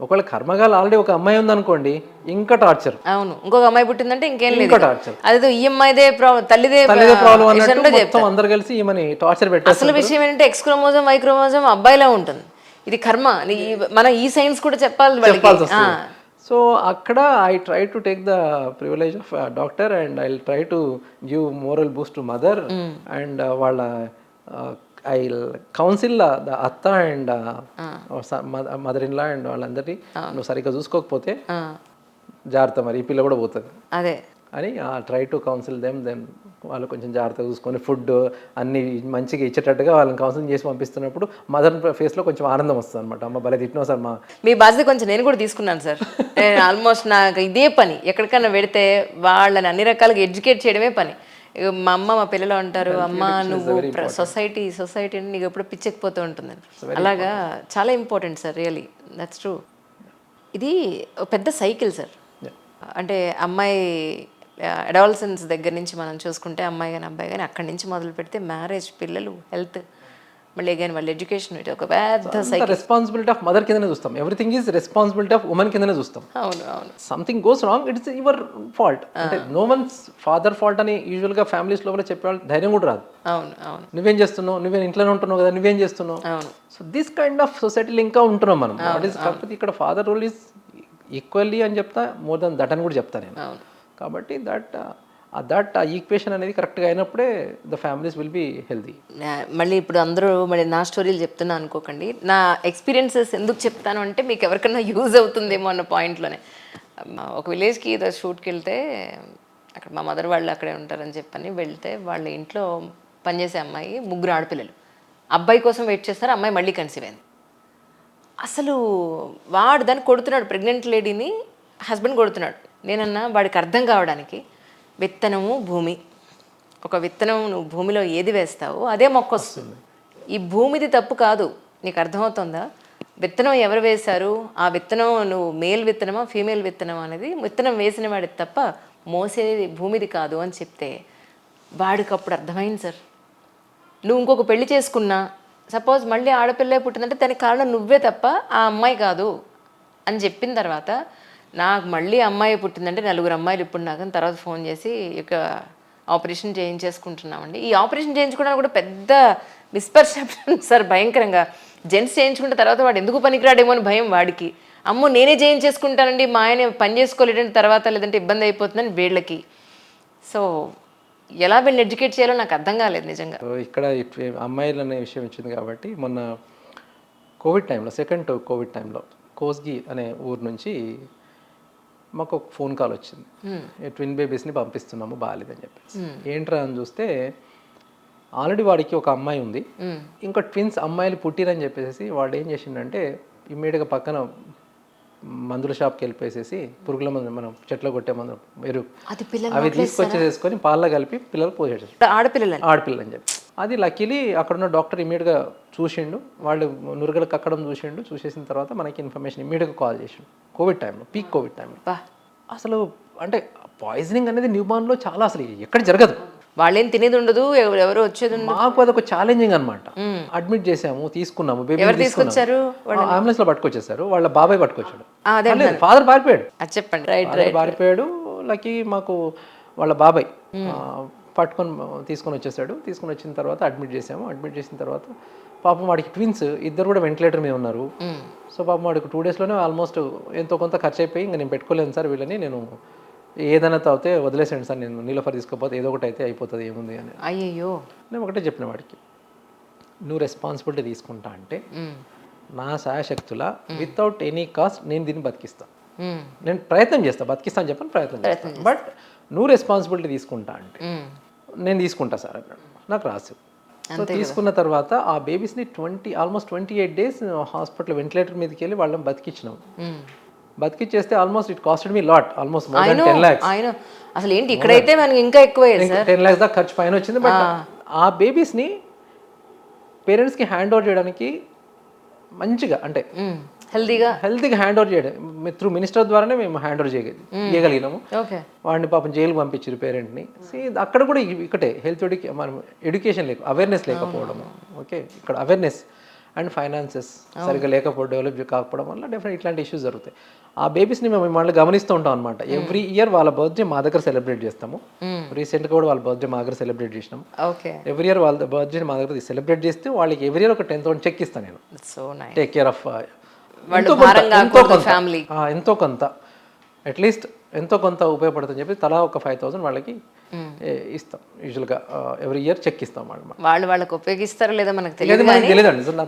ఒకవేళ కర్మగాలు ఆల్రెడీ ఒక అమ్మాయి ఉందనుకోండి ఇంకా టార్చర్. అవును, ఇంకొక అమ్మాయి పుట్టిందంటే ఇంకేం లేదు, ఇంకా టార్చర్. అదేదో ఈఎంఐదే తల్లిదే ప్రాబ్లం అన్నట్టు మొత్తం అందరు కలిసి ఈమెని టార్చర్ పెట్టారు. అసలు విషయం ఏంటంటే ఎక్స్ క్రోమోజోమ్ వై క్రోమోజోమ్ అబ్బాయిలా ఉంటుంది. ఇది కర్మ. మనం ఈ సైన్స్ కూడా చెప్పాల్సి వస్తుంది. సో అక్కడ I try to take the privilege of doctor and I try to give moral Boost to mother and వాళ్ళ ఐ కౌన్సిల్ ద అత్త and mother in law and వాళ్ళందరినీ నువ్వు సరిగ్గా చూసుకోకపోతే జాగ్రత్త, మరి ఈ పిల్ల కూడా పోతుంది అదే అని ట్రై టు కౌన్సిల్ దెన్ వాళ్ళు కొంచెం జాగ్రత్తగా చూసుకొని ఫుడ్ అన్ని మంచిగా ఇచ్చేటట్టుగా వాళ్ళని కౌన్సిలింగ్ చేసి పంపిస్తున్నప్పుడు మదర్ ఫేస్లో కొంచెం ఆనందం వస్తుంది అనమాట. అమ్మ భలే తిట్టినావు సార్. మీ బాధ్యత కొంచెం నేను కూడా తీసుకున్నాను సార్. ఆల్మోస్ట్ నాకు ఇదే పని, ఎక్కడికైనా పెడితే వాళ్ళని అన్ని రకాలుగా ఎడ్యుకేట్ చేయడమే పని. మా అమ్మ మా పిల్లలు అంటారు, అమ్మ నువ్వు సొసైటీ అని నీకు ఎప్పుడు పిచ్చెక్కిపోతూ ఉంటుందని. అలాగా చాలా important sir, really that's true. ఇది ఒక పెద్ద సైకిల్ సార్. అంటే అమ్మాయి అడాలసెన్స్ దగ్గర నుంచి మనం చూసుకుంటే అమ్మాయి కానీ అబ్బాయి కానీ అక్కడి నుంచి మొదలు పెడితే మ్యారేజ్, పిల్లలు, హెల్త్, మళ్ళీ అగైన్ వాళ్ళ ఎడ్యుకేషన్, ఇది ఒక పెద్ద సైకిల్. రెస్పాన్సిబిలిటీ ఆఫ్ మదర్ కిందనే చూస్తాం, everything is responsibility of women కిందనే చూస్తాం. అవును అవును. Something goes wrong it's your fault. అంటే నో వన్స్ ఫాదర్ ఫాల్ట్ అని యూజువల్గా ఫ్యామిలీస్ లోపల చెప్పేవాళ్ళు ధైర్యం కూడా రాదు. అవును అవును. నువ్వేం చేస్తున్నావు, నువ్వేం ఇంట్లోనే ఉంటున్నావు కదా, నువ్వేం చేస్తున్నావు. అవును. సో దిస్ కైండ్ ఆఫ్ సొసైటీలో ఇంకా ఉంటున్నాం మనం. కాకపోతే ఇక్కడ ఫాదర్ రోల్ ఈజ్ ఈక్వల్లీ అని చెప్తా, మోర్ దెన్ దట్ అని కూడా చెప్తా నేను. కాబట్టి దట్ ఆ ఈక్వేషన్ అనేది కరెక్ట్గా అయినప్పుడే the families will be healthy. మళ్ళీ ఇప్పుడు అందరూ మళ్ళీ నా స్టోరీలు చెప్తున్నా అనుకోకండి. నా ఎక్స్పీరియన్సెస్ ఎందుకు చెప్తాను అంటే మీకు ఎవరికైనా యూజ్ అవుతుందేమో అన్న పాయింట్లోనే. ఒక విలేజ్కి ఏదో షూట్కి వెళ్తే అక్కడ మా మదర్ వాళ్ళు అక్కడే ఉంటారని చెప్పని వెళ్తే వాళ్ళ ఇంట్లో పనిచేసే అమ్మాయి, 3 ఆడపిల్లలు. అబ్బాయి కోసం వెయిట్ చేస్తారు, అమ్మాయి మళ్ళీ కన్సీవ్ అయింది. అసలు వాడు దాన్ని కొడుతున్నాడు, ప్రెగ్నెంట్ లేడీని హస్బెండ్ కొడుతున్నాడు. నేనన్నా వాడికి అర్థం కావడానికి, విత్తనము భూమి, ఒక విత్తనం నువ్వు భూమిలో ఏది వేస్తావో అదే మొక్క వస్తుంది. ఈ భూమిది తప్పు కాదు, నీకు అర్థమవుతుందా? విత్తనం ఎవరు వేశారు, ఆ విత్తనం నువ్వు మేల్ విత్తనమా ఫీమేల్ విత్తనం అనేది విత్తనం వేసిన వాడిది తప్ప మోసేది భూమిది కాదు అని చెప్తే వాడికి అప్పుడు అర్థమైంది సార్. నువ్వు ఇంకొక పెళ్లి చేసుకున్నా సపోజ్ మళ్ళీ ఆడపిల్లే పుట్టిందంటే దానికి కారణం నువ్వే తప్ప ఆ అమ్మాయి కాదు అని చెప్పిన తర్వాత నాకు మళ్ళీ అమ్మాయి పుట్టిందంటే 4 అమ్మాయిలు ఇప్పుడు నాకు తర్వాత ఫోన్ చేసి ఇక ఆపరేషన్ చేయించేసుకుంటున్నామండి. ఈ ఆపరేషన్ చేయించుకోవడానికి కూడా పెద్ద మిస్పర్సెప్షన్ సార్, భయంకరంగా. జెంట్స్ చేయించుకుంటే తర్వాత వాడు ఎందుకు పనికిరాడేమో అని భయం వాడికి. అమ్మో నేనే చేయించేసుకుంటానండి, మా ఆయన పని చేసుకోలేదంటే తర్వాత, లేదంటే ఇబ్బంది అయిపోతుందని వీళ్ళకి. సో ఎలా వీళ్ళని ఎడ్యుకేట్ చేయాలో నాకు అర్థం కాలేదు నిజంగా. ఇక్కడ అమ్మాయిలు అనే విషయం వచ్చింది కాబట్టి మొన్న కోవిడ్ టైంలో, సెకండ్ కోవిడ్ టైంలో కోస్గి అనే ఊరు నుంచి మాకు ఒక ఫోన్ కాల్ వచ్చింది. ట్విన్ బేబీస్ని పంపిస్తున్నాము బాగాలేదని చెప్పేసి. ఏంట్రా అని చూస్తే ఆల్రెడీ వాడికి ఒక అమ్మాయి ఉంది, ఇంకా ట్విన్స్ అమ్మాయిలు పుట్టిరని చెప్పేసి వాడు ఏం చేసిండంటే ఇమ్మీడియట్గా పక్కన మందుల షాప్కి వెళ్ళిపోయేసి పురుగుల మందు, మనం చెట్లు కొట్టే మందు ఎరువు, అవి తీసుకొచ్చేసేసుకొని పాలలో కలిపి పిల్లలు పోసేసారు. ఆడపిల్లని చెప్పి అది లక్కీలీ అక్కడున్న డాక్టర్ ఇమీడియట్గా చూసిండు, వాళ్ళు నురగలు కక్కడం చూసేసిన తర్వాత మనకి ఇన్ఫర్మేషన్ ఇమీడియట్గా కాల్ చేసిండు. కోవిడ్ టైంలో, పీక్ కోవిడ్ టైంలో. అసలు అంటే పాయిజనింగ్ అనేది న్యూ బార్న్లో చాలా అసలు ఎక్కడ జరగదు, వాళ్ళేం తినేది ఉండదు, ఎవరు వచ్చేది ఉండదు. మాకు అదొక ఛాలెంజింగ్ అనమాట. అడ్మిట్ చేసాము, తీసుకున్నాము, బేబీ తీసుకొచ్చారు, అంబులెన్స్ లో పట్టుకొచ్చేసారు, వాళ్ళ బాబాయ్ పట్టుకొచ్చాడు, ఫాదర్ పారిపోయాడు. చెప్పండి. రైట్ పారిపోయాడు. లక్కీ మాకు వాళ్ళ బాబాయ్ తీసుకొని వచ్చేసాడు. తీసుకొని వచ్చిన తర్వాత అడ్మిట్ చేసాము. అడ్మిట్ చేసిన తర్వాత పాపం వాడికి ట్విన్స్ ఇద్దరు కూడా వెంటిలేటర్ మీద ఉన్నారు. సో పాపం వాడికి 2 డేస్లోనే ఆల్మోస్ట్ ఎంతో కొంత ఖర్చు అయిపోయి ఇంకా నేను పెట్టుకోలేను సార్ వీళ్ళని, నేను ఏదైనా తాగితే వదిలేసాను సార్, నేను నీలోఫర్ తీసుకోకపోతే ఏదో ఒకటి అయితే అయిపోతుంది ఏముంది అని. అయ్యో, నేను ఒకటే చెప్పిన వాడికి, నువ్వు రెస్పాన్సిబిలిటీ తీసుకుంటా అంటే నా శాయశక్తుల వితౌట్ ఎనీ కాస్ట్ నేను దీన్ని బతికిస్తాను. నేను ప్రయత్నం చేస్తాను, బతికిస్తాను చెప్పని ప్రయత్నం చేస్తాను. బట్ నువ్వు రెస్పాన్సిబిలిటీ తీసుకుంటా అంటే నేను తీసుకుంటా సార్ అన్నాడు. నాకు రాసు. సో తీసుకున్న తర్వాత ఆ బేబీస్ని ఆల్మోస్ట్ 28 days హాస్పిటల్ వెంటిలేటర్ మీదకి వెళ్ళి వాళ్ళని బతికించినాం. బతికిచ్చేస్తే almost it costed me lot, almost more than 10 lakhs. అసలు ఏంటి ఇక్కడైతే మనకి ఇంకా ఎక్కువ 10 lakhs దాకా ఖర్చు పైన వచ్చింది. బట్ ఆ బేబీస్ని పేరెంట్స్కి హ్యాండ్ ఓవర్ చేయడానికి మంచిగా అంటే హెల్దీగా హ్యాండ్ ఓవర్ చేయడం త్రూ మినిస్టర్ ద్వారానే మేము హ్యాండ్ ఓవర్ చేయగలిగినాము. వాడిని పాపం జైలుకి పంపించారు పేరెంట్ని. అక్కడ కూడా ఒకటే హెల్త్ మనం ఎడ్యుకేషన్ అవేర్నెస్ లేకపోవడము. ఓకే, ఇక్కడ అవేర్నెస్ అండ్ ఫైనాన్సెస్ సరిగ్గా లేకపోవడం, డెవలప్ కాకపోవడం వల్ల డెఫినెట్ ఇట్లాంటి ఇష్యూస్ జరుగుతాయి. ఆ బేబీస్ని మేము మళ్ళీ గమనిస్తూ ఉంటాం అనమాట. ఎవ్రీ ఇయర్ వాళ్ళ బర్త్డే మా దగ్గర సెలబ్రేట్ చేస్తాము. రీసెంట్గా కూడా వాళ్ళ బర్త్డే మా దగ్గర సెలబ్రేట్ చేసినాం. ఎవ్రీ ఇయర్ వాళ్ళ బర్త్డే మా దగ్గర సెలబ్రేట్ చేస్తే వాళ్ళకి ఎవ్రీ ఇయర్ ఒక 10,000 చెక్ ఇస్తాను నేను. టేక్ కేర్ ఆఫ్ ఎంతో కొంత అట్లీస్ట్ ఎంతో కొంత ఉపయోగపడుతుందని చెప్పి తలా ఒక 5,000 వాళ్ళకి ఇస్తాం. యూజువల్గా ఎవ్రీ ఇయర్ చెక్ ఇస్తాం. వాళ్ళకి ఉపయోగిస్తారో లేదా మనకు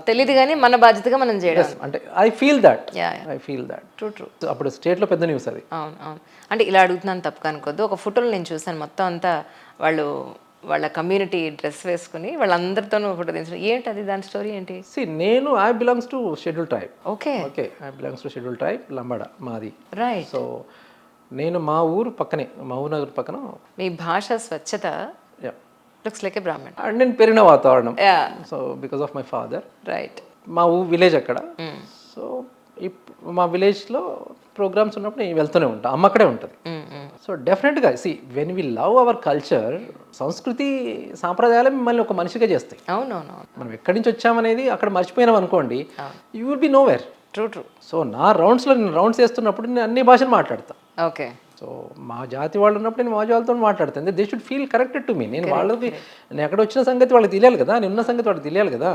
తెలియదు కానీ మన బాధ్యతగా మనం చేయడం అంటే ఐ ఫీల్ దట్ ట్రూ. అప్పుడు స్టేట్లో పెద్ద న్యూస్ అది. అవును. అంటే ఇలా అడుగుతున్నాను తప్పు అనుకోద్దు. ఒక ఫోటోలు నేను చూసాను, మొత్తం అంతా వాళ్ళ కమ్యూనిటీ డ్రెస్ వేసుకుని వాళ్ళందరితోనూ ఫోటో తీసిన. ఏంటి అది, దాని స్టోరీ ఏంటి? నేను I belongs to schedule tribe. Okay, I belongs to schedule tribe, Lambada మాది. రైట్. సో నేను మా ఊరు పక్కనే, మహబూబ్ నగర్ పక్కన. మీ భాష స్వచ్ఛత looks like a Brahmin. And నేను పెరిగిన వాతావరణం. So because of my father. Right. మా విలేజ్ అక్కడ. సో మా విలేజ్లో ప్రోగ్రామ్స్ ఉన్నప్పుడు నేను వెళ్తూనే ఉంటాను. అమ్మ అక్కడే ఉంటుంది. సో డెఫినెట్గా when we love our culture, సంస్కృతి సాంప్రదాయాలు మిమ్మల్ని ఒక మనిషిగా చేస్తాయి. అవునవును. మనం ఎక్కడి నుంచి వచ్చామనేది అక్కడ మర్చిపోయినాం అనుకోండి, you will be nowhere. True. So నా నేను రౌండ్స్ వేస్తున్నప్పుడు నేను అన్ని భాషలు మాట్లాడతాను. ఓకే. సో మా జాతి వాళ్ళు ఉన్నప్పుడు నేను మా వాళ్ళతో మాట్లాడతాను. They should feel connected to me. నేను ఎక్కడ వచ్చిన సంగతి వాళ్ళకి తెలియాలి కదా, నేను ఉన్న సంగతి వాళ్ళకి తెలియాలి కదా.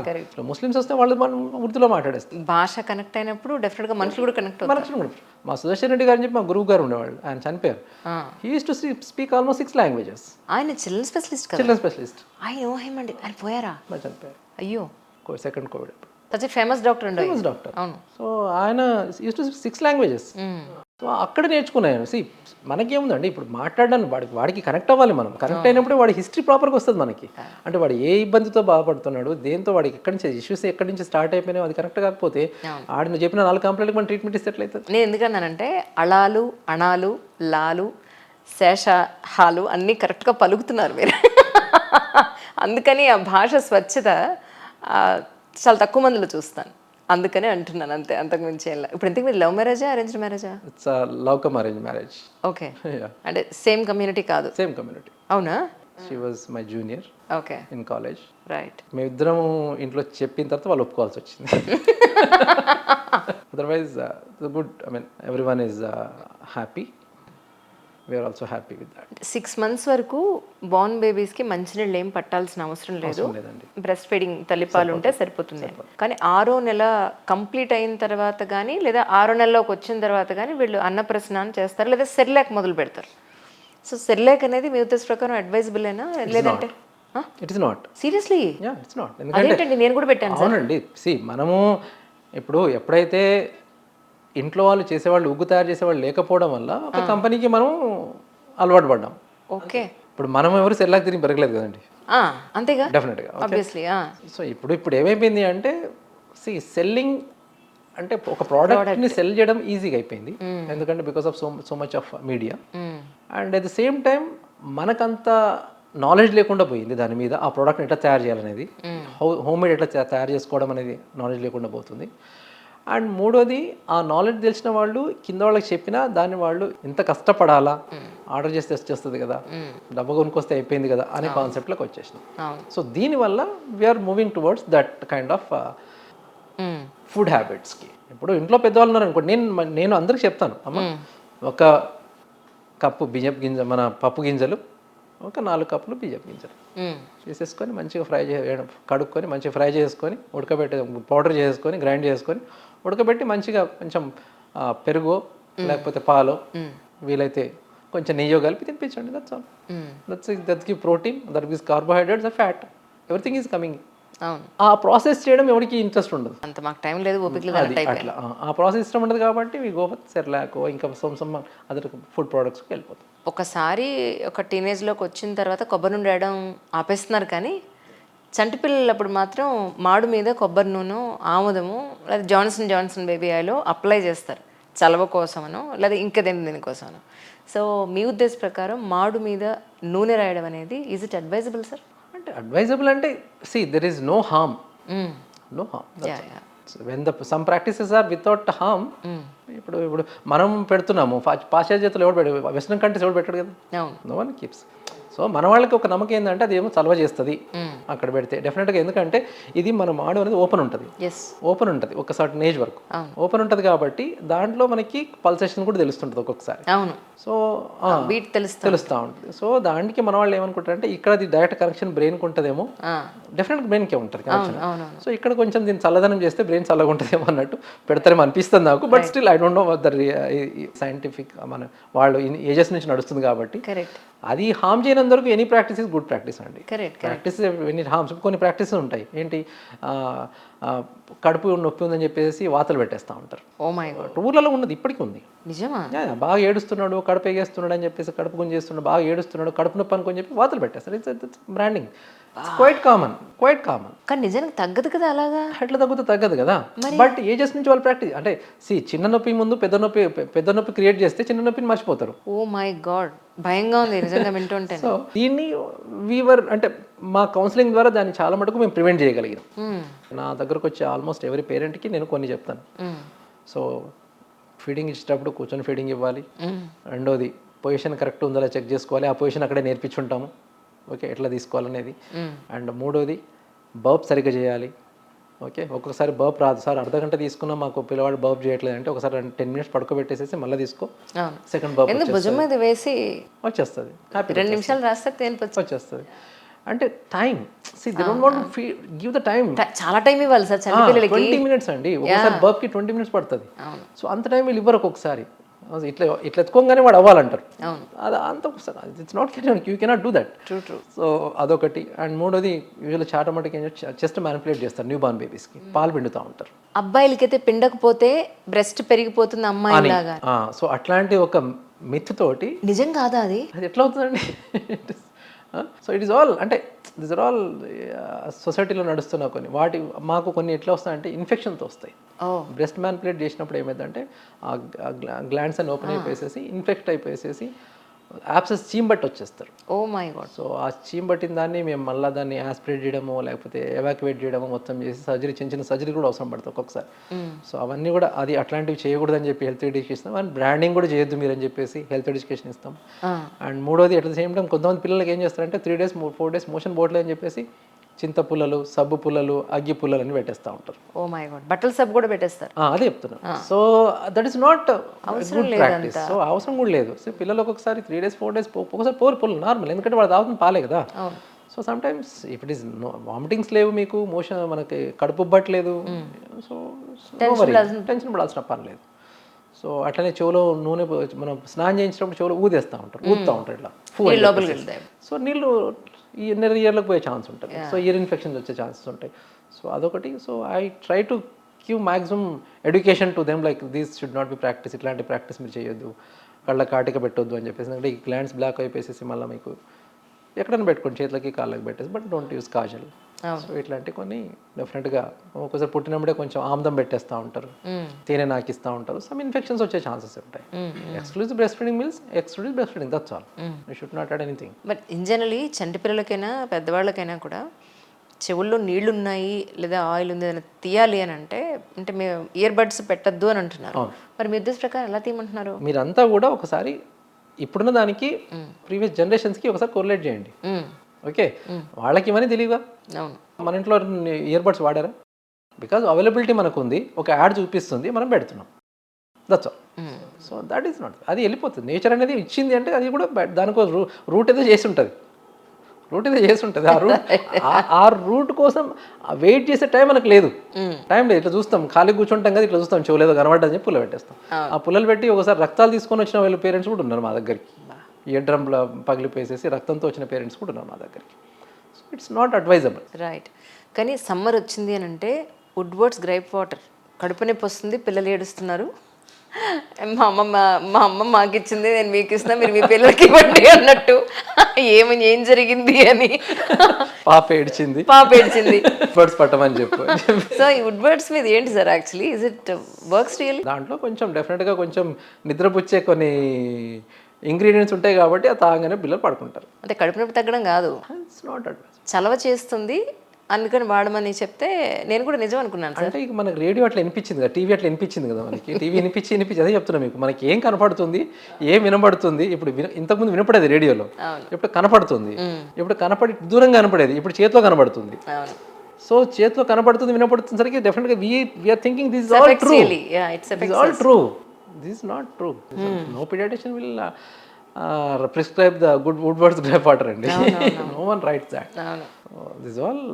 ముస్లిమ్స్ వస్తే వాళ్ళు మనం ఉర్దూలో మాట్లాడేస్తాం. భాష కనెక్ట్ అయినప్పుడు డెఫినెట్గా మనుషులు కూడా కనెక్ట్ అవుతారు. మా సుదర్శన్ రెడ్డి గారు అని చెప్పి మా గురువు గారు ఉండేవాళ్ళు, ఆయన చనిపోయారు. He use to speak almost 6 languages. ఆయన children specialist. I know him అండి. ఆయన పోయారా? చనిపోయారు. అయ్యో. Second Covid. Such a famous doctor అండి. డాక్టర్. అవును. సో ఆయన యూస్ టు 6 languages. సో అక్కడ నేర్చుకున్నాను. మనకేముందండి, ఇప్పుడు మాట్లాడడానికి వాడికి కనెక్ట్ అవ్వాలి. మనం కనెక్ట్ అయినప్పుడు వాడి హిస్టరీ ప్రాపర్గా వస్తుంది మనకి. అంటే వాడు ఏ ఇబ్బందితో బాధపడుతున్నాడు, దేంతో వాడికి ఎక్కడి నుంచి ఇష్యూస్ ఎక్కడి నుంచి స్టార్ట్ అయిపోయినాయి, అది కరెక్ట్ కాకపోతే ఆడిని చెప్పిన 4 కంప్లైంట్కి మనం ట్రీట్మెంట్ ఇస్తే ఎట్లయితుంది? నేను ఎందుకన్నానంటే అళాలు, అణాలు, లాలు, శేషాలు అన్నీ కరెక్ట్గా పలుకుతున్నారు మీరు. అందుకని ఆ భాష స్వచ్ఛత చాలా తక్కువ మందిలో చూస్తాను, అందుకనే అంటున్నాను. అంతే, అంతకు మించి ఇప్పుడు ఇంతకు మీరు లవ్ మ్యారేజా, అరేంజ్ మ్యారేజా? It's love come arrange marriage. Okay. అంటే సేమ్ కమ్యూనిటీ కాదు? Same community. అవునా? She was my junior. Okay. In college. Right. మేమిద్దరం ఇంట్లో చెప్పిన తర్వాత వాళ్ళు ఒప్పుకోవాల్సి వచ్చింది. Otherwise good, I mean everyone is happy. We are also happy with that. 6 months వరకు బోర్న్ బేబీస్కి మంచినీళ్ళు ఏం పట్టాల్సిన అవసరం లేదు, బ్రెస్ట్ ఫీడింగ్ తల్లిపాలు ఉంటే సరిపోతుంది. కానీ 6వ నెల కంప్లీట్ అయిన తర్వాత కానీ లేదా 6వ నెలలోకి వచ్చిన తర్వాత కానీ వీళ్ళు అన్నప్రసనాన్ని చేస్తారు లేదా సెర్లాక్ మొదలు పెడతారు. సో సెర్లాక్ అనేది మీ ఉద్దేశ ప్రకారం అడ్వైజబుల్ అయినా లేదంటే? It is not. Seriously? Yeah, it's not. అదేంటండి, నేను కూడా పెట్టాను. అవునండి. మనము ఇప్పుడు ఎప్పుడైతే ఇంట్లో వాళ్ళు చేసేవాళ్ళు, ఉగ్గు తయారు చేసేవాళ్ళు లేకపోవడం వల్ల ఒక కంపెనీకి మనం అలవాటు పడ్డాం. ఓకే. ఇప్పుడు మనం ఎవరు సెర్లాక్ తిరిగి పెరగలేదు కదండి. అంతేగా, డెఫినెట్గా. ఆబ్వియస్లీ. సో ఇప్పుడు ఏమైపోయింది అంటే సెల్లింగ్ అంటే ఒక ప్రోడక్ట్ని సెల్ చేయడం ఈజీగా అయిపోయింది. ఎందుకంటే because of so much of media. And at the same time మనకంత నాలెడ్జ్ లేకుండా పోయింది దాని మీద, ఆ ప్రోడక్ట్ని ఎట్లా తయారు చేయాలనేది, హోమ్ మేడ్ ఎట్లా తయారు చేసుకోవడం అనేది నాలెడ్జ్ లేకుండా పోతుంది. అండ్ మూడోది, ఆ నాలెడ్జ్ తెలిసిన వాళ్ళు కింద వాళ్ళకి చెప్పినా దాన్ని వాళ్ళు ఎంత కష్టపడాలా, ఆర్డర్ చేస్తే వచ్చేస్తుంది కదా, డబ్బు కొనుక్కొస్తే అయిపోయింది కదా అనే కాన్సెప్ట్లోకి వచ్చేసినాం. సో దీనివల్ల we are moving towards that kind of food హ్యాబిట్స్కి. ఇప్పుడు ఇంట్లో పెద్దవాళ్ళు ఉన్నారు అనుకోండి, నేను అందరికి చెప్తాను, అమ్మ ఒక కప్పు బియ్యపు గింజ, మన పప్పు గింజలు, ఒక 4 కప్పులు బియ్యపు గింజలు తీసేసుకొని మంచిగా ఫ్రై చేయడం, కడుక్కొని మంచిగా ఫ్రై చేసుకొని ఉడకబెట్టి పౌడర్ చేసుకొని గ్రైండ్ చేసుకొని ఉడకబెట్టి మంచిగా కొంచెం పెరుగో లేకపోతే పాలో వీలైతే కొంచెం నెయ్యో కలిపి తినిపించండి. That's all. That's give protein, that gives carbohydrates, fat, everything is coming. అవును. ఆ ప్రాసెస్ చేయడం ఎవరికి ఇంట్రెస్ట్ ఉండదు. అంత మాకు టైం లేదు, ఓపిక లేదు అన్న టైప్. అట్లా ఆ ప్రాసెస్ ఇష్టం ఉండదు కాబట్టి మీ గో ఫర్ సెర్లాక్ ఇంకా సమ్ అదర్ ఫుడ్ ప్రోడక్ట్స్కి వెళ్ళిపోతాం. ఒకసారి ఒక టీనేజ్లోకి వచ్చిన తర్వాత కొబ్బరి నూనె వేయడం ఆపేస్తున్నారు, కానీ చంటి పిల్లలప్పుడు మాత్రం మాడు మీద కొబ్బరి నూనె, ఆముదము లేదా జాన్సన్ బేబీ ఆయిల్ అప్లై చేస్తారు చలవ కోసమనో లేదా ఇంకా దేనికోసమనో. సో మీ ఉద్దేశ ప్రకారం మాడు మీద నూనె రాయడం అనేది ఈజ్ ఇట్ అడ్వైజబుల్ సార్? అంటే అడ్వైజబుల్ అంటే there is no harm. No harm. When some practices are without harm. ఇప్పుడు మనం పెడుతున్నాము, పాశ్చాత్యతలు ఎవరు పెట్టాడు, వెస్టర్న్ కంట్రీస్ ఎవరు పెట్టాడు కదా, నో వన్ కీప్స్. సో మన వాళ్ళకి ఒక నమ్మకం ఏంటంటే అది ఏమో చలవ చేస్తుంది అక్కడ పెడితే డెఫినెట్గా. ఎందుకంటే ఇది మన మాడు అనేది ఓపెన్ ఉంటుంది ఒక సర్టన్ ఏజ్ వరకు ఓపెన్ ఉంటుంది కాబట్టి దాంట్లో మనకి పల్సేషన్ కూడా తెలుస్తుంటుంది ఒక్కొక్కసారి. అవును. సో బీట్ తెలుస్తూ ఉంటుంది. సో దానికి మన వాళ్ళు ఏమనుకుంటారంటే ఇక్కడ అది డైరెక్ట్ కనెక్షన్ బ్రెయిన్కి ఉంటుందేమో, డెఫినెట్గా బ్రెయిన్కే ఉంటుంది కనెక్షన్. సో ఇక్కడ కొంచెం దీన్ని చల్లదనం చేస్తే బ్రెయిన్ చల్లగా ఉంటుందేమో అన్నట్టు పెడతారేమో అనిపిస్తుంది నాకు. But still I don't know the scientific మన వాళ్ళు ఏజెస్ నుంచి నడుస్తుంది కాబట్టి అది హార్మ్ చేయనంత వరకు any practice is good practice అండి. Practice any harms. కొన్ని ప్రాక్టీసెస్ ఉంటాయి, ఏంటి కడుపు నొప్పి ఉందని చెప్పేసి వాతలు పెట్టేస్తూ ఉంటారు. Oh my god. ఊర్లలో ఉన్నది ఇప్పటికీ ఉంది. నిజమా? బాగా ఏడుస్తున్నాడు, కడుపు ఎగేస్తున్నాడు అని చెప్పేసి, కడుపు గుంజేస్తున్నాడు, బాగా ఏడుస్తున్నాడు, కడుపు నొప్పి అనుకొని చెప్పి వాతలు పెట్టేస్తారు. It's branding. Quite common. కానీ నిజానికి తగ్గదు కదా అలాగా. ఎట్లా తగ్గదు కదా. బట్ ఏజెస్ నుంచి వాళ్ళు ప్రాక్టీస్ అంటే చిన్న నొప్పి ముందు పెద్ద నొప్పి క్రియేట్ చేస్తే చిన్న నొప్పిని మర్చిపోతారు. ఓ మై గాడ్, భయంగా ఉంది నిజంగా వింటుంటే. సో దీన్ని వీవర్ అంటే మా కౌన్సిలింగ్ ద్వారా దాన్ని చాలా మటుకు మేము ప్రివెంట్ చేయగలిగాం. నా దగ్గరకు వచ్చే ఆల్మోస్ట్ ఎవరి పేరెంట్కి నేను కొన్ని చెప్తాను. సో ఫీడింగ్ ఇచ్చేటప్పుడు కూర్చొని ఫీడింగ్ ఇవ్వాలి. రెండోది పొజిషన్ కరెక్ట్ ఉందా చెక్ చేసుకోవాలి. ఆ పొజిషన్ అక్కడే నేర్పించుంటాము, ఓకే, ఎట్లా తీసుకోవాలనేది. అండ్ మూడోది బర్ప్ సరిగ్గా చేయాలి. ఓకే, ఒక్కొక్కసారి బర్ప్ రాదు సార్, అర్ధగంట తీసుకున్నా మాకు పిల్లవాడు బర్ప్ చేయట్లేదు అంటే ఒకసారి 10 minutes పడుకోబెట్టేసేసి మళ్ళీ తీసుకో, సెకండ్ బర్ప్ భుజం మీద వేసి వచ్చేస్తుంది. 2 నిమిషాలు రాస్తే వచ్చేస్తుంది. అంటే time, they don't want to give the time. చాలా టైం ఇవ్వాలి సార్ చంటి పిల్లలకి. 20 minutes అండి, ఒకసారి బర్ప్కి 20 minutes పడుతుంది. సో అంత టైం వీళ్ళు ఇవ్వరు. ఒక్కొక్కసారి ఇట్లా ఎత్తుకోగానే వాడు అవ్వాలంటారు. అది అంత it's not you cannot do that. So అదొకటి. అండ్ మూడోది యూజువల్ చాటమటికి చెస్ట్ మ్యానిపులేట్ చేస్తారు న్యూ బార్న్ బేబీస్కి, పాలు పిండుతూ ఉంటారు. అబ్బాయిలకైతే పిండకపోతే బ్రెస్ట్ పెరిగిపోతుంది అమ్మాయి లాగా. సో అట్లాంటి ఒక మిత్ తోటి నిజం కాదా అది ఎట్లా అవుతుందండి? సో ఇట్ ఈస్ ఆల్ అంటే దిస్ ఆర్ ఆల్ సొసైటీలో నడుస్తున్న కొన్ని మాకు కొన్ని ఎట్లా వస్తాయంటే ఇన్ఫెక్షన్తో వస్తాయి. బ్రెస్ట్ మ్యానిపులేట్ చేసినప్పుడు ఏమైందంటే ఆ గ్లాండ్స్ అని ఓపెన్ అయిపోయేసేసి ఇన్ఫెక్ట్ అయిపోయేసేసి యాప్సెస్ చీంబట్టి వచ్చేస్తారు. Oh my God. సో ఆ చీంబట్టిన దాన్ని మేము మళ్ళీ దాన్ని యాస్పిరేట్ చేయడమో లేకపోతే ఎవాక్యువేట్ చేయడమో మొత్తం చేసి సర్జరీ, చిన్న సర్జరీ కూడా అవసరం పడుతుంది ఒక్కొక్కసారి. సో అవన్నీ కూడా అది అట్లాంటివి చేయకూడదని చెప్పి హెల్త్ ఎడ్యుకేషన్ ఇస్తాం. అండ్ బ్రాండింగ్ కూడా చేయొద్దు మీరు అని చెప్పేసి హెల్త్ ఎడ్యుకేషన్ ఇస్తాం. అండ్ మూడోది ఎట్ ద సేమ్ టైం కొంతమంది పిల్లలకి ఏం చేస్తారంటే 3 days 4 days మోషన్ పోవట్లేదు అని చెప్పేసి చింత పుల్లలు, సబ్బు పుల్లలు, అగ్గి పుల్లలు అని పెట్టేస్తూ ఉంటారు. ఓ మై గాడ్, బట్టల సబ్బు కూడా పెట్టేస్తారు. అదే చెప్తున్నాను. So that is not good practice. So అవసరం కూడా లేదు. సో పిల్లలు ఒక్కొక్కసారి 3 days 4 days ఒకసారి పుల్ల నార్మల్, ఎందుకంటే వాళ్ళు తాగుతుంది పాలే కదా. So some times if it is vomitings లేవు, మీకు మోషన్ మనకి కడుపు ఉబ్బట్లేదు, సో టెన్షన్ పడాల్సిన పని లేదు. సో అట్లనే చెవులో నూనె మనం స్నానం చేయించినప్పుడు చెవులో ఊదుతూ ఉంటారు ఇట్లా. సో నీళ్ళు ఈ ఇయర్లోకి పోయే ఛాన్స్ ఉంటుంది. సో ఇయర్ ఇన్ఫెక్షన్స్ వచ్చే ఛాన్సెస్ ఉంటాయి. సో అదొకటి. So I try to give maximum education to them like these should not be practice, ఇట్లాంటి ప్రాక్టీస్ మీరు చేయొద్దు, కళ్ళ కాటిక పెట్టొద్దు అని చెప్పేసి. అంటే ఈ గ్లాండ్స్ బ్లాక్ అయిపోయేసి మళ్ళీ మీకు ఎక్కడైనా పెట్టుకోండి, చేతులకి కాళ్ళకి పెట్టేసి, but don't use Kajal. So ఇట్లాంటి కొన్ని డెఫినెట్గా ఒకసారి పుట్టినప్పుడే కొంచెం ఆమ్దం పెట్టేస్తూ ఉంటారు, తేనె నాకిస్తూ ఉంటారు. సమ్ ఇన్ఫెక్షన్స్ వచ్చే ఛాన్సెస్ ఉంటాయి. Exclusive breast feeding meals exclusive breast feeding, that's all. You should not add anything. But in generally చంటి పిల్లలకైనా పెద్దవాళ్ళకైనా కూడా చెవుల్లో నీళ్లు ఉన్నాయి లేదా ఆయిల్ ఉంది అని తీయాలి అని అంటే మేము ఇయర్ బడ్స్ పెట్టద్దు అని అంటున్నారు. మరి మీ ఉద్దేశ ప్రకారం ఎలా తీయమంటున్నారు? మీరంతా కూడా ఒకసారి ఇప్పుడున్న దానికి ప్రీవియస్ జనరేషన్స్కి ఒకసారి కోరిలేట్ చేయండి. ఓకే, వాళ్ళకి ఇవన్నీ తెలియగా. మన ఇంట్లో ఇయర్ బడ్స్ వాడారా? బికాజ్ అవైలబిలిటీ మనకు ఉంది, ఒక యాడ్ చూపిస్తుంది, మనం పెడుతున్నాం, that's all. So that is not, అది వెళ్ళిపోతుంది. నేచర్ అనేది ఇచ్చింది అంటే అది కూడా దానికో రూట్ ఏదో చేసి ఉంటుంది. ఆ రూట్ కోసం వెయిట్ చేసే టైం మనకు లేదు. ఇట్లా చూస్తాం, ఖాళీ కూర్చుంటాం కదా, ఇట్లా చూస్తాం, చెవులేదో కనబడ్డని చెప్పి పుల్ల పెట్టేస్తాం. ఆ పుల్లలు పెట్టి ఒకసారి రక్తాలు తీసుకొని వచ్చిన వాళ్ళ పేరెంట్స్ కూడా ఉన్నారు మా దగ్గరికి. ఇయర్ డ్రమ్లో పగిలిపోయేసేసి రక్తంతో వచ్చిన పేరెంట్స్ కూడా ఉన్నారు మా దగ్గరికి. So it's not advisable. Right. కానీ సమ్మర్ వచ్చింది అని అంటే వుడ్వర్డ్స్ గ్రైప్ వాటర్, కడుపు నొప్పి వస్తుంది, పిల్లలు ఏడుస్తున్నారు, మా అమ్మ మాకు ఇచ్చింది, నేను మీకు ఇస్తున్నా, మీరు మీ పిల్లలకి ఇవ్వండి అన్నట్టు. ఏం జరిగింది అని పాప ఏడ్చింది బర్డ్స్ పట్టమని చెప్పు. సో ఈ వుడ్వర్డ్స్ మీద ఏంటి sir actually, is it works really? దాంట్లో కొంచెం డెఫినెట్గా కొంచెం నిద్రపుచ్చే కొన్ని ఇంగ్రీడియంట్స్ ఉంటాయి కాబట్టి అది తాగానే పిల్లలు పడుకుంటారు. అంటే కడుపు నొప్పి తగ్గడం కాదు, ఇట్స్ నాట్ అడ్వైస్. చలవ చేస్తుంది అందుకని వాడమని చెప్తే నేను కూడా నిజం అనుకున్నాను సార్. అంటే ఇక మనకు రేడియో అట్లా వినిపించింది కదా, టీవీ అట్లా వినిపించింది కదా, మనకి టీవీ వినిపించి అదే చెప్తున్నా మీకు, మనకి ఏం కనపడుతుంది, ఏం వినబడుతుంది. ఇప్పుడు ఇంతకుముందు వినపడేది రేడియోలో, ఇప్పుడు కనపడుతుంది, ఇప్పుడు కనపడి దూరంగా కనపడేది, ఇప్పుడు చేతిలో కనబడుతుంది. అవును. సో చేతిలో కనబడుతుంది, వినపడుతుంది సరికి డెఫినెట్గా we are thinking this is all true. This is all true. This is not true. No pediatrician will prescribe the Woodward's gripe water అండి. No one writes that. This all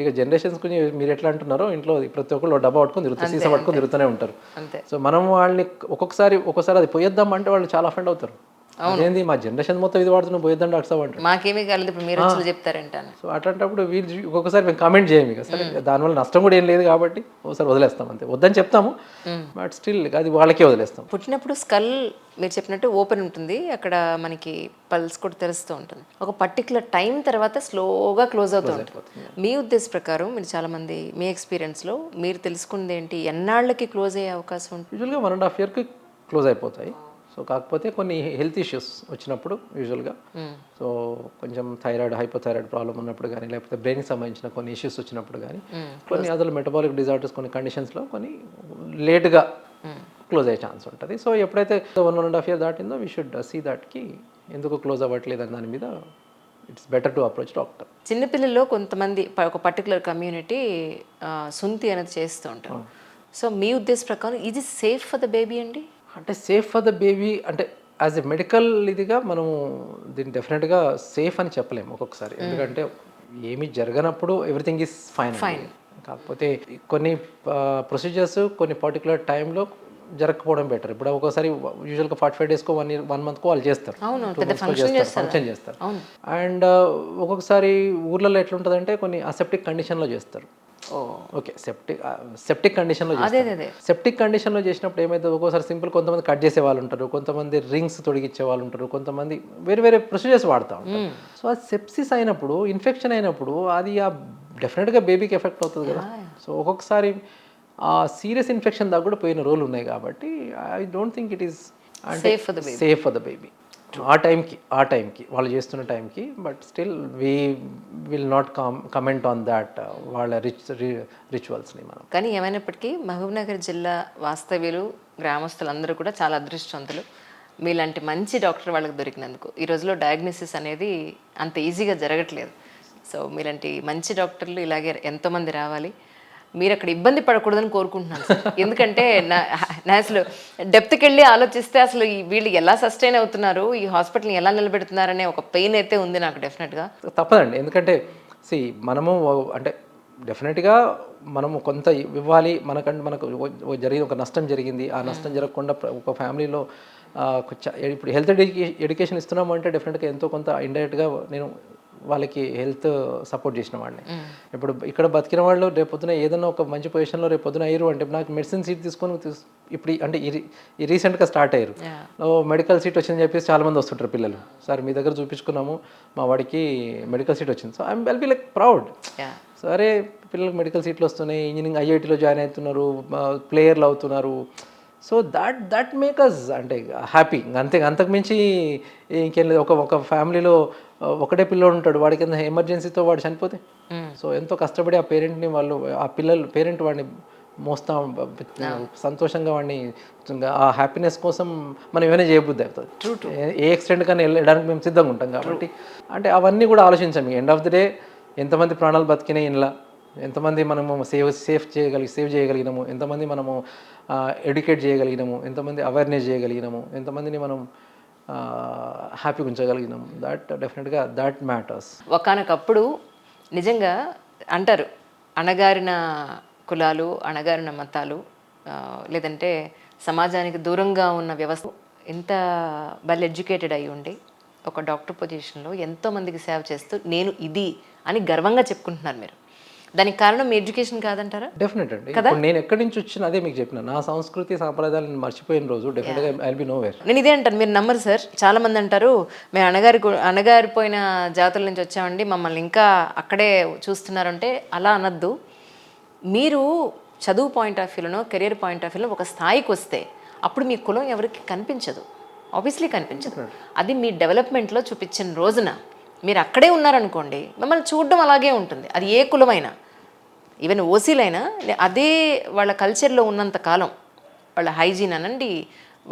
ఇక జనరేషన్స్ గురించి మీరు ఎట్లా అంటున్నారో, ఇంట్లో ప్రతి ఒక్కళ్ళు డబ్బా పట్టుకొని తిరుగుతారు, సీసా పట్టుకొని తిరుగుతూనే ఉంటారు. సో మనం వాళ్ళని ఒక్కొక్కసారి అది పోయొద్దాం అంటే వాళ్ళు చాలా అఫెండ్ అవుతారు. అదేంది మా జనరేషన్ మొత్తం ఇది వాడుతున్నాం, పోయొద్దాం డాక్టర్ అంటారు. మాకేమీ కాలేదు, ఇప్పుడు మీరు వచ్చి చెప్తారంటాను. సో అట్లాంటప్పుడు వీళ్ళు ఒక్కొక్కసారి మేము కామెంట్ చేయము ఇక, సరే దానివల్ల నష్టం కూడా ఏం లేదు కాబట్టి ఒకసారి వదిలేస్తాం అంతే, వద్దని చెప్తాము బట్ స్టిల్ అది వాళ్ళకే వదిలేస్తాం. పుట్టినప్పుడు స్కల్ మీరు చెప్పినట్టు ఓపెన్ ఉంటుంది, అక్కడ మనకి పల్స్ కూడా తెలుస్తూ ఉంటుంది, ఒక పర్టికులర్ టైం తర్వాత స్లోగా క్లోజ్ అవుతూ ఉంటుంది. మీ ఉద్దేశ ప్రకారం మీరు చాలామంది మీ ఎక్స్పీరియన్స్లో మీరు తెలుసుకుంది ఏంటి, ఎన్నాళ్ళకి క్లోజ్ అయ్యే అవకాశం ఉంటుంది? యూజువల్గా 1.5 yearకి క్లోజ్ అయిపోతాయి. సో కాకపోతే కొన్ని హెల్త్ ఇష్యూస్ వచ్చినప్పుడు యూజువల్గా, సో కొంచెం థైరాయిడ్, హైపోథైరాయిడ్ ప్రాబ్లం ఉన్నప్పుడు కానీ, లేకపోతే బ్రెయిన్కి సంబంధించిన కొన్ని ఇష్యూస్ వచ్చినప్పుడు కానీ, కొన్ని అదర్ మెటబాలిక్ డిజార్డర్స్ కొన్ని కండిషన్స్లో కొన్ని లేట్గా క్లోజ్ అయ్యే ఛాన్స్ ఉంటుంది. సో ఎప్పుడైతే 1.5 year దాటిందో వీ షుడ్ సీ దాట్కి ఎందుకు క్లోజ్ అవ్వట్లేదు అని దాని మీద it's better to approach doctor. చిన్నపిల్లల్లో కొంతమంది ఒక పర్టికులర్ కమ్యూనిటీ సుంతి అనేది చేస్తూ ఉంటారు. సో మీ ఉద్దేశ ప్రకారం ఇది సేఫ్ ఫర్ ద బేబీ అండి? అంటే సేఫ్ ఫర్ ద బేబీ అంటే యాజ్ ఎ మెడికల్ ఇదిగా మనము దీన్ని డెఫినెట్గా సేఫ్ అని చెప్పలేము ఒక్కొక్కసారి, ఎందుకంటే ఏమీ జరగనప్పుడు ఎవ్రీథింగ్ ఈజ్ ఫైన్. కాకపోతే కొన్ని ప్రొసీజర్స్ కొన్ని పర్టికులర్ టైంలో జరగకపోవడం బెటర్. ఇప్పుడు ఒక్కోసారి యూజువల్గా 45 daysకో 1 monthకో వాళ్ళు చేస్తారు, ఫంక్షన్ చేస్తారు. అండ్ ఒక్కొక్కసారి ఊర్లలో ఎట్లుంటుందంటే కొన్ని అసెప్టిక్ కండిషన్లో చేస్తారు. ఓకే, సెప్టిక్ కండిషన్లో సెప్టిక్ కండిషన్లో చేసినప్పుడు ఏమైతే ఒక్కోసారి సింపుల్ కొంతమంది కట్ చేసే వాళ్ళు ఉంటారు, కొంతమంది రింగ్స్ తొడిగించే వాళ్ళు ఉంటారు, కొంతమంది వేరే ప్రొసీజర్స్ వాడుతూ ఉంటారు. సో అది సెప్సిస్ అయినప్పుడు, ఇన్ఫెక్షన్ అయినప్పుడు అది డెఫినెట్గా బేబీకి ఎఫెక్ట్ అవుతుంది కదా. సో ఒక్కొక్కసారి ఆ సీరియస్ ఇన్ఫెక్షన్ దాకా కూడా పోయిన రోజులు ఉన్నాయి కాబట్టి I don't think it is safe for the baby ఆ టైంకి వాళ్ళు చేస్తున్న టైంకి. But still we will not comment on that వాళ్ళ రిచువల్స్ని మనం. కానీ ఏమైనప్పటికీ మహబూబ్నగర్ జిల్లా వాస్తవ్యులు, గ్రామస్తులందరూ కూడా చాలా అదృష్టవంతులు. మీలాంటి మంచి డాక్టర్ వాళ్ళకి దొరికినందుకు. ఈ రోజులో డయాగ్నోసిస్ అనేది అంత ఈజీగా జరగట్లేదు. సో మీలాంటి మంచి డాక్టర్లు ఇలాగే ఎంతోమంది రావాలి. మీరు అక్కడ ఇబ్బంది పడకూడదని కోరుకుంటున్నాను సార్. ఎందుకంటే నా అసలు డెప్త్కి వెళ్ళి ఆలోచిస్తే అసలు వీళ్ళు ఎలా సస్టైన్ అవుతున్నారు, ఈ హాస్పిటల్ని ఎలా నిలబెడుతున్నారనే ఒక పెయిన్ అయితే ఉంది నాకు డెఫినెట్గా. తప్పదండి, ఎందుకంటే మనము అంటే డెఫినెట్గా మనము కొంత ఇవ్వాలి. మనకు జరిగిన ఒక నష్టం జరిగింది, ఆ నష్టం జరగకుండా ఒక ఫ్యామిలీలో ఇప్పుడు హెల్త్ ఎడ్యుకేషన్ ఇస్తున్నాము అంటే డెఫినెట్గా ఎంతో కొంత ఇండైరెక్ట్గా నేను వాళ్ళకి హెల్త్ సపోర్ట్ చేసిన వాడిని. ఇప్పుడు ఇక్కడ బతికిన వాళ్ళు రేపొద్దున ఏదైనా ఒక మంచి పొజిషన్లో రేపొద్దున అయ్యారు అంటే, నాకు మెడిసిన్ సీట్ తీసుకొని ఇప్పుడు అంటే ఈ రీసెంట్గా స్టార్ట్ అయ్యారు, మెడికల్ సీట్ వచ్చిందని చెప్పేసి చాలామంది వస్తుంటారు పిల్లలు. సార్ మీ దగ్గర చూపించుకున్నాము, మా వాడికి మెడికల్ సీట్ వచ్చింది. So I be like proud. సరే పిల్లలకు మెడికల్ సీట్లు వస్తున్నాయి, ఇంజనీరింగ్ ఐఐటీలో జాయిన్ అవుతున్నారు, ప్లేయర్లు అవుతున్నారు. సో దట్ మేక్ అస్ అంటే హ్యాపీ. అంతకుమించి ఇంకేం లేదు. ఒక ఫ్యామిలీలో ఒకటే పిల్లోడు ఉంటాడు, వాడికి ఎమర్జెన్సీతో వాడు చనిపోతే సో ఎంతో కష్టపడి ఆ పేరెంట్ని పేరెంట్ వాడిని మోస్తా సంతోషంగా వాడిని ఆ హ్యాపీనెస్ కోసం మనం ఏమైనా చేయబుద్ధి అవుతుంది. ఏ ఎక్స్టెంట్ కానీ వెళ్ళడానికి మేము సిద్ధంగా ఉంటాం కాబట్టి అంటే అవన్నీ కూడా ఆలోచించాము. ఎండ్ ఆఫ్ ది డే ఎంతమంది ప్రాణాలు బతికినాయి, ఇంట్లో ఎంతమంది మనము సేవ్ చేయగలిగినాము, ఎంతమంది మనము ఎడ్యుకేట్ చేయగలిగినాము, ఎంతమంది అవేర్నెస్ చేయగలిగినాము, ఎంతమందిని మనం హ్యాపీగా ఉంచగలిగినాము. డెఫినెట్గా దాట్ మ్యాటర్స్. ఒకానొకప్పుడు నిజంగా అంటారు, అణగారిన కులాలు, అణగారిన మతాలు, లేదంటే సమాజానికి దూరంగా ఉన్న వ్యవస్థ ఎంత వెల్ ఎడ్యుకేటెడ్ అయి ఉండి ఒక డాక్టర్ పొజిషన్లో ఎంతోమందికి సేవ చేస్తూ నేను ఇది అని గర్వంగా చెప్పుకుంటున్నారు మీరు. దానికి కారణం మీ ఎడ్యుకేషన్ కాదంటారా? డెఫినెట్ అండి. ఇప్పుడు నేను ఎక్కడి నుంచి వచ్చిన అదే మీకు చెప్పిన నా సంస్కృతి సాంప్రదాయాలు నేను మర్చిపోయిన రోజు డెఫినెట్గా I will be know where. నేను ఇదే అంటాను, మీరు నమ్మరు సార్. చాలా మంది అంటారు మేము అణగారిపోయిన జాతుల నుంచి వచ్చామండి, మమ్మల్ని ఇంకా అక్కడే చూస్తున్నారంటే అలా అనద్దు. మీరు చదువు పాయింట్ ఆఫ్ వ్యూలోనో కెరియర్ పాయింట్ ఆఫ్ వ్యూలో ఒక స్థాయికి వస్తే అప్పుడు మీ కులం ఎవరికి కనిపించదు, ఆబ్వియస్లీ కనిపించదు. అది మీ డెవలప్మెంట్లో చూపించిన రోజున మీరు అక్కడే ఉన్నారనుకోండి, మిమ్మల్ని చూడడం అలాగే ఉంటుంది. అది ఏ కులమైనా, ఈవెన్ ఓసీలైనా అదే వాళ్ళ కల్చర్లో ఉన్నంత కాలం, వాళ్ళ హైజీన్ అనండి,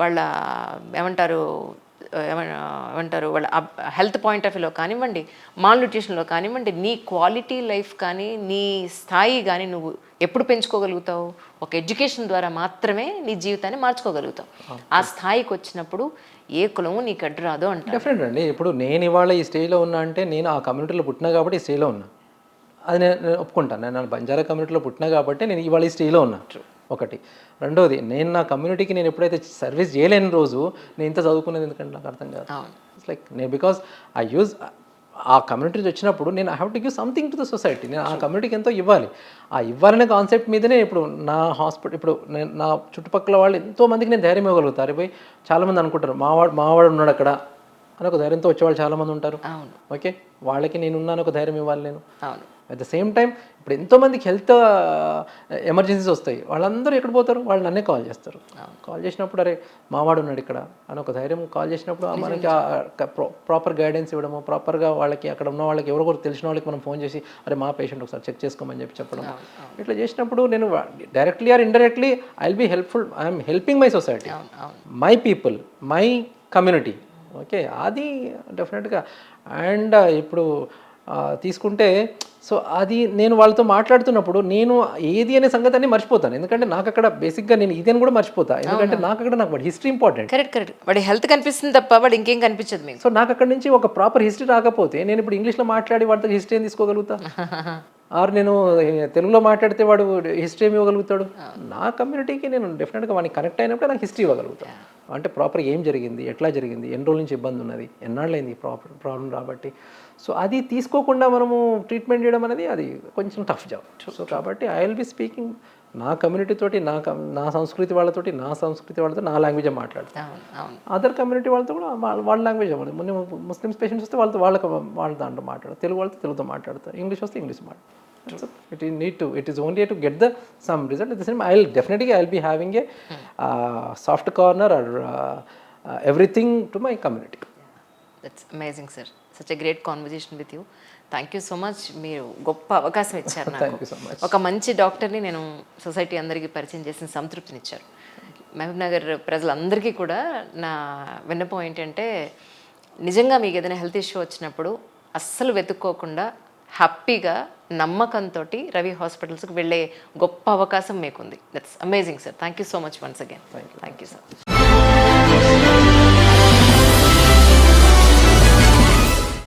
వాళ్ళ ఏమంటారు వాళ్ళ హెల్త్ పాయింట్ ఆఫ్ వ్యూలో కానివ్వండి, మాల్ న్యూట్రిషన్లో కానివ్వండి, నీ క్వాలిటీ లైఫ్ కానీ నీ స్థాయి కానీ నువ్వు ఎప్పుడు పెంచుకోగలుగుతావు? ఒక ఎడ్యుకేషన్ ద్వారా మాత్రమే నీ జీవితాన్ని మార్చుకోగలుగుతావు. ఆ స్థాయికి వచ్చినప్పుడు ఏ కులము నీకు అడ్డు రాదు అంట. డెఫినెట్ అండి. ఇప్పుడు నేను ఇవాళ ఈ స్టేజ్లో ఉన్నా అంటే నేను ఆ కమ్యూనిటీలో పుట్టినా కాబట్టి ఈ స్టేజ్లో ఉన్నా, అది నేను ఒప్పుకుంటాను. నేను బంజారా కమ్యూనిటీలో పుట్టినా కాబట్టి నేను ఇవాళ ఈ స్టేజ్లో ఉన్నా. ఒకటి. రెండోది, నేను నా కమ్యూనిటీకి నేను ఎప్పుడైతే సర్వీస్ చేయలేని రోజు నేను ఇంత చదువుకునేది ఎందుకంటే నాకు అర్థం కాదు. ఇట్స్ లైక్ నేను బికాస్ ఐ యూజ్ ఆ కమ్యూనిటీ నుంచి వచ్చినప్పుడు నేను I have to give something to the society. నేను ఆ కమ్యూనిటీకి ఎంతో ఇవ్వాలి. ఆ ఇవ్వాలనే కాన్సెప్ట్ మీదనే ఇప్పుడు నా హాస్పిటల్, ఇప్పుడు నేను నా చుట్టుపక్కల వాళ్ళు ఎంతో మందికి నేను ధైర్యం ఇవ్వగలుగుతారు. పోయి చాలామంది అనుకుంటారు మావాడు ఉన్నాడు అక్కడ అని, ఒక ధైర్యంతో వచ్చేవాళ్ళు చాలామంది ఉంటారు. ఓకే, వాళ్ళకి నేను ఉన్నాను ఒక ధైర్యం ఇవ్వాలి నేను. అట్ ద సేమ్ టైం ఇప్పుడు ఎంతోమందికి హెల్త్ ఎమర్జెన్సీస్ వస్తాయి, వాళ్ళందరూ ఎక్కడ పోతారు? వాళ్ళు నన్నే కాల్ చేస్తారు. కాల్ చేసినప్పుడు అరే మావాడు ఉన్నాడు ఇక్కడ అని ఒక ధైర్యం కాల్ చేసినప్పుడు మనకి ప్రాపర్ గైడెన్స్ ఇవ్వడము, ప్రాపర్గా వాళ్ళకి అక్కడ ఉన్న వాళ్ళకి ఎవరొకరు తెలిసిన వాళ్ళకి మనం ఫోన్ చేసి అరే మా పేషెంట్ ఒకసారి చెక్ చేసుకోమని చెప్పడం, ఇట్లా చేసినప్పుడు నేను directly or indirectly I will be helpful. I'm helping my society, my people, my community. Okay, అది డెఫినెట్గా. అండ్ ఇప్పుడు తీసుకుంటే సో అది నేను వాళ్ళతో మాట్లాడుతున్నప్పుడు నేను ఏది అనే సంగతి అన్ని మర్చిపోతాను. ఎందుకంటే నాకు అక్కడ బేసిక్గా నేను ఇది అని కూడా మర్చిపోతాను. ఎందుకంటే నాకు అక్కడ నాకు వాడి హిస్టరీ ఇంపార్టెంట్. కరెక్ట్. వాడి హెల్త్ కనిపిస్తుంది తప్ప వాడు ఇంకేం కనిపించదు మీకు. సో నాకు అక్కడ నుంచి ఒక ప్రాపర్ హిస్టరీ రాకపోతే నేను ఇప్పుడు ఇంగ్లీష్లో మాట్లాడి వాడితో హిస్టరీ ఏం తీసుకోగలుగుతా? ఆర్ నేను తెలుగులో మాట్లాడితే వాడు హిస్టరీ ఏమి ఇవ్వగలుగుతాడు? నా కమ్యూనిటీకి నేను డెఫినెట్గా వాడిని కనెక్ట్ అయినప్పుడు నాకు హిస్టరీ ఇవ్వగలుగుతాను. అంటే ప్రాపర్ ఏం జరిగింది, ఎట్లా జరిగింది, ఎన్ని రోజుల నుంచి ఇబ్బంది ఉన్నది, ఎన్నాళ్ళైంది ప్రాబ్లం రాబట్టి. సో అది తీసుకోకుండా మనము ట్రీట్మెంట్ చేయడం అనేది అది కొంచెం టఫ్ జాబ్. సో కాబట్టి ఐ విల్ బి స్పీకింగ్ నా కమ్యూనిటీ తోటి, నా సంస్కృతి వాళ్ళతోటి, నా సంస్కృతి వాళ్ళతో నా లాంగ్వేజ్ మాట్లాడతాను. అదర్ కమ్యూనిటీ వాళ్ళతో కూడా వాళ్ళ లాంగ్వేజ్ అవ్వదు. ముస్లిమ్స్ పేషెంట్స్ వస్తే వాళ్ళ దాంట్లో మాట్లాడతారు, తెలుగు వాళ్ళతో తెలుగుతో మాట్లాడతారు, ఇంగ్లీష్ వస్తే ఇంగ్లీష్ మాట్లాడతారు. So it is only to get some result. At the same time, I'll be having a soft corner or everything to my community. That's amazing, sir. Such a great conversation with you. Thank you so much. మీరు గొప్ప అవకాశం ఇచ్చారు నాకు. ఒక మంచి డాక్టర్ని నేను సొసైటీ అందరికీ పరిచయం చేసిన సంతృప్తినిచ్చారు. మహబూబ్ నగర్ ప్రజలందరికీ కూడా నా విన్నపం ఏంటంటే, నిజంగా మీకు ఏదైనా హెల్త్ ఇష్యూ వచ్చినప్పుడు అస్సలు వెతుక్కోకుండా హ్యాపీగా నమ్మకంతో రవి హాస్పిటల్స్కి వెళ్ళే గొప్ప అవకాశం మీకుంది. That's amazing sir. Thank you so much once again. Thank you sir.